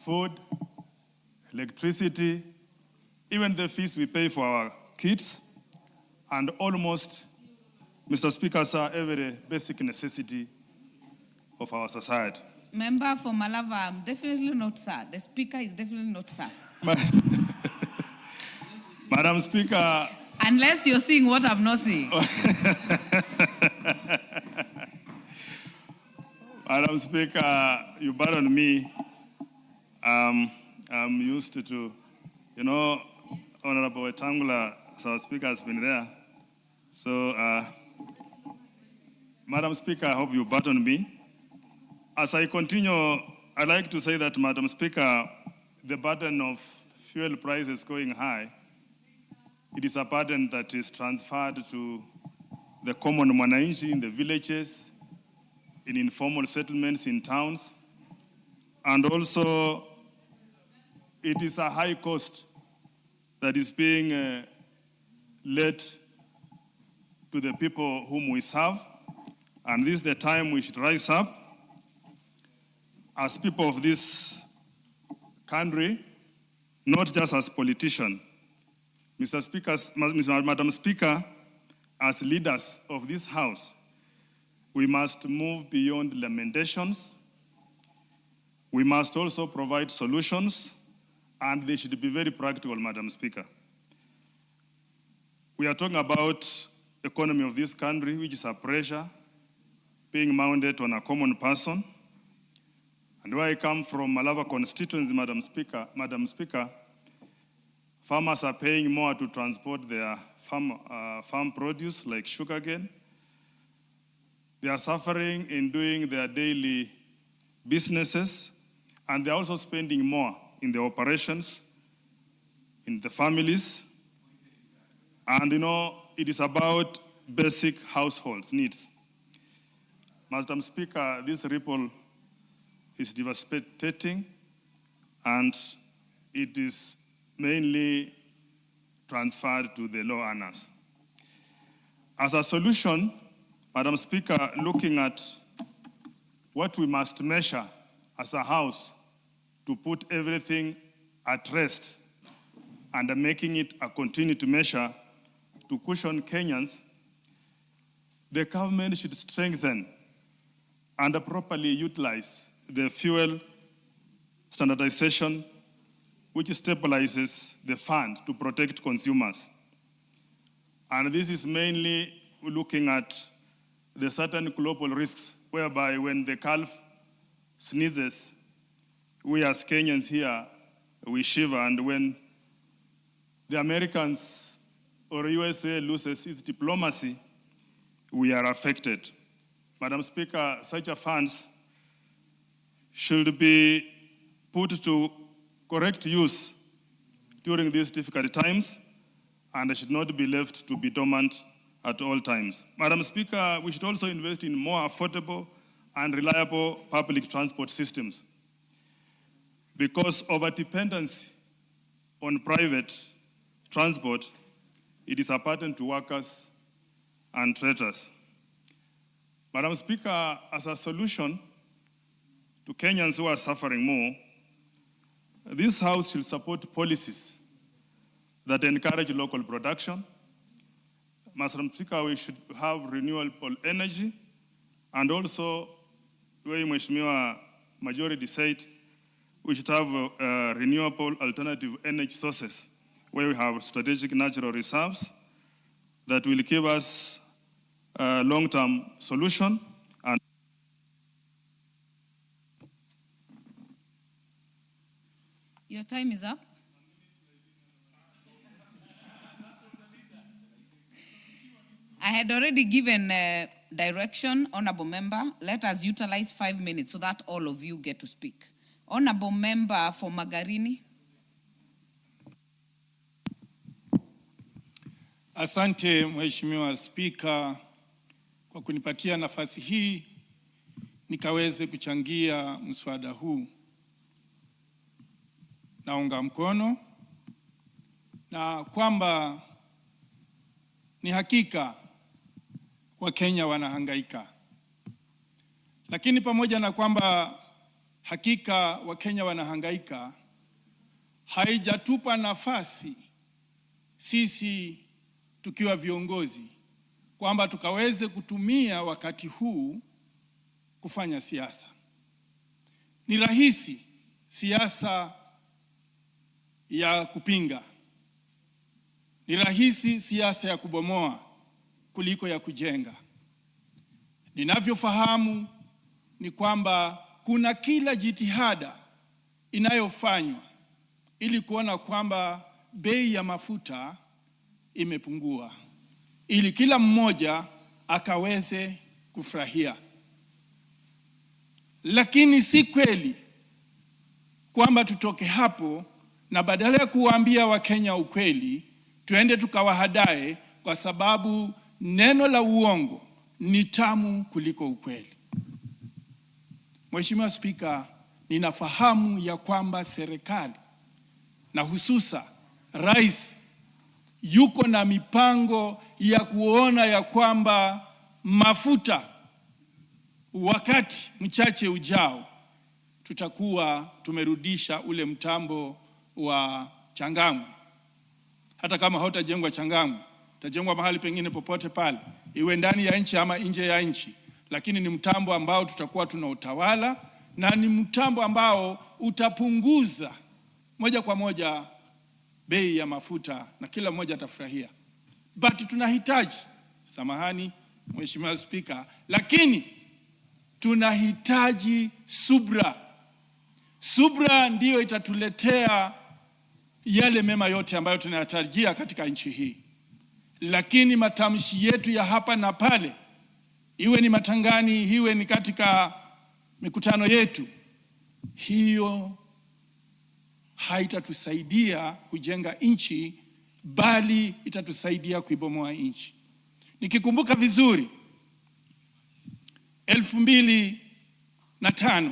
food, electricity, even the fees we pay for our kids, and almost, Mr. Speaker, sir, every basic necessity of our society. Member for Malava, definitely not, sir. The Speaker is definitely not, sir. Madam Speaker. Unless you're seeing what I'm not seeing. Madam Speaker, you pardon me. I'm used to, Honorable Wetangula, our Speaker, has been there. So, Madam Speaker, I hope you pardon me. As I continue, I'd like to say that, Madam Speaker, the burden of fuel prices going high, it is a burden that is transferred to the common mwananchi in the villages, in informal settlements in towns, and also it is a high cost that is being led to the people whom we serve, and this is the time we should rise up as people of this country, not just as politicians. Mr. Speaker, Madam Speaker, as leaders of this House, we must move beyond lamentations. We must also provide solutions, and they should be very practical, Madam Speaker. We are talking about the economy of this country, which is a pressure being mounted on a common person. And where I come from, Malava constituency, Madam Speaker, farmers are paying more to transport their farm produce like sugarcane. They are suffering in doing their daily businesses, and they're also spending more in the operations, in the families. And it is about basic household needs. Madam Speaker, this ripple is devastating, and it is mainly transferred to the low earners. As a solution, Madam Speaker, looking at what we must measure as a House to put everything at rest and making it a continued measure to cushion Kenyans, the government should strengthen and properly utilize the fuel standardization, which stabilizes the fund to protect consumers. And this is mainly looking at the certain global risks, whereby when the calf sneezes, we as Kenyans here, we shiver, and when the Americans or USA loses its diplomacy, we are affected. Madam Speaker, such a funds should be put to correct use during these difficult times, and should not be left to be dormant at all times. Madam Speaker, we should also invest in more affordable and reliable public transport systems, because over-dependence on private transport, it is a burden to workers and traders. Madam Speaker, as a solution to Kenyans who are suffering more, this House should support policies that encourage local production. Madam Speaker, we should have renewable energy, and also, where Mheshimiwa majority said, we should have renewable alternative energy sources, where we have strategic natural reserves that will give us a long-term solution. And your time is up. I had already given direction, Honorable Member. Let us utilize 5 minutes so that all of you get to speak. Honorable Member for Magarini. Asante Mheshimiwa Spika kwa kunipatia nafasi hii nikaweze kuchangia mswada huu. Naunga mkono na kwamba ni hakika Wakenya wanahangaika. Lakini pamoja na kwamba hakika Wakenya wanahangaika, haijatupa nafasi sisi tukiwa viongozi kwamba tukaweze kutumia wakati huu kufanya siasa. Ni rahisi siasa ya kupinga, ni rahisi siasa ya kubomoa kuliko ya kujenga. Ninavyofahamu ni kwamba kuna kila jitihada inayofanywa ili kuona kwamba bei ya mafuta imepungua, ili kila mmoja akaweze kufurahia. Lakini si kweli kwamba tutoke hapo na badala ya kuwaambia Wakenya ukweli, tuende tukawahadae, kwa sababu neno la uongo ni tamu kuliko ukweli. Mheshimiwa Spika, ninafahamu ya kwamba serikali na hususa rais yuko na mipango ya kuona ya kwamba mafuta wakati mchache ujao tutakuwa tumerudisha ule mtambo wa Changamwe. Hata kama hautajengwa Changamwe, utajengwa mahali pengine popote pale, iwe ndani ya nchi ama nje ya nchi, lakini ni mtambo ambao tutakuwa tunautawala, na ni mtambo ambao utapunguza moja kwa moja bei ya mafuta na kila mmoja atafurahia. But tunahitaji, samahani Mheshimiwa Spika, lakini tunahitaji subra. Subra ndiyo itatuletea yale mema yote ambayo tunayatarajia katika nchi hii. Lakini matamshi yetu ya hapa na pale, iwe ni matangani, iwe ni katika mikutano yetu, hiyo haitatusaidia kujenga nchi, bali itatusaidia kuibomoa nchi. Nikikumbuka vizuri 2005,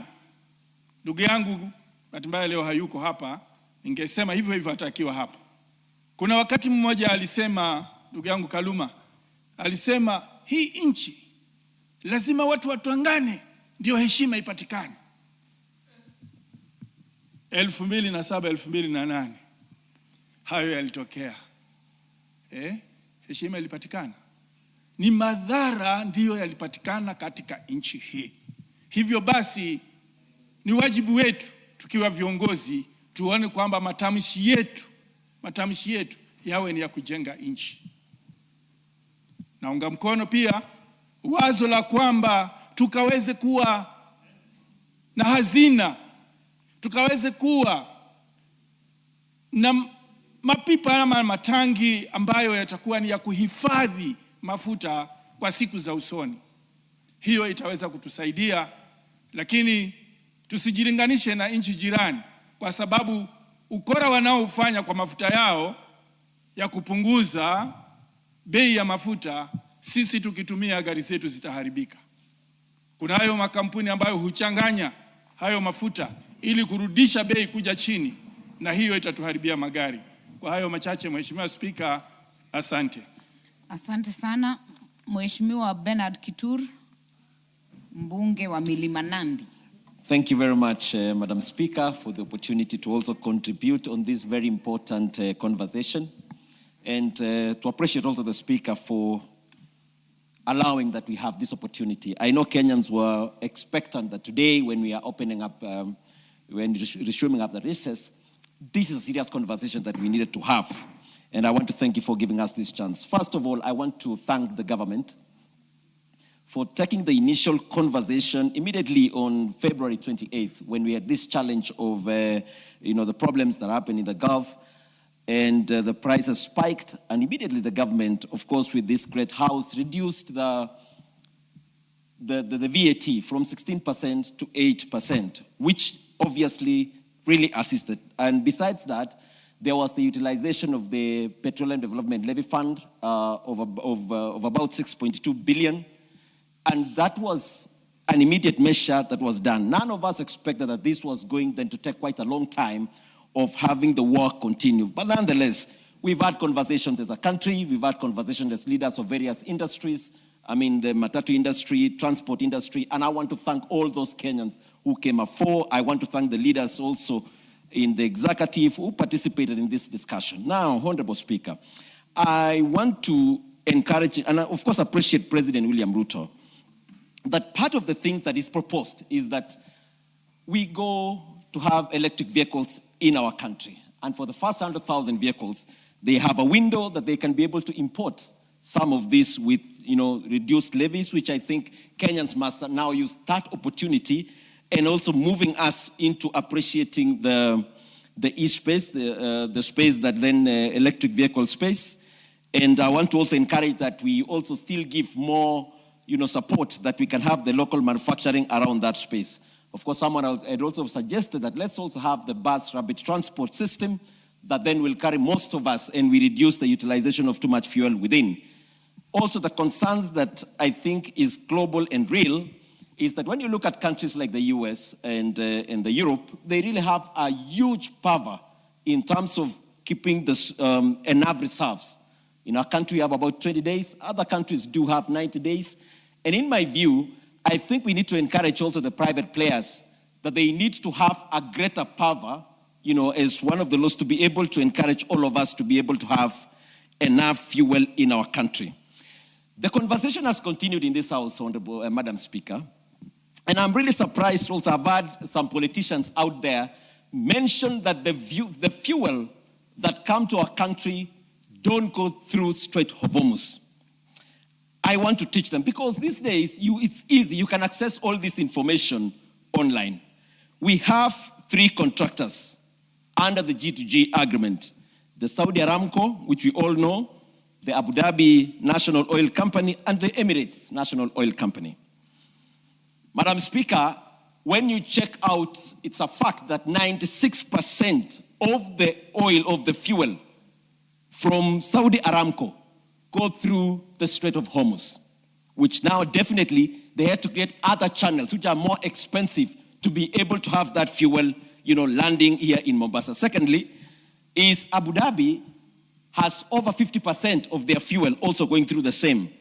ndugu yangu bahati mbaya leo hayuko hapa, ningesema hivyo hivyo atakiwa hapa. Kuna wakati mmoja alisema, ndugu yangu Kaluma alisema, hii nchi lazima watu watuangane ndio heshima ipatikane. 2007, 2008 hayo yalitokea. Heshima ilipatikana. Ni madhara ndiyo yalipatikana katika nchi hii. Hivyo basi ni wajibu wetu tukiwa viongozi tuone kwamba matamshi yetu yawe ni ya kujenga nchi. Naunga mkono pia wazo la kwamba tukaweze kuwa na hazina, tukaweze kuwa na mapipa ama matangi ambayo yatakuwa ni ya kuhifadhi mafuta kwa siku za usoni. Hiyo itaweza kutusaidia, lakini tusijilinganishe na nchi jirani, kwa sababu ukora wanaofanya kwa mafuta yao ya kupunguza bei ya mafuta, sisi tukitumia gari zetu zitaharibika. Kuna hayo makampuni ambayo huchanganya hayo mafuta ili kurudisha bei kuja chini, na hiyo itatuharibia magari. Kwa hayo machache, Mheshimiwa Spika, asante. Asante sana. Mheshimiwa Bernard Kitur, mbunge wa Milima Nandi. Thank you very much, Madam Speaker, for the opportunity to also contribute on this very important conversation, and to appreciate also the Speaker for allowing that we have this opportunity. I know Kenyans were expectant that today, when we are opening up, when resuming up the recess, this is a serious conversation that we needed to have. And I want to thank you for giving us this chance. First of all, I want to thank the government for taking the initial conversation immediately on February 28th, when we had this challenge of the problems that happened in the Gulf, and the prices spiked, and immediately the government, of course, with this great house, reduced the VAT from 16% to 8%, which obviously really assisted. And besides that, there was the utilization of the Petroleum Development Levy Fund of about 6.2 billion. And that was an immediate measure that was done. None of us expected that this was going then to take quite a long time of having the war continue. But nonetheless, we've had conversations as a country, we've had conversations as leaders of various industries, I mean the matatu industry, transport industry, and I want to thank all those Kenyans who came up for. I want to thank the leaders also in the executive who participated in this discussion. Now, Honorable Speaker, I want to encourage, and I, of course, appreciate President William Ruto, that part of the things that is proposed is that we go to have electric vehicles in our country. And for the first 100,000 vehicles, they have a window that they can be able to import some of this with, reduced levies, which I think Kenyans must now use that opportunity, and also moving us into appreciating the e-space, the space that then electric vehicle space. And I want to also encourage that we also still give more, support that we can have the local manufacturing around that space. Of course, someone had also suggested that let's also have the bus rapid transport system that then will carry most of us and we reduce the utilization of too much fuel within. Also, the concerns that I think is global and real is that when you look at countries like the US and the Europe, they really have a huge power in terms of keeping this, enough reserves. In our country, we have about 20 days. Other countries do have 90 days. And in my view, I think we need to encourage also the private players that they need to have a greater power, as one of the laws to be able to encourage all of us to be able to have enough fuel in our country. The conversation has continued in this House, Honorable Madam Speaker, and I'm really surprised also I've had some politicians out there mention that the fuel that come to our country don't go through Strait of Hormuz. I want to teach them because these days it's easy. You can access all this information online. We have 3 contractors under the G2G agreement. The Saudi Aramco, which we all know, the Abu Dhabi National Oil Company, and the Emirates National Oil Company. Madam Speaker, when you check out, it's a fact that 96% of the oil, of the fuel from Saudi Aramco go through the Strait of Hormuz, which now definitely they had to create other channels which are more expensive to be able to have that fuel, landing here in Mombasa. Secondly, is Abu Dhabi has over 50% of their fuel also going through the same.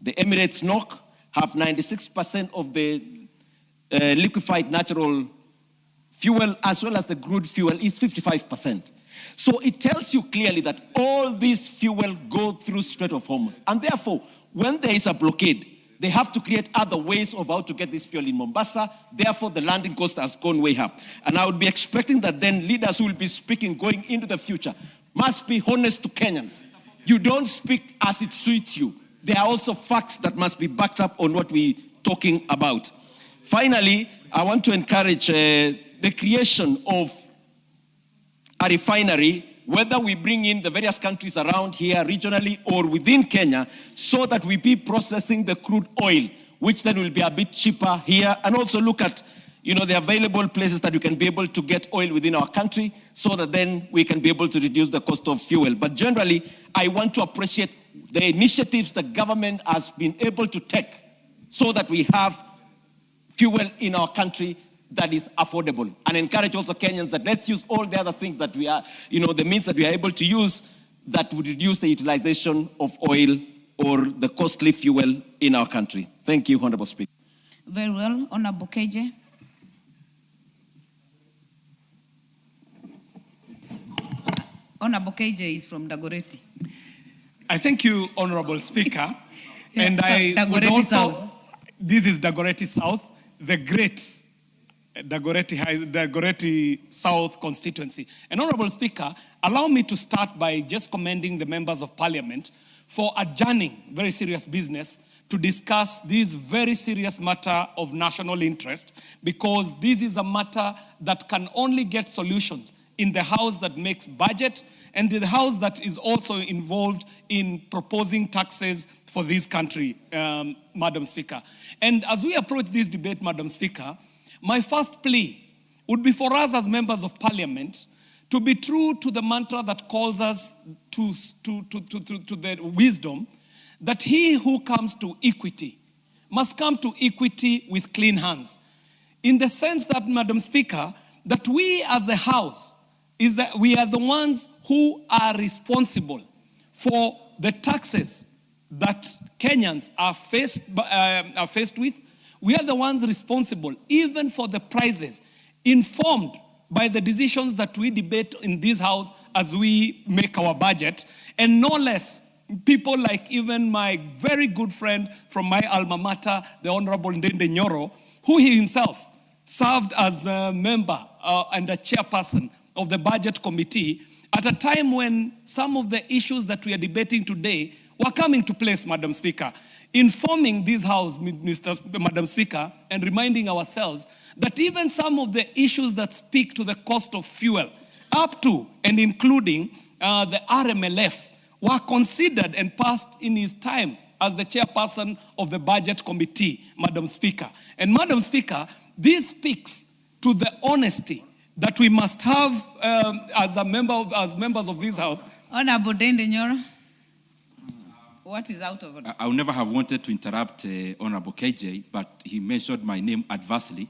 The Emirates NOC have 96% of the liquefied natural fuel as well as the crude fuel is 55%. So it tells you clearly that all this fuel go through Strait of Hormuz. And therefore, when there is a blockade, they have to create other ways of how to get this fuel in Mombasa. Therefore, the landing cost has gone way up. And I would be expecting that then leaders who will be speaking going into the future must be honest to Kenyans. You don't speak as it suits you. There are also facts that must be backed up on what we're talking about. Finally, I want to encourage the creation of a refinery, whether we bring in the various countries around here regionally or within Kenya, so that we be processing the crude oil, which then will be a bit cheaper here, and also look at the available places that we can be able to get oil within our country, so that then we can be able to reduce the cost of fuel. But generally, I want to appreciate the initiatives the government has been able to take so that we have fuel in our country that is affordable, and encourage also Kenyans that let's use all the other things that we are, the means that we are able to use that would reduce the utilization of oil or the costly fuel in our country. Thank you, Honorable Speaker. Very well. Honorable KJ. Honorable KJ is from Dagoretti. I thank you, Honorable Speaker. Yeah, and so I would Dagoretti also, South. This is Dagoretti South, the great Dagoretti South constituency. And Honorable Speaker, allow me to start by just commending the members of Parliament for adjourning very serious business to discuss this very serious matter of national interest, because this is a matter that can only get solutions in the House that makes budget and the House that is also involved in proposing taxes for this country, Madam Speaker. And as we approach this debate, Madam Speaker, my first plea would be for us as members of Parliament to be true to the mantra that calls us to the wisdom that he who comes to equity must come to equity with clean hands. In the sense that, Madam Speaker, that we as the House, is that we are the ones who are responsible for the taxes that Kenyans are faced with. We are the ones responsible even for the prices, informed by the decisions that we debate in this House as we make our budget, and no less people like even my very good friend from my alma mater, the Honorable Ndende Nyoro, who he himself served as a member and a chairperson of the budget committee at a time when some of the issues that we are debating today were coming to place, Madam Speaker, informing this House, Madam Speaker, and reminding ourselves that even some of the issues that speak to the cost of fuel, up to and including the RMLF, were considered and passed in his time as the chairperson of the budget committee, Madam Speaker. And Madam Speaker, this speaks to the honesty that we must have as members of this House. Honorable Ndende Nyoro, what is out of order? I would never have wanted to interrupt Honorable KJ, but he mentioned my name adversely.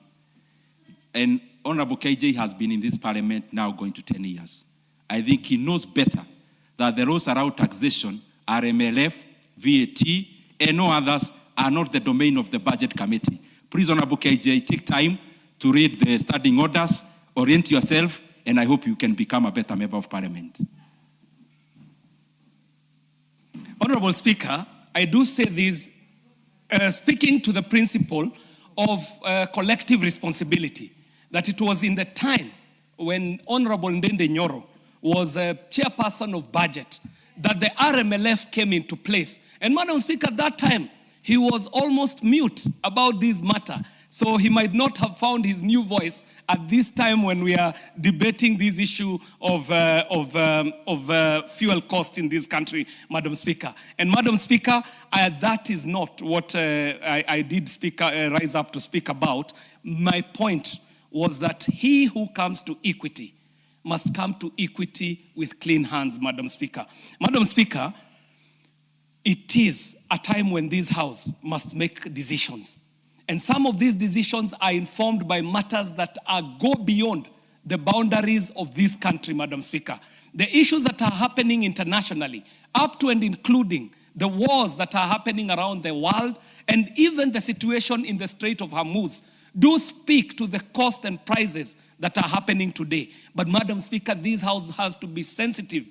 And Honorable KJ has been in this parliament now going to 10 years. I think he knows better that the rules around taxation, RMLF, VAT, and no others are not the domain of the budget committee. Please, Honorable KJ, take time to read the standing orders, orient yourself, and I hope you can become a better member of parliament. Honorable Speaker, I do say this speaking to the principle of collective responsibility, that it was in the time when Honorable Ndende Nyoro was a chairperson of budget that the RMLF came into place. And Madam Speaker, at that time, he was almost mute about this matter. So he might not have found his new voice at this time when we are debating this issue of fuel cost in this country, Madam Speaker. And Madam Speaker, that is not what I did rise up to speak about. My point was that he who comes to equity must come to equity with clean hands, Madam Speaker. Madam Speaker, it is a time when this House must make decisions. And some of these decisions are informed by matters that go beyond the boundaries of this country, Madam Speaker. The issues that are happening internationally, up to and including the wars that are happening around the world, and even the situation in the Strait of Hormuz, do speak to the cost and prices that are happening today. But Madam Speaker, this House has to be sensitive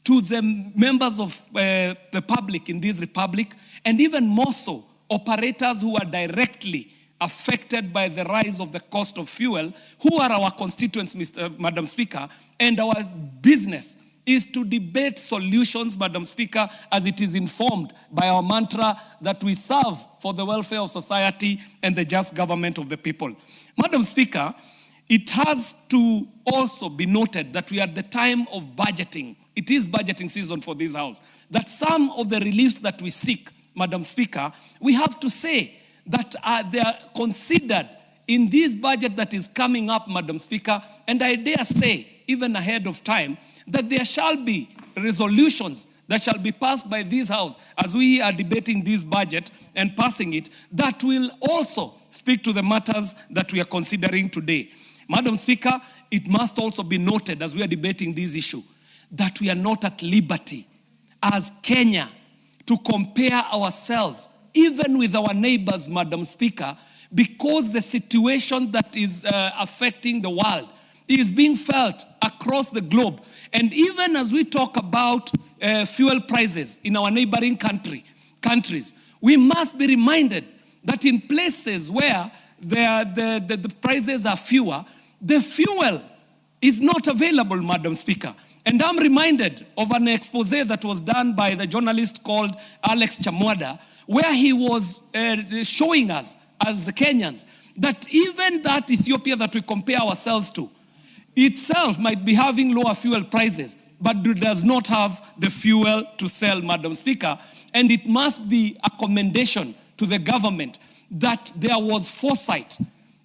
to the members of the public in this republic, and even more so, operators who are directly affected by the rise of the cost of fuel, who are our constituents, Madam Speaker, and our business is to debate solutions, Madam Speaker, as it is informed by our mantra that we serve for the welfare of society and the just government of the people. Madam Speaker, it has to also be noted that we are at the time of budgeting. It is budgeting season for this House. That some of the reliefs that we seek, Madam Speaker, we have to say that they are considered in this budget that is coming up, Madam Speaker, and I dare say, even ahead of time, that there shall be resolutions that shall be passed by this House as we are debating this budget and passing it, that will also speak to the matters that we are considering today. Madam Speaker, it must also be noted as we are debating this issue that we are not at liberty as Kenya to compare ourselves even with our neighbors, Madam Speaker, because the situation that is affecting the world is being felt across the globe. And even as we talk about fuel prices in our neighboring countries, we must be reminded that in places where the prices are fewer, the fuel is not available, Madam Speaker. And I'm reminded of an expose that was done by the journalist called Alex Chamwada, where he was showing us as the Kenyans that even that Ethiopia that we compare ourselves to itself might be having lower fuel prices, but does not have the fuel to sell, Madam Speaker. And it must be a commendation to the government that there was foresight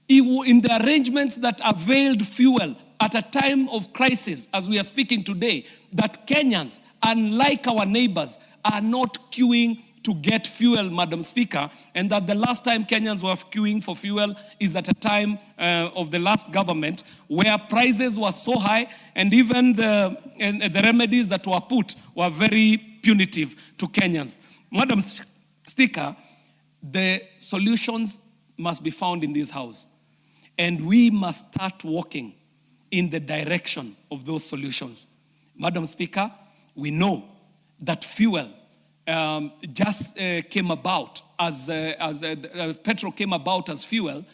in the arrangements that availed fuel at a time of crisis, as we are speaking today, that Kenyans, unlike our neighbors, are not queuing to get fuel, Madam Speaker, and that the last time Kenyans were queuing for fuel is at a time of the last government where prices were so high and even the remedies that were put were very punitive to Kenyans. Madam Speaker, the solutions must be found in this house, and we must start walking in the direction of those solutions. Madam Speaker, we know that fuel just came about as petrol came about as fuel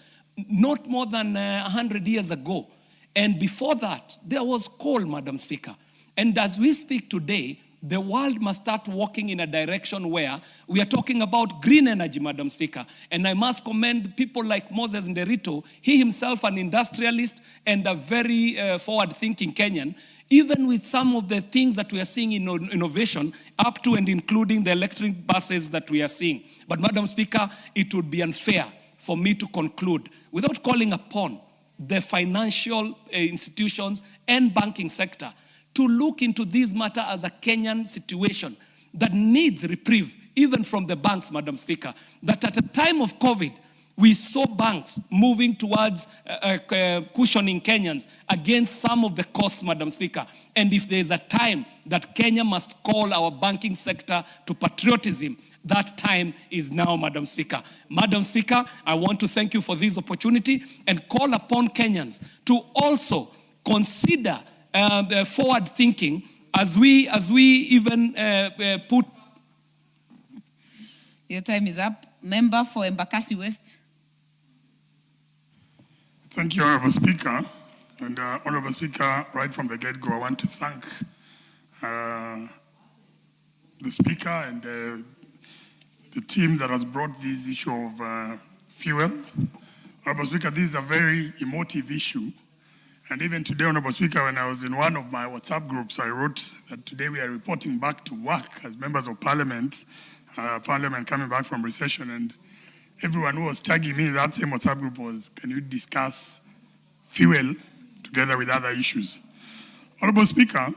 not more than 100 years ago. And before that, there was coal, Madam Speaker. And as we speak today, the world must start walking in a direction where we are talking about green energy, Madam Speaker. And I must commend people like Moses Nderito, he himself an industrialist and a very forward-thinking Kenyan, even with some of the things that we are seeing in innovation, up to and including the electric buses that we are seeing. But Madam Speaker, it would be unfair for me to conclude without calling upon the financial institutions and banking sector to look into this matter as a Kenyan situation that needs reprieve, even from the banks, Madam Speaker. That at a time of COVID, we saw banks moving towards cushioning Kenyans against some of the costs, Madam Speaker. And if there's a time that Kenya must call our banking sector to patriotism, that time is now, Madam Speaker. Madam Speaker, I want to thank you for this opportunity and call upon Kenyans to also consider forward thinking as we even put. Your time is up. Member for Embakasi West. Thank you, Honorable Speaker. And Honorable Speaker, right from the get-go, I want to thank the Speaker and the team that has brought this issue of fuel. Honorable Speaker, this is a very emotive issue. And even today, Honorable Speaker, when I was in one of my WhatsApp groups, I wrote that today we are reporting back to work as members of Parliament, Parliament coming back from recession, and everyone who was tagging me in that same WhatsApp group was, can you discuss fuel together with other issues? Honorable Speaker,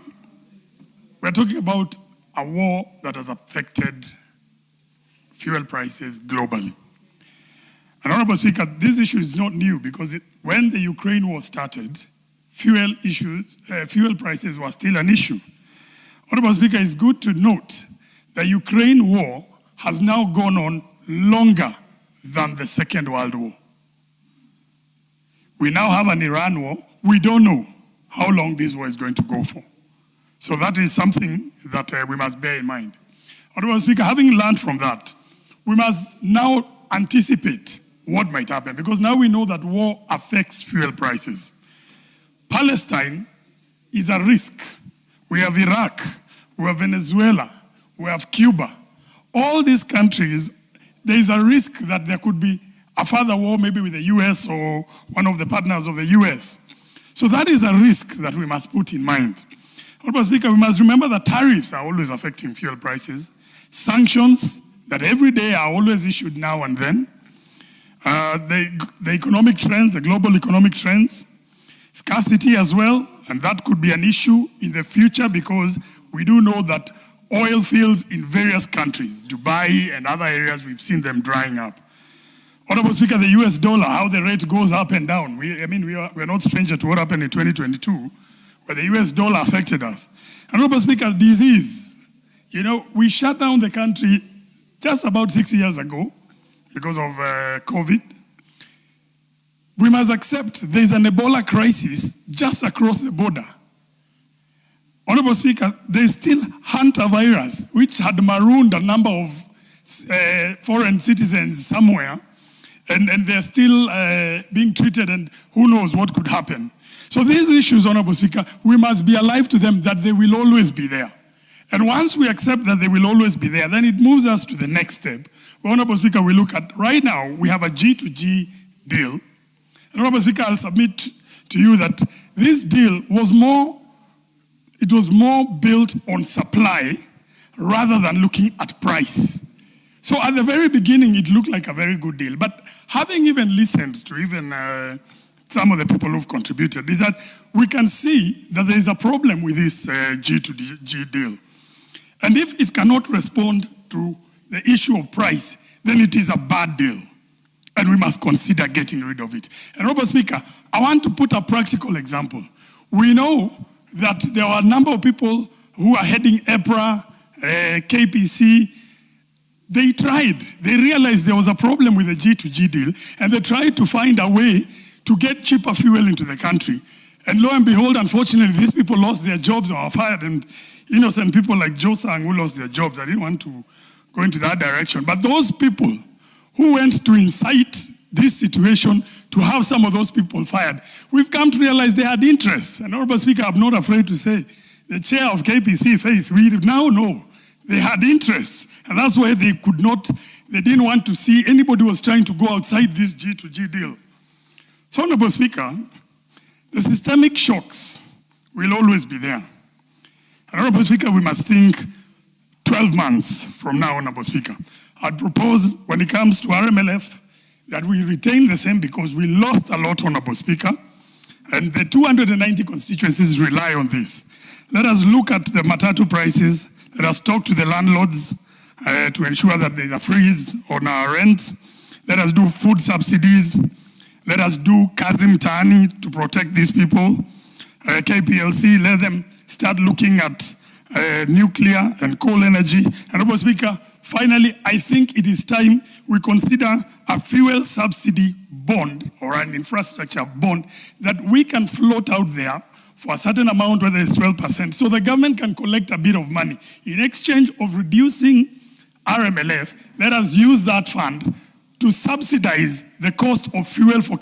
we're talking about a war that has affected fuel prices globally. And Honorable Speaker, this issue is not new because when the Ukraine war started, fuel prices were still an issue. Honorable Speaker, it's good to note the Ukraine war has now gone on longer than the Second World War. We now have an Iran war. We don't know how long this war is going to go for. So that is something that we must bear in mind. Honorable Speaker, having learned from that, we must now anticipate what might happen, because now we know that war affects fuel prices. Palestine is a risk. We have Iraq, we have Venezuela, we have Cuba. All these countries, there is a risk that there could be a further war, maybe with the US or one of the partners of the US. So that is a risk that we must put in mind. Honorable Speaker, we must remember that tariffs are always affecting fuel prices. Sanctions that every day are always issued now and then. The economic trends, the global economic trends, scarcity as well, and that could be an issue in the future because we do know that oil fields in various countries, Dubai and other areas, we've seen them drying up. Honorable Speaker, the US dollar, how the rate goes up and down. We're not stranger to what happened in 2022, where the US dollar affected us. Honorable Speaker, disease. You know, we shut down the country just about 6 years ago because of COVID. We must accept there's an Ebola crisis just across the border. Honorable Speaker, there's still hantavirus, which had marooned a number of foreign citizens somewhere, and they're still being treated, and who knows what could happen. So these issues, Honorable Speaker, we must be alive to them, that they will always be there. And once we accept that they will always be there, then it moves us to the next step. Well, Honorable Speaker, we look at, right now, we have a G2G deal. And Honorable Speaker, I'll submit to you that this deal was more built on supply rather than looking at price. So at the very beginning, it looked like a very good deal. But having even listened to even some of the people who've contributed, is that we can see that there is a problem with this G2G deal. And if it cannot respond to the issue of price, then it is a bad deal. And we must consider getting rid of it. And Honorable Speaker, I want to put a practical example. We know that there are a number of people who are heading EPRA, KPC. They tried. They realized there was a problem with the G2G deal, and they tried to find a way to get cheaper fuel into the country. And lo and behold, unfortunately, these people lost their jobs or are fired, and innocent people like Joe Sang who lost their jobs. I didn't want to go into that direction. But those people who went to incite this situation to have some of those people fired, we've come to realize they had interests. And Honorable Speaker, I'm not afraid to say, the chair of KPC, Faith, we now know they had interests. And that's why they didn't want to see anybody who was trying to go outside this G2G deal. So, Honorable Speaker, the systemic shocks will always be there. Honorable Speaker, we must think 12 months from now, Honorable Speaker. I'd propose, when it comes to RMLF, that we retain the same because we lost a lot, Honorable Speaker, and the 290 constituencies rely on this. Let us look at the matatu prices. Let us talk to the landlords to ensure that there's a freeze on our rent. Let us do food subsidies. Let us do kazi mtaani to protect these people. KPLC, let them start looking at nuclear and coal energy. And Honorable Speaker, finally, I think it is time we consider a fuel subsidy bond or an infrastructure bond that we can float out there for a certain amount, whether it's 12%, so the government can collect a bit of money. In exchange of reducing RMLF, let us use that fund to subsidize the cost of fuel for...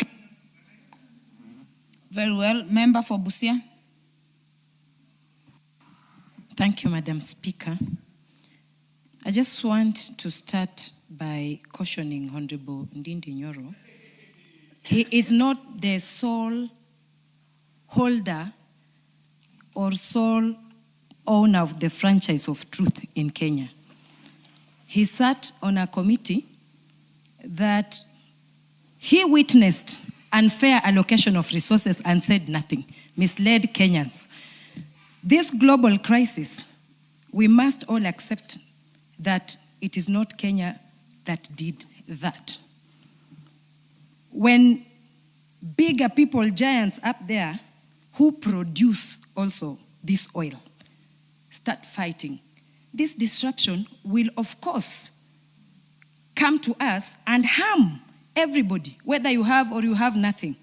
Very well. Member for Busia. Thank you, Madam Speaker. I just want to start by cautioning Honorable Ndindi Nyoro. He is not the sole holder or sole owner of the franchise of truth in Kenya. He sat on a committee that he witnessed unfair allocation of resources and said nothing, misled Kenyans. This global crisis, we must all accept that it is not Kenya that did that. When bigger people, giants up there, who produce also this oil, start fighting, this disruption will, of course, come to us and harm everybody, whether you have or you have nothing.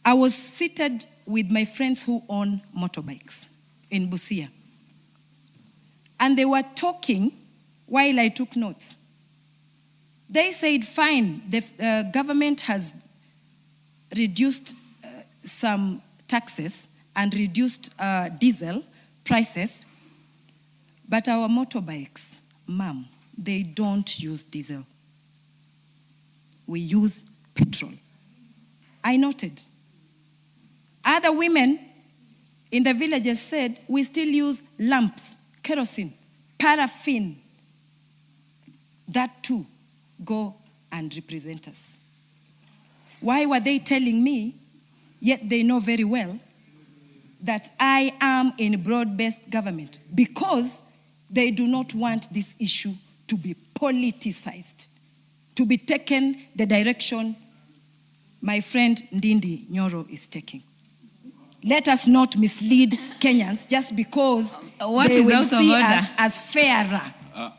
I was seated with my friends who own motorbikes in Busia, and they were talking while I took notes. They said, fine, the government has reduced some taxes and reduced diesel prices, but our motorbikes, ma'am, they don't use diesel. We use petrol. I noted. Other women in the villages said, we still use lamps, kerosene, paraffin. That too go and represent us. Why were they telling me, yet they know very well that I am in broad-based government? Because they do not want this issue to be politicized, to be taken the direction my friend Ndindi Nyoro is taking. Let us not mislead Kenyans just because they will see us as fairer.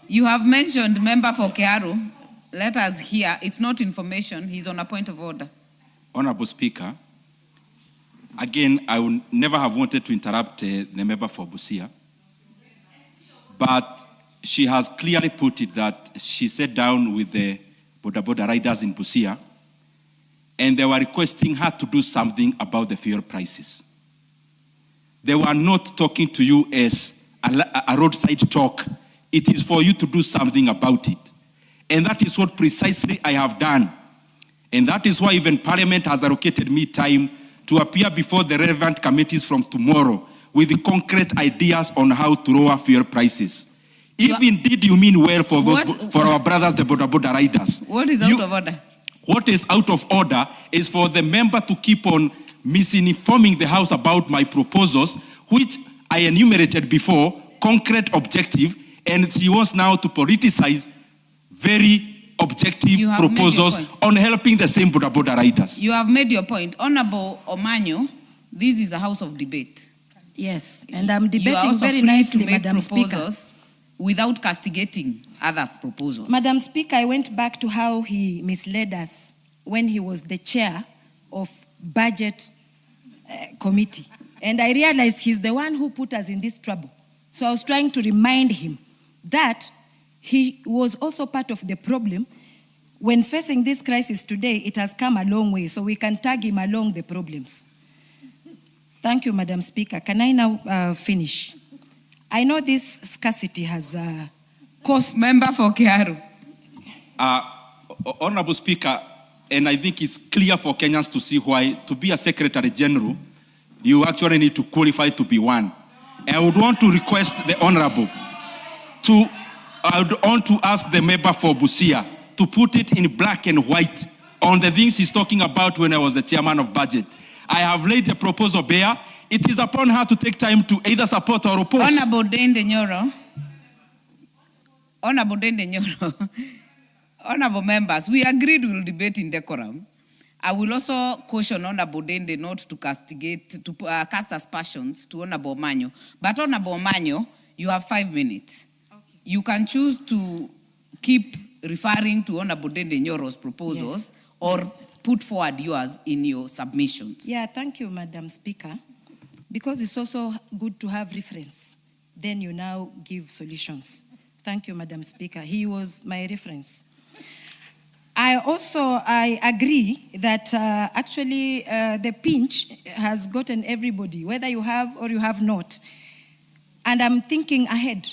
You have mentioned member for Keharu. Let us hear. It's not information. He's on a point of order. Honorable Speaker, again, I would never have wanted to interrupt the member for Busia, but she has clearly put it that she sat down with the boda riders in Busia, and they were requesting her to do something about the fuel prices. They were not talking to you as a roadside talk. It is for you to do something about it. And that is what precisely I have done. And that is why even Parliament has allocated me time to appear before the relevant committees from tomorrow with the concrete ideas on how to lower fuel prices. If indeed you mean well for those, for our brothers, the boda riders. What is out of order? What is out of order is for the member to keep on misinforming the House about my proposals, which I enumerated before, concrete objective, and she wants now to politicize very objective proposals on helping the same Boda Boda riders. You have made your point. Honorable Omanyo, this is a house of debate. Yes, and I'm You are debating also very free nicely, to make Madam Speaker. proposals without castigating other proposals. Madam Speaker, I went back to how he misled us when he was the chair of budget committee. And I realized he's the one who put us in this trouble. So I was trying to remind him that he was also part of the problem. When facing this crisis today, it has come a long way, so we can tag him along the problems. Thank you, Madam Speaker. Can I now finish? I know this scarcity has cost. Member for Kiaru. Honorable Speaker, and I think it's clear for Kenyans to see why, to be a Secretary General, you actually need to qualify to be one. And I would want to request the Honorable I would want to ask the member for Busia to put it in black and white on the things he's talking about when I was the chairman of budget. I have laid a proposal bare. It is upon her to take time to either support or oppose. Honorable Dende Nyoro. Honorable Dende Nyoro. Honorable members, we agreed we will debate in decorum. I will also caution Honorable Dende not to castigate, to cast aspersions to Honorable Manyo. But Honorable Manyo, you have 5 minutes. Okay. You can choose to keep referring to Honorable Dende Nyoro's proposals, yes, or put forward yours in your submissions. Yeah, thank you, Madam Speaker. Because it's also good to have reference. Then you now give solutions. Thank you, Madam Speaker. He was my reference. I agree that actually the pinch has gotten everybody, whether you have or you have not. And I'm thinking ahead.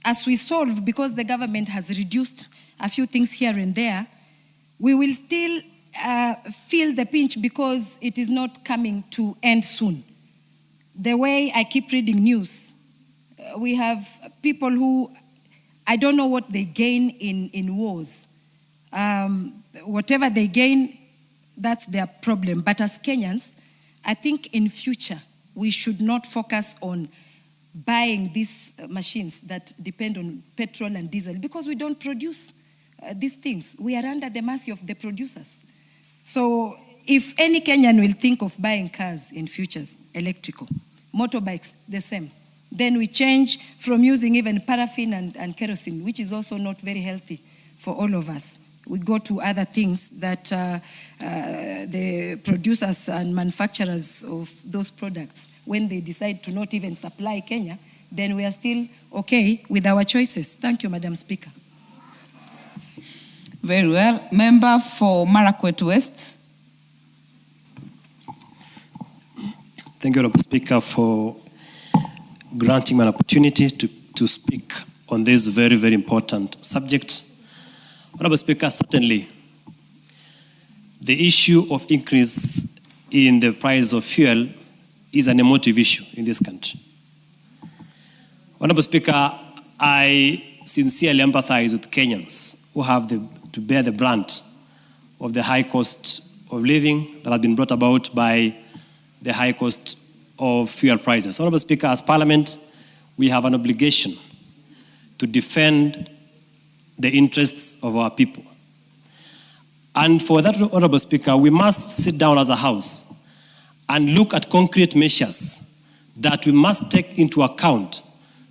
As we solve, because the government has reduced a few things here and there, we will still feel the pinch because it is not coming to end soon. The way I keep reading news, we have people who, I don't know what they gain in wars. Whatever they gain, that's their problem. But as Kenyans, I think in future, we should not focus on buying these machines that depend on petrol and diesel because we don't produce these things. We are under the mercy of the producers. So if any Kenyan will think of buying cars in futures, electrical, motorbikes, the same, then we change from using even paraffin and kerosene, which is also not very healthy for all of us. We go to other things that the producers and manufacturers of those products, when they decide to not even supply Kenya, then we are still okay with our choices. Thank you, Madam Speaker. Very well. Member for Marakwet West. Thank you, Honorable Speaker, for granting me an opportunity to speak on this very, very important subject. Honorable Speaker, certainly the issue of increase in the price of fuel is an emotive issue in this country. Honorable Speaker, I sincerely empathize with Kenyans who have to bear the brunt of the high cost of living that has been brought about by the high cost of fuel prices. Honorable Speaker, as Parliament, we have an obligation to defend the interests of our people. And for that, Honorable Speaker, we must sit down as a House and look at concrete measures that we must take into account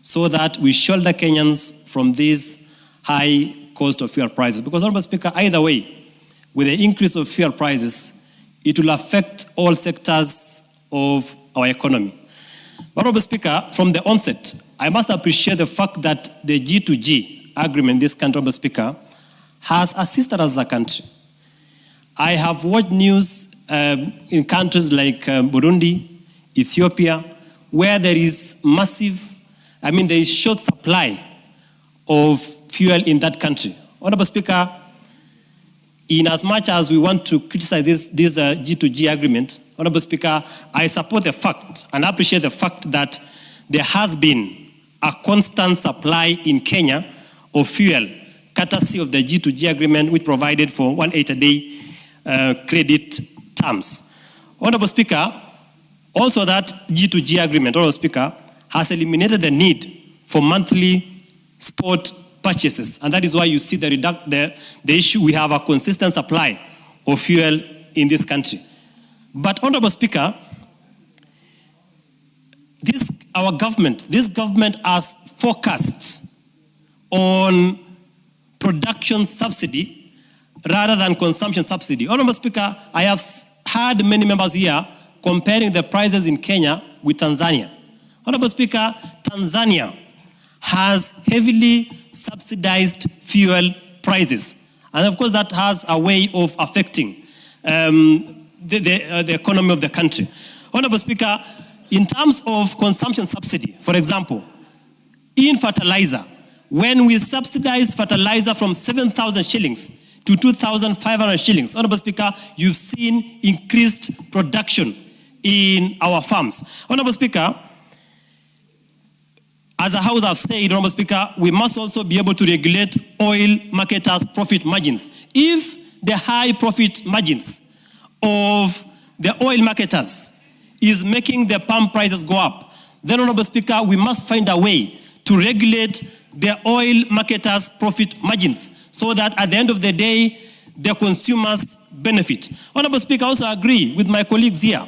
so that we shoulder Kenyans from this high cost of fuel prices. Because, Honorable Speaker, either way, with the increase of fuel prices, it will affect all sectors of our economy. Honorable Speaker, from the onset, I must appreciate the fact that the G2G agreement, this country, Honorable Speaker, has assisted us as a country. I have watched news in countries like Burundi, Ethiopia, where there is there is short supply of fuel in that country. Honorable Speaker, in as much as we want to criticize this G2G agreement, Honorable Speaker, I support the fact and appreciate the fact that there has been a constant supply in Kenya of fuel, courtesy of the G2G agreement, which provided for 180-day credit terms. Honorable Speaker, also that G2G agreement, Honorable Speaker, has eliminated the need for monthly spot purchases. And that is why you see the issue, we have a consistent supply of fuel in this country. But Honorable Speaker, this government has focused on production subsidy rather than consumption subsidy. Honorable Speaker, I have heard many members here comparing the prices in Kenya with Tanzania. Honorable Speaker, Tanzania has heavily subsidized fuel prices. And of course that has a way of affecting the economy of the country. Honorable Speaker, in terms of consumption subsidy, for example, in fertilizer, when we subsidized fertilizer from 7,000 shillings to 2,500 shillings, Honorable Speaker, you've seen increased production in our farms. Honorable Speaker, as a House I've said, Honorable Speaker, we must also be able to regulate oil marketers' profit margins. If the high profit margins of the oil marketers is making the palm prices go up, then, Honorable Speaker, we must find a way to regulate the oil marketers' profit margins so that at the end of the day, the consumers benefit. Honorable Speaker, I also agree with my colleagues here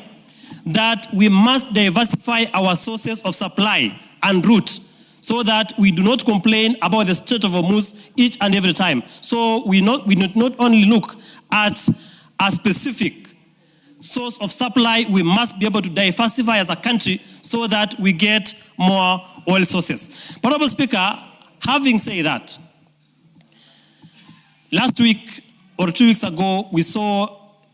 that we must diversify our sources of supply and route so that we do not complain about the Strait of Hormuz each and every time. So we not only look at a specific source of supply, we must be able to diversify as a country so that we get more oil sources. But, Honorable Speaker, having said that, last week or 2 weeks ago, we saw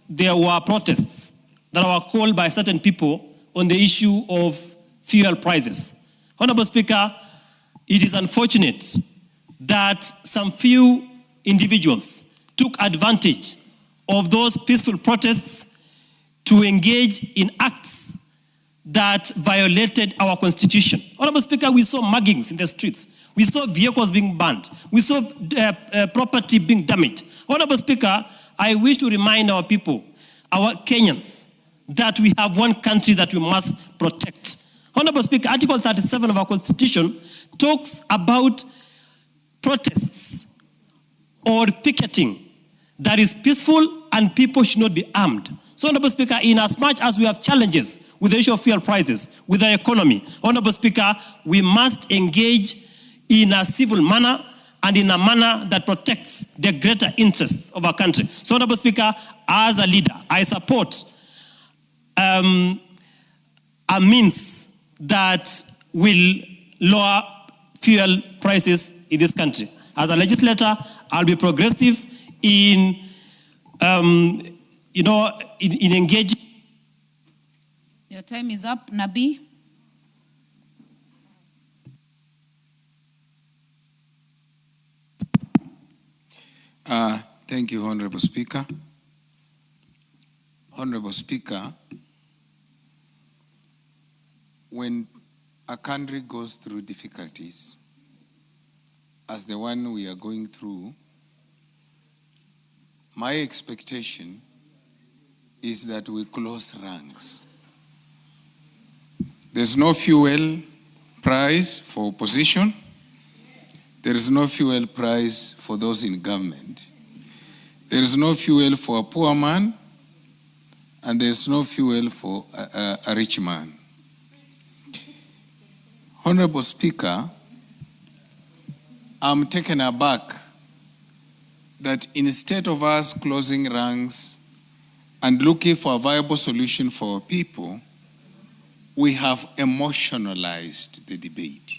there were protests that were called by certain people on the issue of fuel prices. Honorable Speaker, it is unfortunate that some few individuals took advantage of those peaceful protests to engage in acts that violated our constitution. Honorable Speaker, we saw muggings in the streets. We saw vehicles being burned. We saw property being damaged. Honorable Speaker, I wish to remind our people, our Kenyans, that we have one country that we must protect. Honorable Speaker, Article 37 of our Constitution talks about protests or picketing that is peaceful and people should not be armed. So, Honorable Speaker, in as much as we have challenges with the issue of fuel prices, with the economy, Honorable Speaker, we must engage in a civil manner and in a manner that protects the greater interests of our country. So, Honorable Speaker, as a leader, I support a means that will lower fuel prices in this country. As a legislator, I'll be progressive in engaging. Your time is up, Nabi. Thank you, Honorable Speaker. Honorable Speaker, when a country goes through difficulties, as the one we are going through, my expectation is that we close ranks. There's no fuel price for opposition. There is no fuel price for those in government. There is no fuel for a poor man, and there's no fuel for a rich man. Honorable Speaker, I'm taken aback that instead of us closing ranks and looking for a viable solution for our people, we have emotionalized the debate.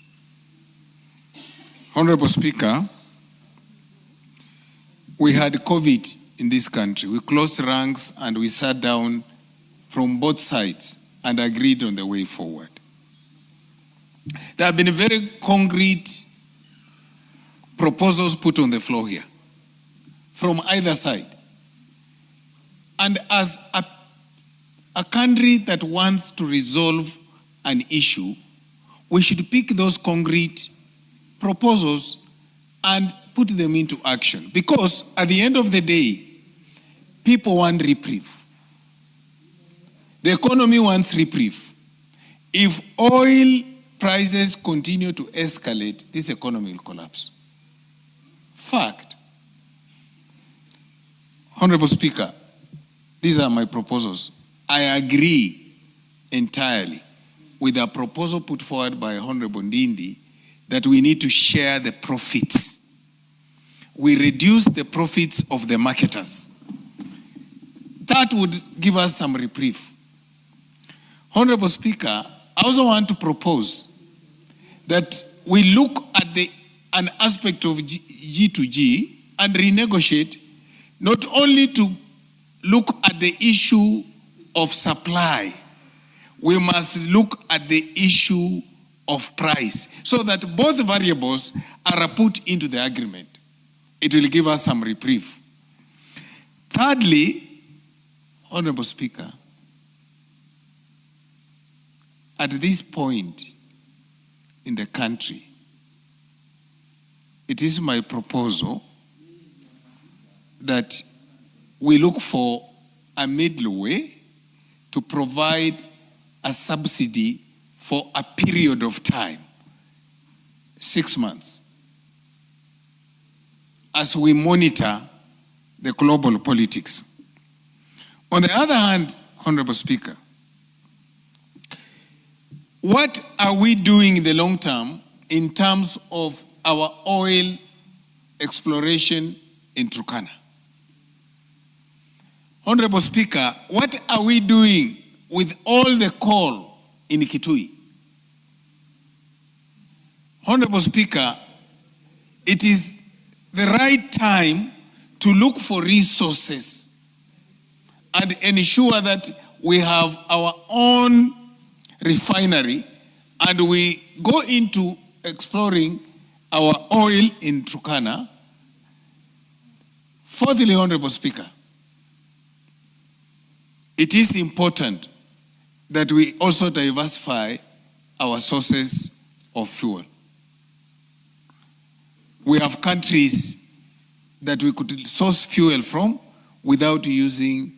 Honorable Speaker, we had COVID in this country. We closed ranks and we sat down from both sides and agreed on the way forward. There have been very concrete proposals put on the floor here from either side. And as a country that wants to resolve an issue, we should pick those concrete proposals and put them into action. Because at the end of the day, people want reprieve. The economy wants reprieve. If oil prices continue to escalate, this economy will collapse. Fact. Honorable Speaker, these are my proposals. I agree entirely with a proposal put forward by Honorable Ndindi that we need to share the profits. We reduce the profits of the marketers. That would give us some reprieve. Honorable Speaker, I also want to propose that we look at an aspect of G2G and renegotiate, not only to look at the issue of supply, we must look at the issue of price so that both variables are put into the agreement. It will give us some reprieve. Thirdly, Honorable Speaker, at this point in the country, it is my proposal that we look for a middle way to provide a subsidy for a period of time, 6 months, as we monitor the global politics. On the other hand, Honorable Speaker, what are we doing in the long term in terms of our oil exploration in Turkana? Honorable Speaker, what are we doing with all the coal in Kitui? Honorable Speaker, it is the right time to look for resources and ensure that we have our own refinery and we go into exploring our oil in Turkana. Fourthly, Honorable Speaker, it is important that we also diversify our sources of fuel. We have countries that we could source fuel from without using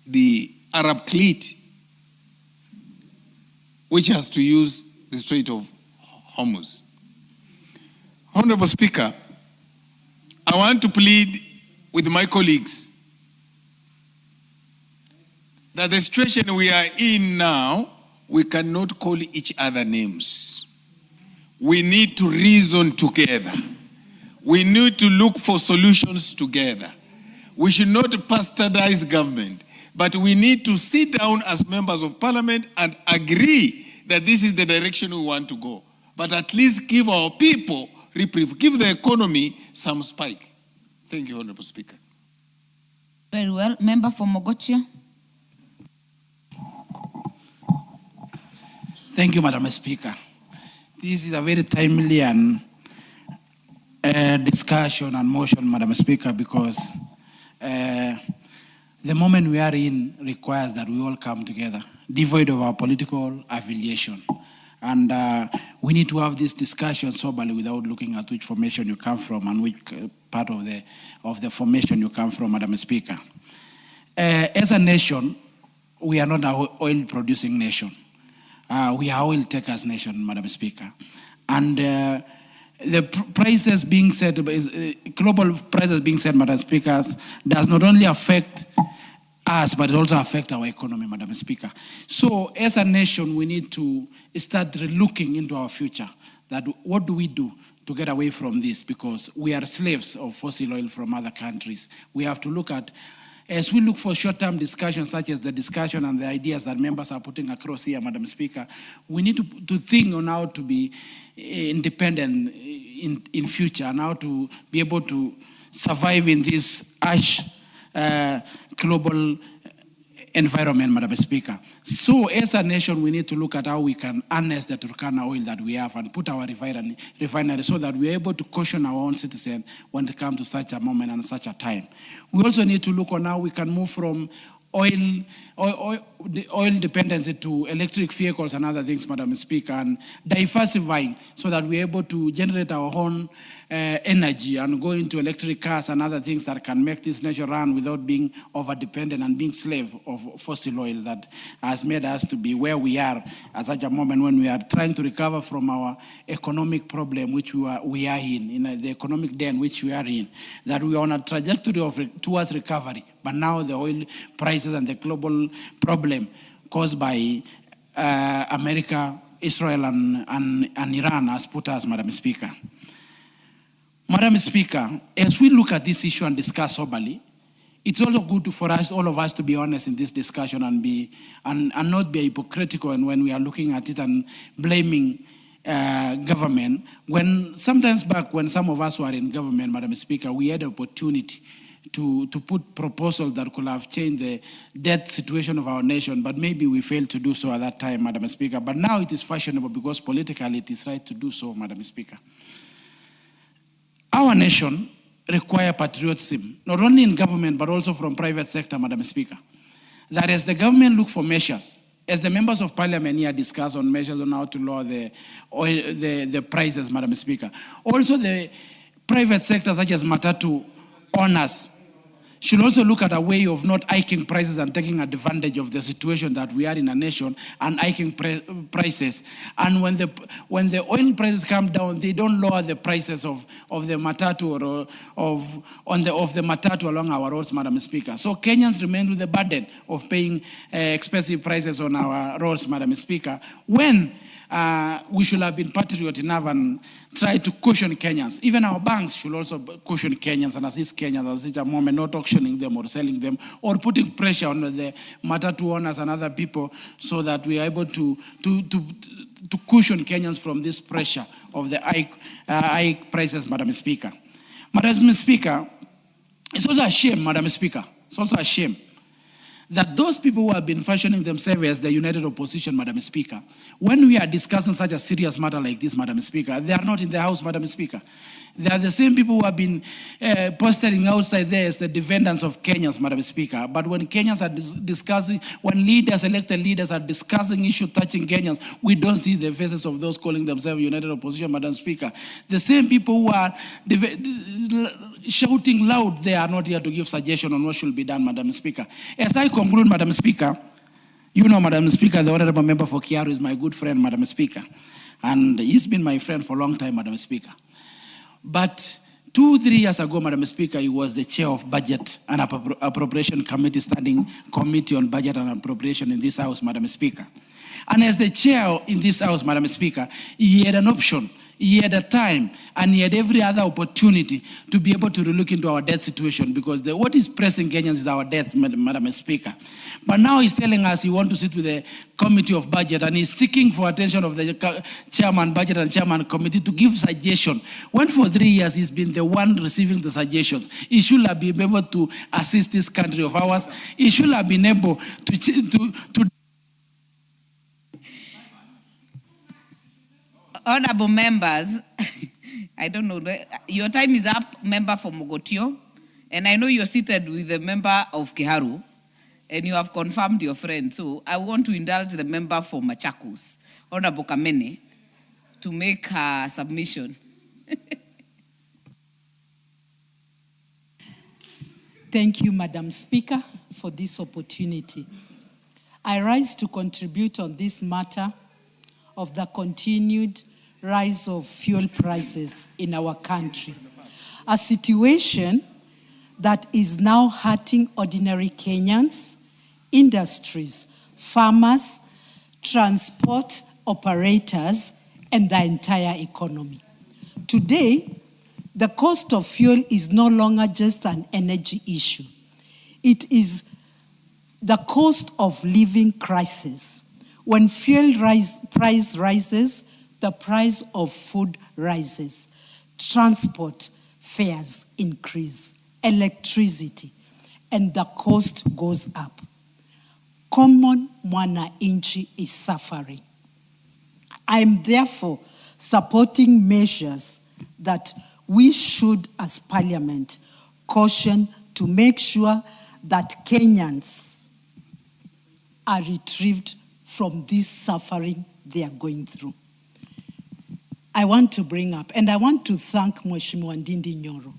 the Arab fleet, which has to use the Strait of Hormuz. Honorable Speaker, I want to plead with my colleagues that the situation we are in now, we cannot call each other names. We need to reason together. We need to look for solutions together. We should not bastardize government, but we need to sit down as members of parliament and agree that this is the direction we want to go. But at least give our people reprieve, give the economy some spike. Thank you, Honorable Speaker. Very well. Member for Mogotio. Thank you, Madam Speaker. This is a very timely and discussion and motion, Madam Speaker, because the moment we are in requires that we all come together, devoid of our political affiliation. And we need to have this discussion soberly without looking at which formation you come from and which part of the formation you come from, Madam Speaker. As a nation, we are not an oil-producing nation. We are oil takers nation, Madam Speaker. And the prices being set, global prices being set, Madam Speaker, does not only affect us, but it also affects our economy, Madam Speaker. So as a nation, we need to start looking into our future, that what do we do to get away from this? Because we are slaves of fossil oil from other countries. We have to look at, as we look for short-term discussions, such as the discussion and the ideas that members are putting across here, Madam Speaker, we need to think on how to be independent in future and how to be able to survive in this harsh global environment, Madam Speaker. So as a nation, we need to look at how we can harness the Turkana oil that we have and put our refinery so that we are able to caution our own citizens when it comes to such a moment and such a time. We also need to look on how we can move from oil dependency to electric vehicles and other things, Madam Speaker, and diversifying so that we're able to generate our own energy and go into electric cars and other things that can make this nation run without being over-dependent and being slave of fossil oil that has made us to be where we are at such a moment when we are trying to recover from our economic problem which we are in the economic den which we are in, that we are on a trajectory towards recovery. But now the oil prices and the global problem caused by America, Israel, and Iran has put us, Madam Speaker. Madam Speaker, as we look at this issue and discuss soberly, it's also good for us, all of us, to be honest in this discussion and not be hypocritical when we are looking at it and blaming government. When sometimes back when some of us were in government, Madam Speaker, we had the opportunity to put proposals that could have changed the debt situation of our nation, but maybe we failed to do so at that time, Madam Speaker. But now it is fashionable because politically it is right to do so, Madam Speaker. Our nation requires patriotism, not only in government, but also from private sector, Madam Speaker. That as the government look for measures, as the members of parliament here discuss on measures on how to lower the prices, Madam Speaker, also the private sector such as matatu owners should also look at a way of not hiking prices and taking advantage of the situation that we are in a nation and hiking prices. And when the oil prices come down, they don't lower the prices of the matatu or of the matatu along our roads, Madam Speaker. So Kenyans remain with the burden of paying expensive prices on our roads, Madam Speaker, when we should have been patriot enough and try to caution Kenyans. Even our banks should also caution Kenyans and assist Kenyans at such a moment, not auctioning them or selling them or putting pressure on the matatu owners and other people so that we are able to caution Kenyans from this pressure of the high prices, Madam Speaker. Madam Speaker, it's also a shame, Madam Speaker, it's also a shame that those people who have been fashioning themselves as the united opposition, Madam Speaker, when we are discussing such a serious matter like this, Madam Speaker, they are not in the House, Madam Speaker. They are the same people who have been posturing outside there as the defendants of Kenyans, Madam Speaker. But when Kenyans are discussing, when elected leaders are discussing issues touching Kenyans, we don't see the faces of those calling themselves united opposition, Madam Speaker. The same people who are shouting loud, they are not here to give suggestion on what should be done, Madam Speaker. As I conclude, Madam Speaker, you know, Madam Speaker, the honorable member for Kiaru is my good friend, Madam Speaker. And he's been my friend for a long time, Madam Speaker. But 2-3 years ago, Madam Speaker, he was the chair of Budget and Appropriation Committee, Standing Committee on Budget and Appropriation in this House, Madam Speaker. And as the chair in this House, Madam Speaker, he had an option, he had a time, and he had every other opportunity to be able to look into our debt situation because what is pressing Kenyans is our debt, Madam Speaker. But now he's telling us he wants to sit with the Committee of Budget and he's seeking for attention of the Chairman Budget and Chairman Committee to give suggestion. When for 3 years he's been the one receiving the suggestions, he should have been able to assist this country of ours. He should have been able to Honorable members, I don't know, your time is up, member for Mogotio, and I know you're seated with the member of Kiharu, and you have confirmed your friend. So I want to indulge the member for Machakos, Honorable Kamene, to make her submission. Thank you, Madam Speaker, for this opportunity. I rise to contribute on this matter of the continued rise of fuel prices in our country, a situation that is now hurting ordinary Kenyans, industries, farmers, transport operators, and the entire economy. Today, the cost of fuel is no longer just an energy issue. It is the cost of living crisis. When fuel price rises, the price of food rises. Transport fares increase, electricity, and the cost goes up. Common mwananchi is suffering. I am therefore supporting measures that we should, as Parliament, caution to make sure that Kenyans are retrieved from this suffering they are going through. I want to bring up, and I want to thank Mheshimiwa Ndindi Nyoro,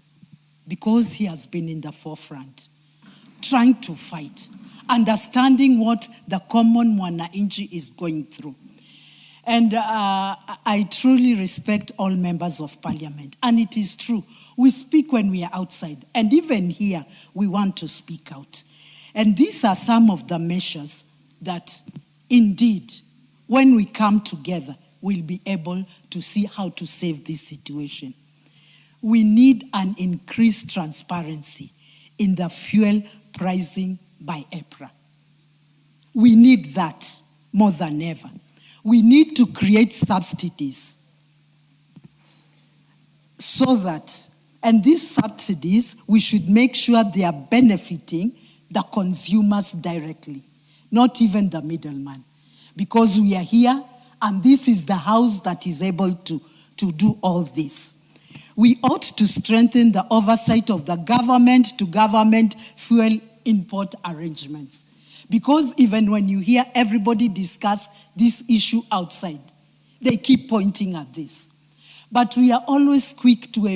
because he has been in the forefront, trying to fight, understanding what the common mwananchi is going through. And I truly respect all members of parliament. And it is true, we speak when we are outside. And even here, we want to speak out. And these are some of the measures that, indeed, when we come together, we'll be able to see how to save this situation. We need an increased transparency in the fuel pricing by EPRA. We need that more than ever. We need to create subsidies so that, and these subsidies, we should make sure they are benefiting the consumers directly, not even the middleman. Because we are here, and this is the house that is able to do all this. We ought to strengthen the oversight of the government to government fuel import arrangements. Because even when you hear everybody discuss this issue outside, they keep pointing at this. But we are always quick to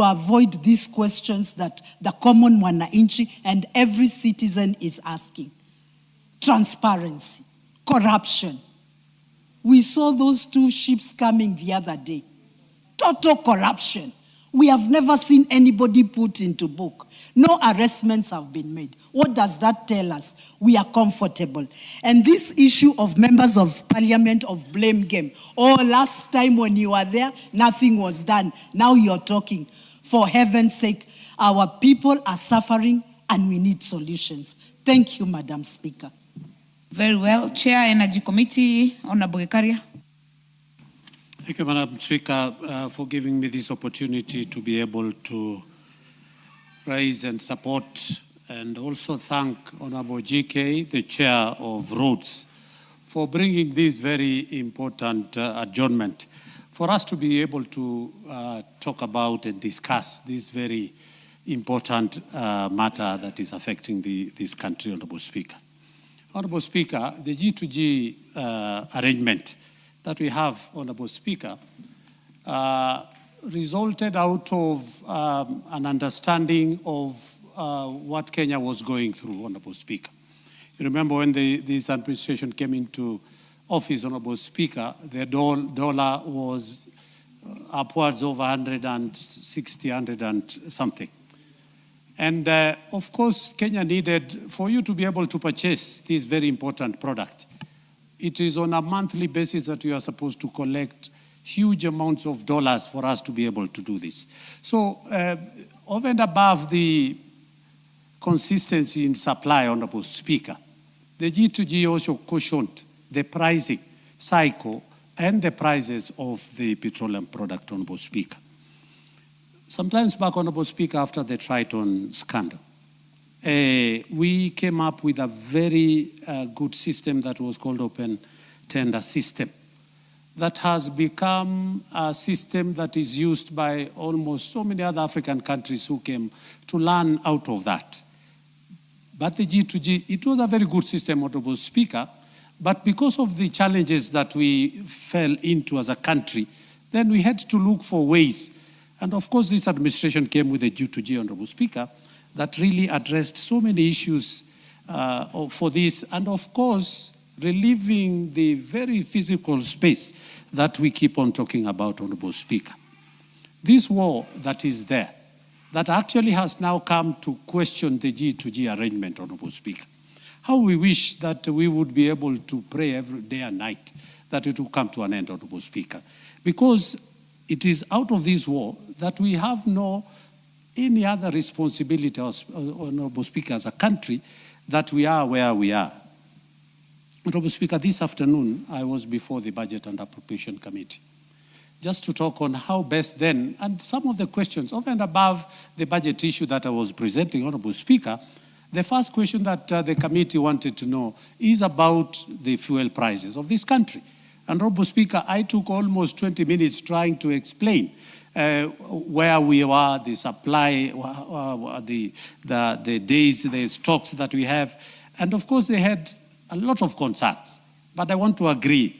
avoid these questions that the common mwananchi and every citizen is asking. Transparency, corruption. We saw those two ships coming the other day. Total corruption. We have never seen anybody put into book. No arrestments have been made. What does that tell us? We are comfortable. And this issue of members of parliament of blame game. Oh, last time when you were there, nothing was done. Now you're talking. For heaven's sake, our people are suffering and we need solutions. Thank you, Madam Speaker. Very well. Chair, Energy Committee, Honorable Gachagua. Thank you, Madam Speaker, for giving me this opportunity to be able to raise and support, and also thank Honorable GK, the Chair of Roads, for bringing this very important adjournment for us to be able to talk about and discuss this very important matter that is affecting this country, Honorable Speaker. Honorable Speaker, the G2G arrangement that we have, Honorable Speaker, resulted out of an understanding of what Kenya was going through, Honorable Speaker. You remember when this administration came into office, Honorable Speaker, the dollar was upwards of 160, 100 and something. And of course, Kenya needed, for you to be able to purchase this very important product, it is on a monthly basis that you are supposed to collect huge amounts of dollars for us to be able to do this. So over and above the consistency in supply, Honorable Speaker, the G2G also cushioned the pricing cycle and the prices of the petroleum product, Honorable Speaker. Sometimes back, Honorable Speaker, after the Triton scandal, we came up with a very good system that was called open tender system that has become a system that is used by almost so many other African countries who came to learn out of that. But the G2G, it was a very good system, Honorable Speaker, but because of the challenges that we fell into as a country, then we had to look for ways. And of course, this administration came with the G2G, Honorable Speaker, that really addressed so many issues for this, and of course, relieving the very physical space that we keep on talking about, Honorable Speaker. This war that is there, that actually has now come to question the G2G arrangement, Honorable Speaker. How we wish that we would be able to pray every day and night that it will come to an end, Honorable Speaker. Because it is out of this war that we have no any other responsibility, Honorable Speaker, as a country, that we are where we are. Honorable Speaker, this afternoon I was before the Budget and Appropriation Committee, just to talk on how best then, and some of the questions over and above the budget issue that I was presenting, Honorable Speaker, the first question that the committee wanted to know is about the fuel prices of this country. And Honorable Speaker, I took almost 20 minutes trying to explain where we are, the supply, the days, the stocks that we have. And of course, they had a lot of concerns. But I want to agree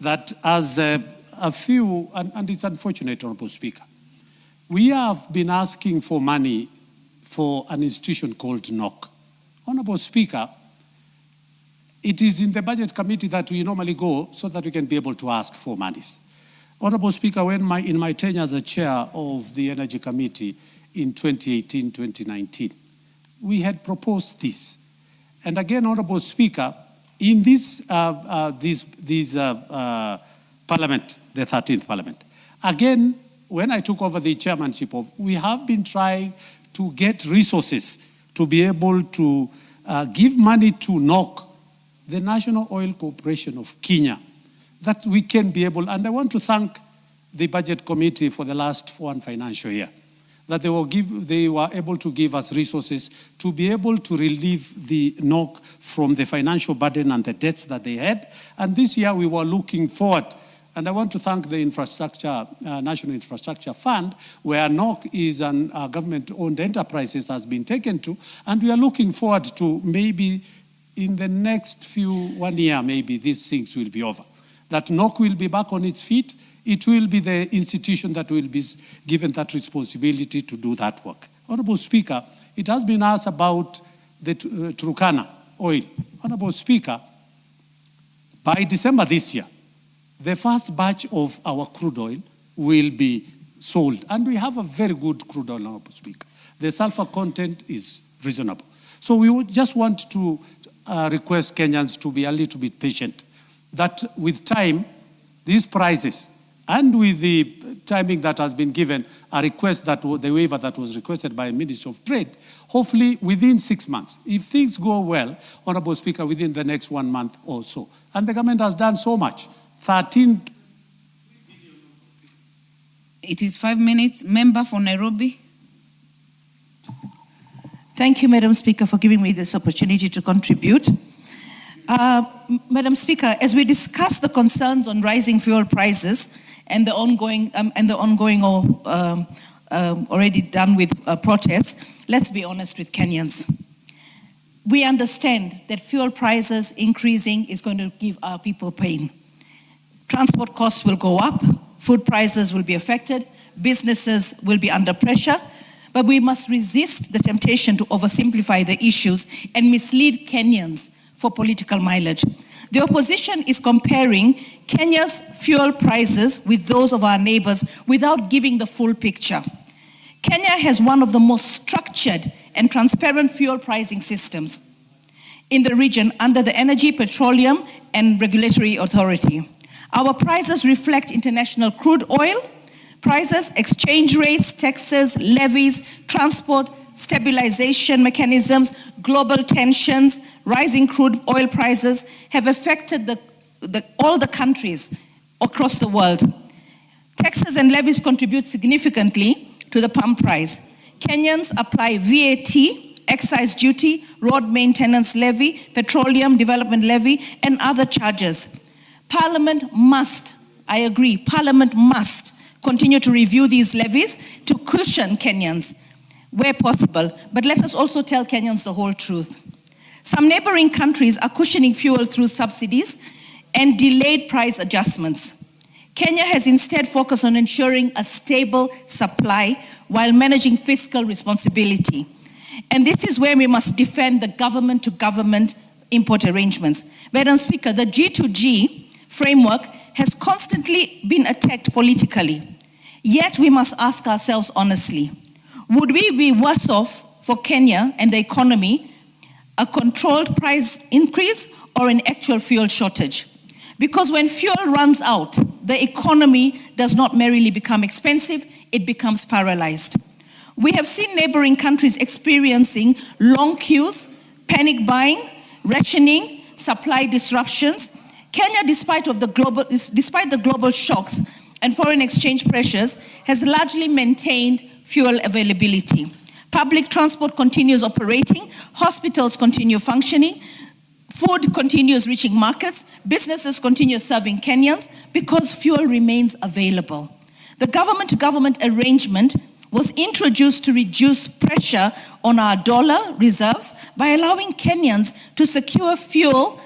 that as a few, and it's unfortunate, Honorable Speaker. We have been asking for money for an institution called NOC. Honorable Speaker, it is in the budget committee that we normally go so that we can be able to ask for monies. Honorable Speaker, in my tenure as a chair of the Energy Committee in 2018-2019, we had proposed this. And again, Honorable Speaker, in this Parliament, the 13th Parliament, again, when I took over the chairmanship of, we have been trying to get resources to be able to give money to NOC, the National Oil Corporation of Kenya, that we can be able, and I want to thank the Budget Committee for the last one financial year, that they were able to give us resources to be able to relieve the NOC from the financial burden and the debts that they had. And this year we were looking forward, and I want to thank the infrastructure, National Infrastructure Fund, where NOC is an government-owned enterprises has been taken to, and we are looking forward to maybe in the next 1 year, maybe these things will be over. That NOC will be back on its feet. It will be the institution that will be given that responsibility to do that work. Honorable Speaker, it has been asked about the Turkana oil. Honorable Speaker, by December this year, the first batch of our crude oil will be sold. And we have a very good crude oil, Honorable Speaker. The sulfur content is reasonable. So we would just want to request Kenyans to be a little bit patient, that with time, these prices, and with the timing that has been given, a request that the waiver that was requested by the Ministry of Trade, hopefully within 6 months, if things go well, Honorable Speaker, within the next 1 month or so. And the government has done so much. 13. It is 5 minutes. Member for Nairobi. Thank you, Madam Speaker, for giving me this opportunity to contribute. Madam Speaker, as we discuss the concerns on rising fuel prices and the ongoing already done with protests, let's be honest with Kenyans. We understand that fuel prices increasing is going to give our people pain. Transport costs will go up, food prices will be affected, businesses will be under pressure, but we must resist the temptation to oversimplify the issues and mislead Kenyans for political mileage. The opposition is comparing Kenya's fuel prices with those of our neighbors without giving the full picture. Kenya has one of the most structured and transparent fuel pricing systems in the region under the Energy, Petroleum and Regulatory Authority. Our prices reflect international crude oil prices, exchange rates, taxes, levies, transport, stabilization mechanisms, global tensions, rising crude oil prices have affected all the countries across the world. Taxes and levies contribute significantly to the pump price. Kenyans apply VAT, excise duty, road maintenance levy, petroleum development levy, and other charges. Parliament must, I agree, Parliament must continue to review these levies to cushion Kenyans where possible, but let us also tell Kenyans the whole truth. Some neighboring countries are cushioning fuel through subsidies and delayed price adjustments. Kenya has instead focused on ensuring a stable supply while managing fiscal responsibility. And this is where we must defend the government-to-government import arrangements. Madam Speaker, the G2G framework has constantly been attacked politically. Yet we must ask ourselves honestly, would we be worse off for Kenya and the economy, a controlled price increase or an actual fuel shortage? Because when fuel runs out, the economy does not merely become expensive, it becomes paralyzed. We have seen neighboring countries experiencing long queues, panic buying, rationing, supply disruptions. Kenya, despite the global shocks and foreign exchange pressures, has largely maintained fuel availability. Public transport continues operating, hospitals continue functioning, food continues reaching markets, businesses continue serving Kenyans because fuel remains available. The government-to-government arrangement was introduced to reduce pressure on our dollar reserves by allowing Kenyans to secure fuel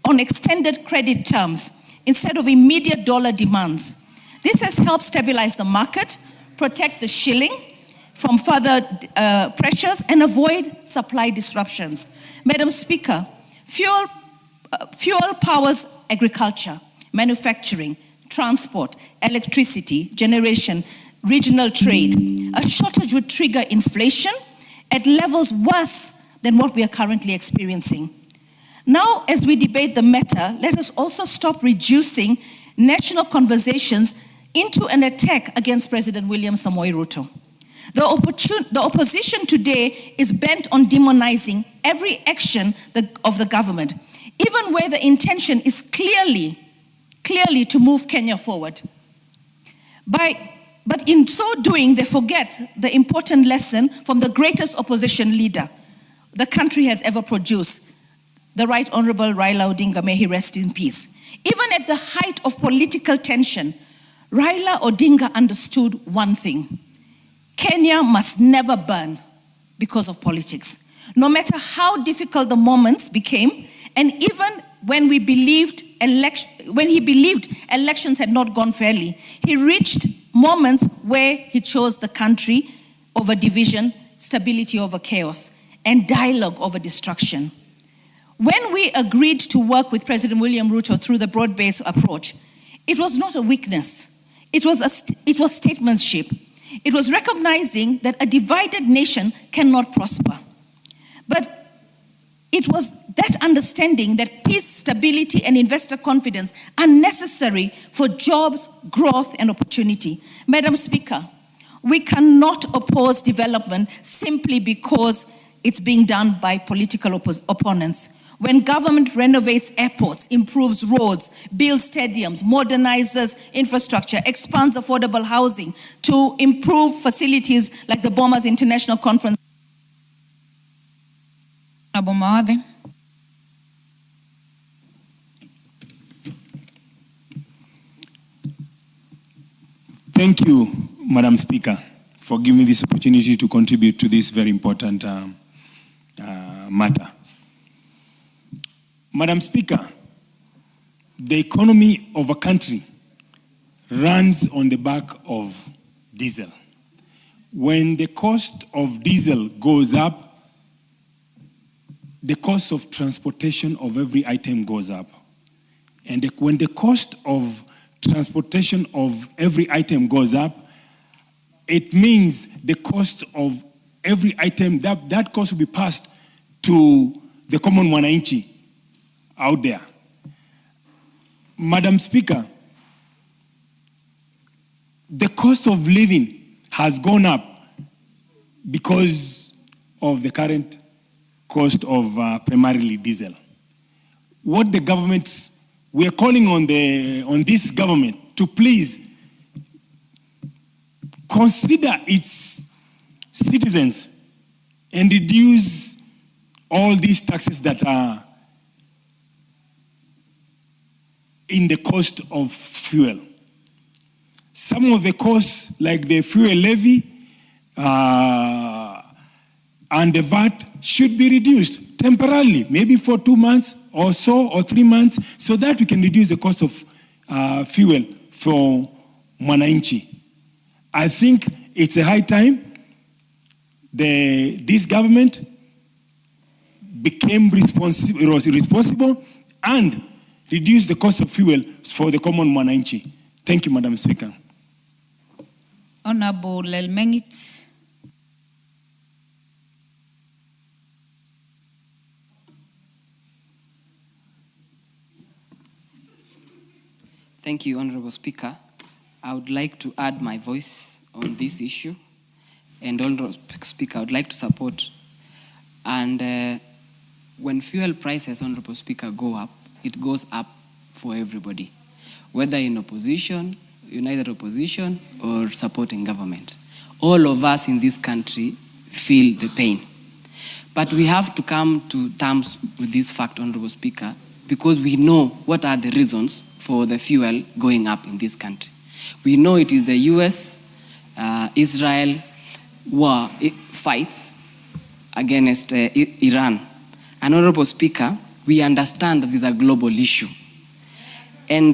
on extended credit terms instead of immediate dollar demands. This has helped stabilize the market, protect the shilling from further pressures, and avoid supply disruptions. Madam Speaker, fuel powers agriculture, manufacturing, transport, electricity, generation, regional trade. A shortage would trigger inflation at levels worse than what we are currently experiencing. Now, as we debate the matter, let us also stop reducing national conversations into an attack against President William Samoei Ruto. The opposition today is bent on demonizing every action of the government, even where the intention is clearly to move Kenya forward. But in so doing, they forget the important lesson from the greatest opposition leader the country has ever produced, the Right Honorable Raila Odinga, may he rest in peace. Even at the height of political tension, Raila Odinga understood one thing: Kenya must never burn because of politics. No matter how difficult the moments became, and even when he believed elections had not gone fairly, he reached moments where he chose the country over division, stability over chaos, and dialogue over destruction. When we agreed to work with President William Ruto through the broad-based approach, it was not a weakness. It was statesmanship. It was recognizing that a divided nation cannot prosper. But it was that understanding that peace, stability, and investor confidence are necessary for jobs, growth, and opportunity. Madam Speaker, we cannot oppose development simply because it's being done by political opponents. When government renovates airports, improves roads, builds stadiums, modernizes infrastructure, expands affordable housing to improve facilities like the Bomas International Conference. Thank you, Madam Speaker, for giving me this opportunity to contribute to this very important matter. Madam Speaker, the economy of a country runs on the back of diesel. When the cost of diesel goes up, the cost of transportation of every item goes up. And when the cost of transportation of every item goes up, it means the cost of every item, that cost will be passed to the common mwananchi out there. Madam Speaker, the cost of living has gone up because of the current cost of primarily diesel. What the government, we are calling on this government to please consider its citizens and reduce all these taxes that are in the cost of fuel. Some of the costs, like the fuel levy and the VAT, should be reduced temporarily, maybe for 2 months or so, or 3 months, so that we can reduce the cost of fuel for mwananchi. I think it's a high time this government became responsible and reduce the cost of fuel for the common mwananchi. Thank you, Madam Speaker. Honorable Lelmengit. Thank you, Honorable Speaker. I would like to add my voice on this issue. And Honorable Speaker, I would like to support. And when fuel prices, Honorable Speaker, go up, it goes up for everybody, whether in opposition, united opposition, or supporting government. All of us in this country feel the pain. But we have to come to terms with this fact, Honorable Speaker, because we know what are the reasons for the fuel going up in this country. We know it is the US, Israel war fights against Iran. And Honorable Speaker, we understand that this is a global issue. And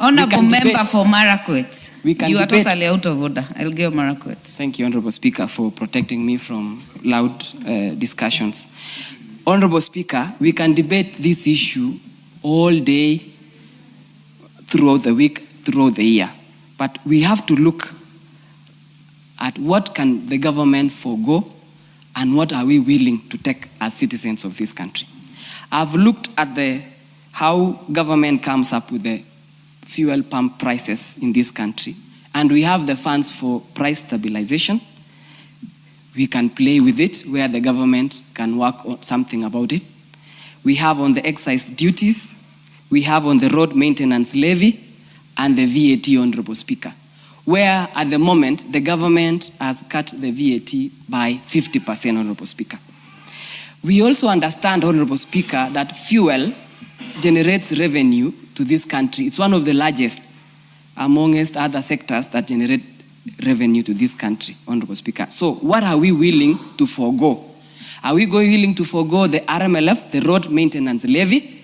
Honorable member for Marakwet. You are totally out of order. I'll give Marakwet. Thank you, Honorable Speaker, for protecting me from loud discussions. Honorable Speaker, we can debate this issue all day, throughout the week, throughout the year. But we have to look at what can the government forego and what are we willing to take as citizens of this country. I've looked at how government comes up with the fuel pump prices in this country, and we have the funds for price stabilization. We can play with it where the government can work on something about it. We have on the excise duties, we have on the road maintenance levy, and the VAT, Honorable Speaker, where at the moment the government has cut the VAT by 50%, Honorable Speaker. We also understand, Honorable Speaker, that fuel generates revenue to this country. It's one of the largest amongst other sectors that generate revenue to this country, Honorable Speaker. So what are we willing to forego? Are we willing to forego the RMLF, the road maintenance levy,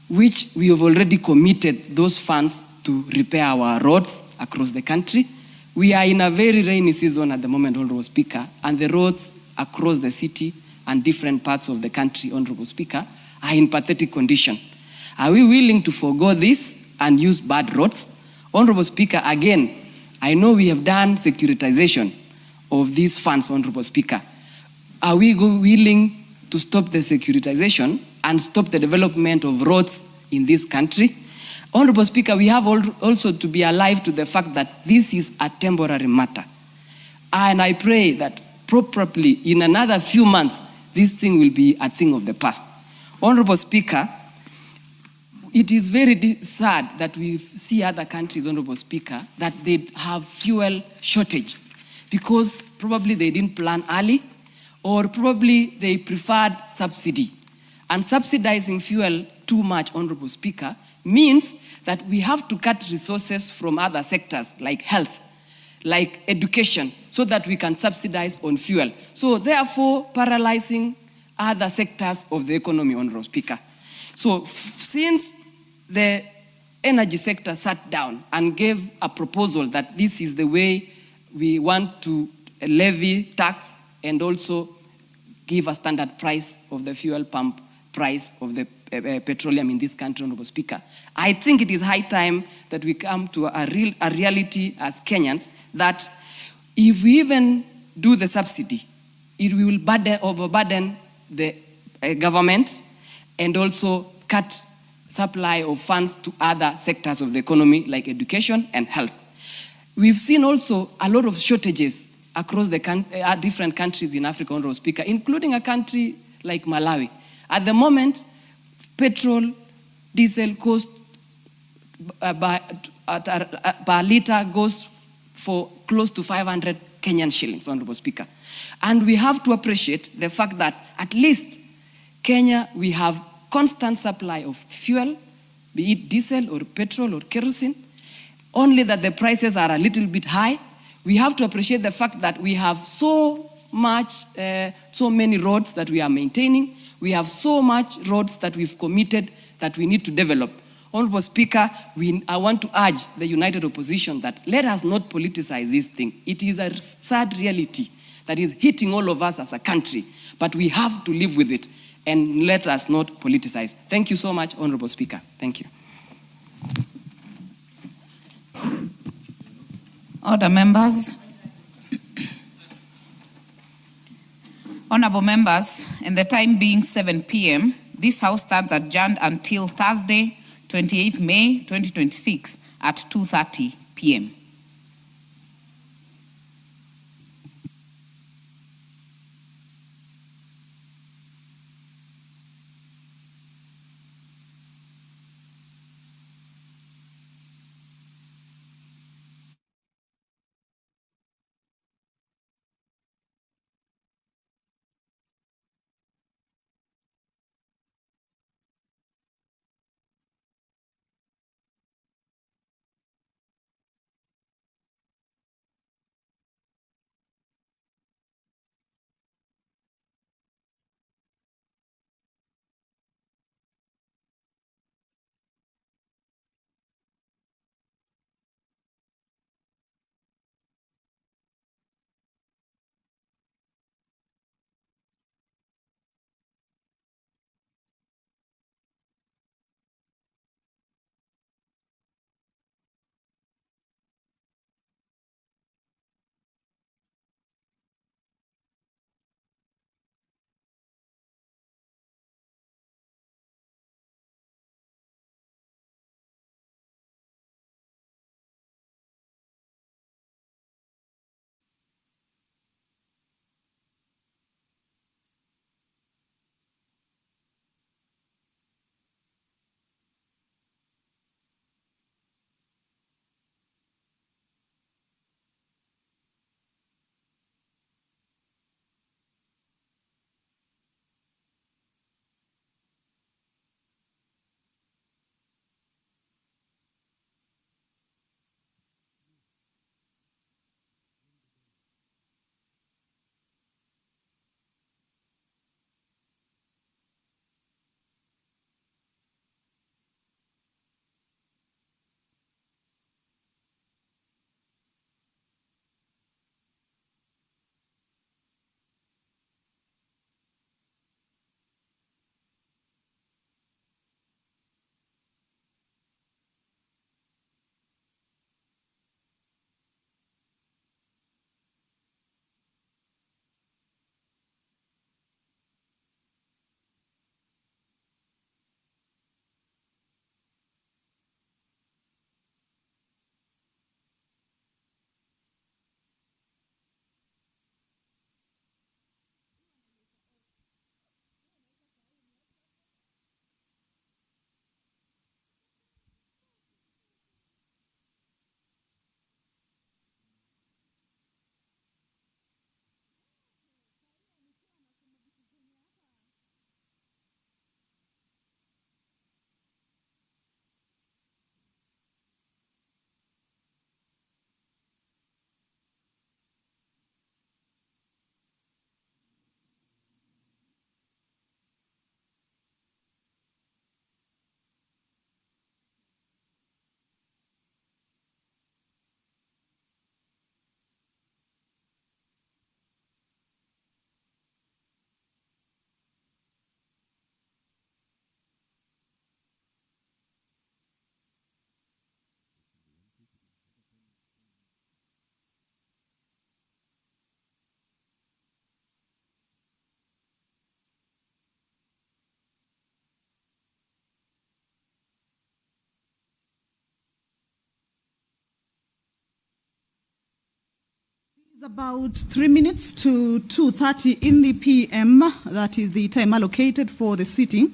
which we have already committed those funds to repair our roads across the country? We are in a very rainy season at the moment, Honorable Speaker, and the roads across the city and different parts of the country, Honorable Speaker, are in pathetic condition. Are we willing to forego this and use bad roads? Honorable Speaker, again, I know we have done securitization of these funds, Honorable Speaker. Are we willing to stop the securitization and stop the development of roads in this country? Honorable Speaker, we have also to be alive to the fact that this is a temporary matter. And I pray that probably in another few months, this thing will be a thing of the past. Honorable Speaker, it is very sad that we see other countries, Honorable Speaker, that they have fuel shortage because probably they didn't plan early or probably they preferred subsidy. And subsidizing fuel too much, Honorable Speaker, means that we have to cut resources from other sectors like health, like education, so that we can subsidize on fuel. So therefore, paralyzing other sectors of the economy, Honorable Speaker. So since the energy sector sat down and gave a proposal that this is the way we want to levy tax and also give a standard price of the fuel pump price of the petroleum in this country, Honorable Speaker, I think it is high time that we come to a reality as Kenyans that if we even do the subsidy, it will overburden the government and also cut supply of funds to other sectors of the economy like education and health. We've seen also a lot of shortages across the different countries in Africa, Honorable Speaker, including a country like Malawi. At the moment, petrol, diesel cost per liter goes for close to 500 Kenyan shillings, Honorable Speaker. And we have to appreciate the fact that at least Kenya, we have constant supply of fuel, be it diesel or petrol or kerosene, only that the prices are a little bit high. We have to appreciate the fact that we have so many roads that we are maintaining. We have so much roads that we've committed that we need to develop. Honorable Speaker, I want to urge the united opposition that let us not politicize this thing. It is a sad reality that is hitting all of us as a country, but we have to live with it and let us not politicize. Thank you so much, Honorable Speaker. Thank you. Order, members. Honorable members, and the time being 7 p.m., this House stands adjourned until Thursday, 28th May 2026 at 2:30 p.m. About 3 minutes to 2:30 in the PM. That is the time allocated for the sitting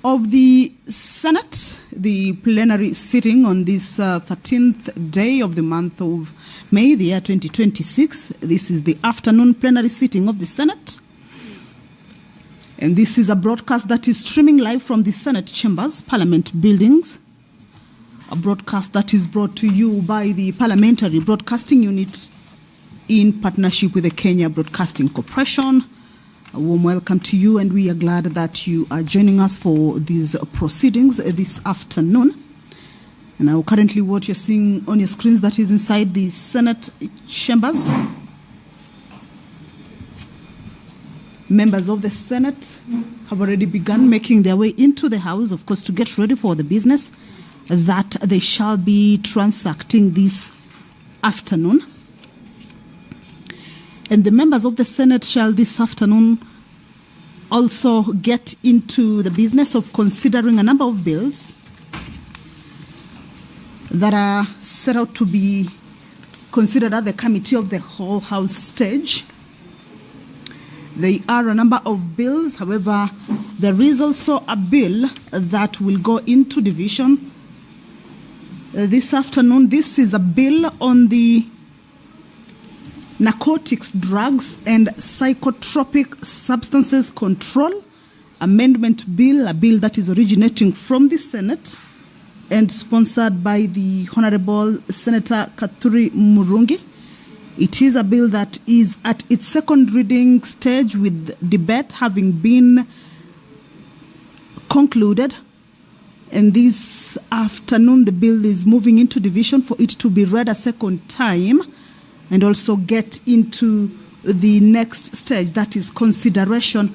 of the Senate, the plenary sitting on this 13th day of the month of May, the year 2026. This is the afternoon plenary sitting of the Senate. And this is a broadcast that is streaming live from the Senate chambers, Parliament buildings. A broadcast that is brought to you by the Parliamentary Broadcasting Unit in partnership with the Kenya Broadcasting Corporation. A warm welcome to you, and we are glad that you are joining us for these proceedings this afternoon. And now currently what you're seeing on your screens, that is inside the Senate chambers. Members of the Senate have already begun making their way into the House, of course, to get ready for the business that they shall be transacting this afternoon. And the members of the Senate shall this afternoon also get into the business of considering a number of bills that are set out to be considered at the Committee of the Whole House stage. There are a number of bills. However, there is also a bill that will go into division this afternoon. This is a bill on the Narcotics, Drugs and Psychotropic Substances Control Amendment Bill, a bill that is originating from the Senate and sponsored by the Honorable Senator Kathuri Murungi. It is a bill that is at its second reading stage, with debate having been concluded. And this afternoon, the bill is moving into division for it to be read a second time and also get into the next stage, that is consideration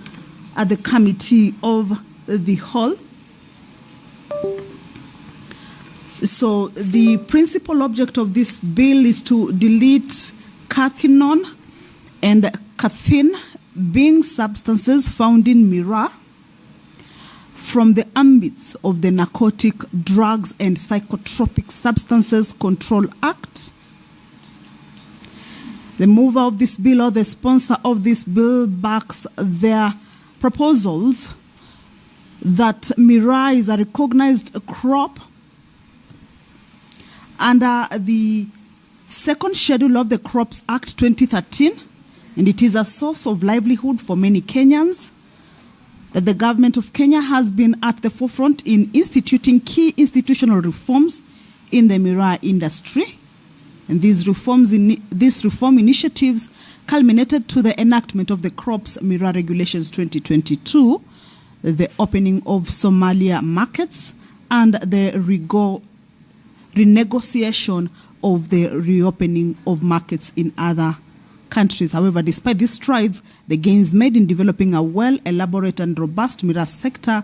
at the Committee of the Whole. So the principal object of this bill is to delete cathinone and cathin, being substances found in miraa, from the ambits of the Narcotic, Drugs and Psychotropic Substances Control Act. The mover of this bill, or the sponsor of this bill, backs their proposals that miraa is a recognized crop under the second schedule of the Crops Act 2013, and it is a source of livelihood for many Kenyans. That the government of Kenya has been at the forefront in instituting key institutional reforms in the miraa industry. And these reform initiatives culminated to the enactment of the Crops Miraa Regulations 2022, the opening of Somalia markets, and the renegotiation of the reopening of markets in other countries. However, despite these strides, the gains made in developing a well-elaborated and robust miraa sector,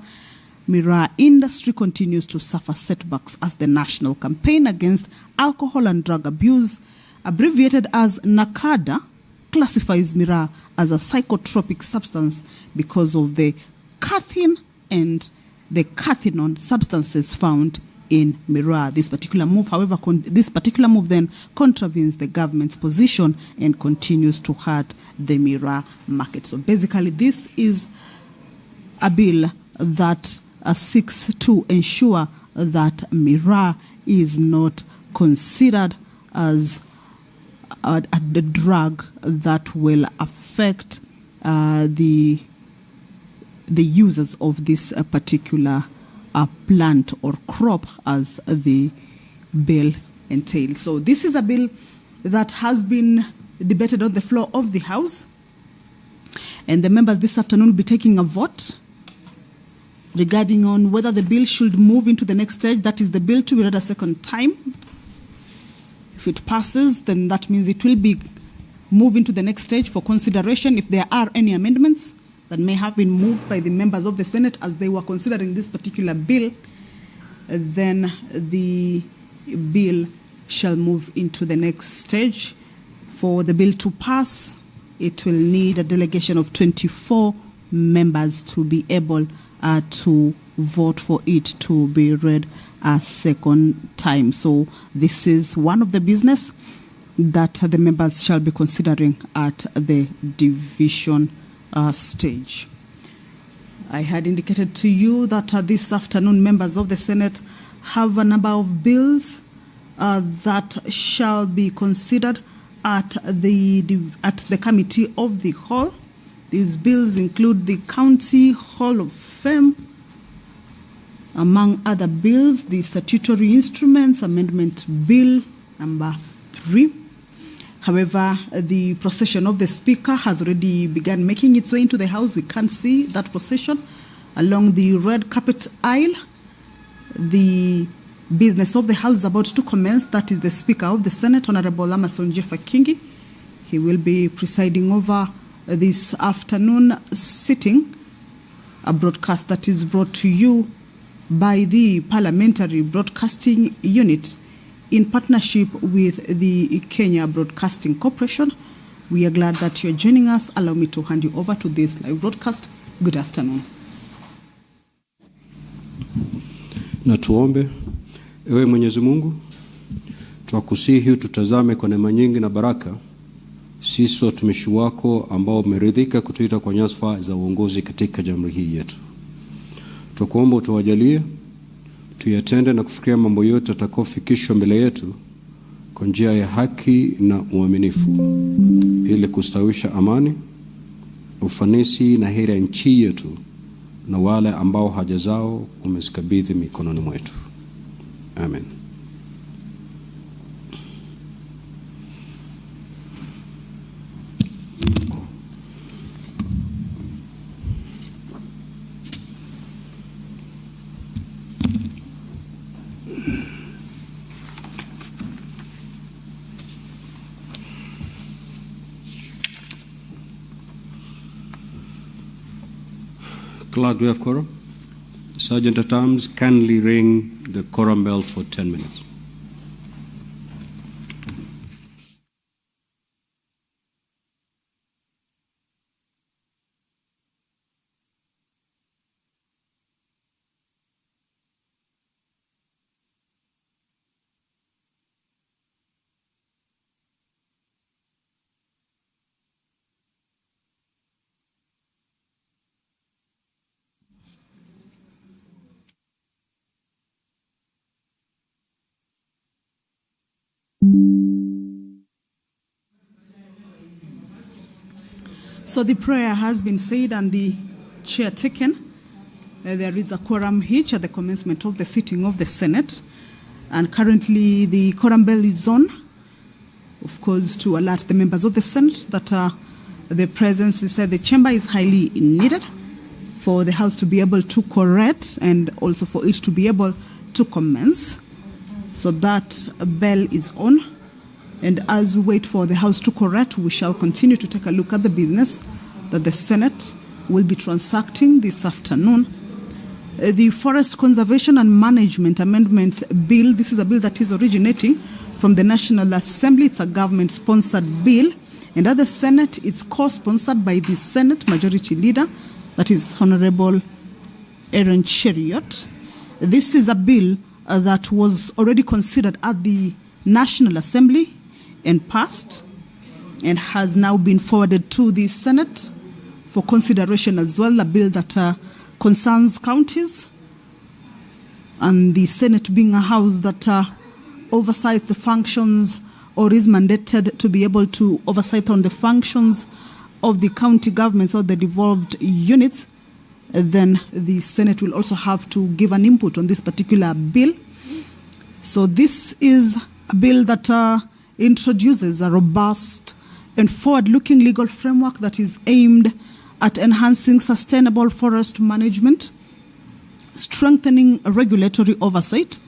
miraa industry continues to suffer setbacks as the National Campaign Against Alcohol and Drug Abuse, abbreviated as NACADA, classifies miraa as a psychotropic substance because of the cathin and the cathinone substances found in miraa. This particular move, however, then contravenes the government's position and continues to hurt the miraa market. So basically, this is a bill that seeks to ensure that miraa is not considered as a drug that will affect the users of this particular plant or crop, as the bill entails. So this is a bill that has been debated on the floor of the House, and the members this afternoon will be taking a vote regarding on whether the bill should move into the next stage, that is the bill to be read a second time. If it passes, then that means it will be moved into the next stage for consideration. If there are any amendments that may have been moved by the members of the Senate as they were considering this particular bill, then the bill shall move into the next stage. For the bill to pass, it will need a delegation of 24 members to be able to vote for it to be read a second time. So this is one of the business that the members shall be considering at the division stage. I had indicated to you that this afternoon members of the Senate have a number of bills that shall be considered at the committee of the whole. These bills include the County Hall of Fame, among other bills, the Statutory Instruments Amendment Bill number 3. However, the procession of the Speaker has already begun making its way into the House. We can't see that procession along the red carpet aisle. The business of the House is about to commence. That is the Speaker of the Senate, Honorable Amason Jeffa Kingi. He will be presiding over this afternoon sitting, a broadcast that is brought to you by the Parliamentary Broadcasting Unit in partnership with the Kenya Broadcasting Corporation. We are glad that you're joining us. Allow me to hand you over to this live broadcast. Good afternoon. Na tuombe. Ewe Mwenyezi Mungu, twakusihi tutazame kwa neema nyingi na baraka sisi watumishi wako ambao umeridhika kutuita kwa nyadhifa za uongozi katika jamhuri hii yetu. Tukuomba utuwajalie tuyatende na kufikiria mambo yote atakayofikishwa mbele yetu kwa njia ya haki na uaminifu, ili kustawisha amani, ufanisi na heri ya nchi yetu na wale ambao haja zao umezikabidhi mikononi mwetu. Amen. Clerk, do we have quorum? Sergeant at Arms, kindly ring the quorum bell for 10 minutes. So the prayer has been said and the chair taken. There is a quorum hitch at the commencement of the sitting of the Senate. And currently the quorum bell is on, of course, to alert the members of the Senate that the presence inside the chamber is highly needed for the House to be able to correct and also for it to be able to commence. So that bell is on. And as we wait for the House to correct, we shall continue to take a look at the business that the Senate will be transacting this afternoon. The Forest Conservation and Management Amendment Bill, this is a bill that is originating from the National Assembly. It's a government-sponsored bill. And at the Senate, it's co-sponsored by the Senate Majority Leader, that is Honorable Aaron Cheriot. This is a bill that was already considered at the National Assembly and passed and has now been forwarded to the Senate for consideration as well, a bill that concerns counties, and the Senate being a house that oversights the functions or is mandated to be able to oversight on the functions of the county governments or the devolved units, then the Senate will also have to give an input on this particular bill. So this is a bill that introduces a robust and forward-looking legal framework that is aimed at enhancing sustainable forest management, strengthening regulatory oversight,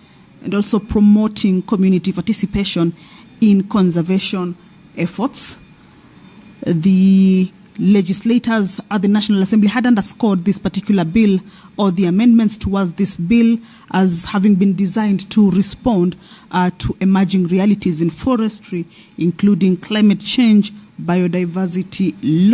and also promoting community participation in conservation efforts. The legislators at the National Assembly had underscored this particular bill or the amendments towards this bill as having been designed to respond to emerging realities in forestry, including climate change, biodiversity loss,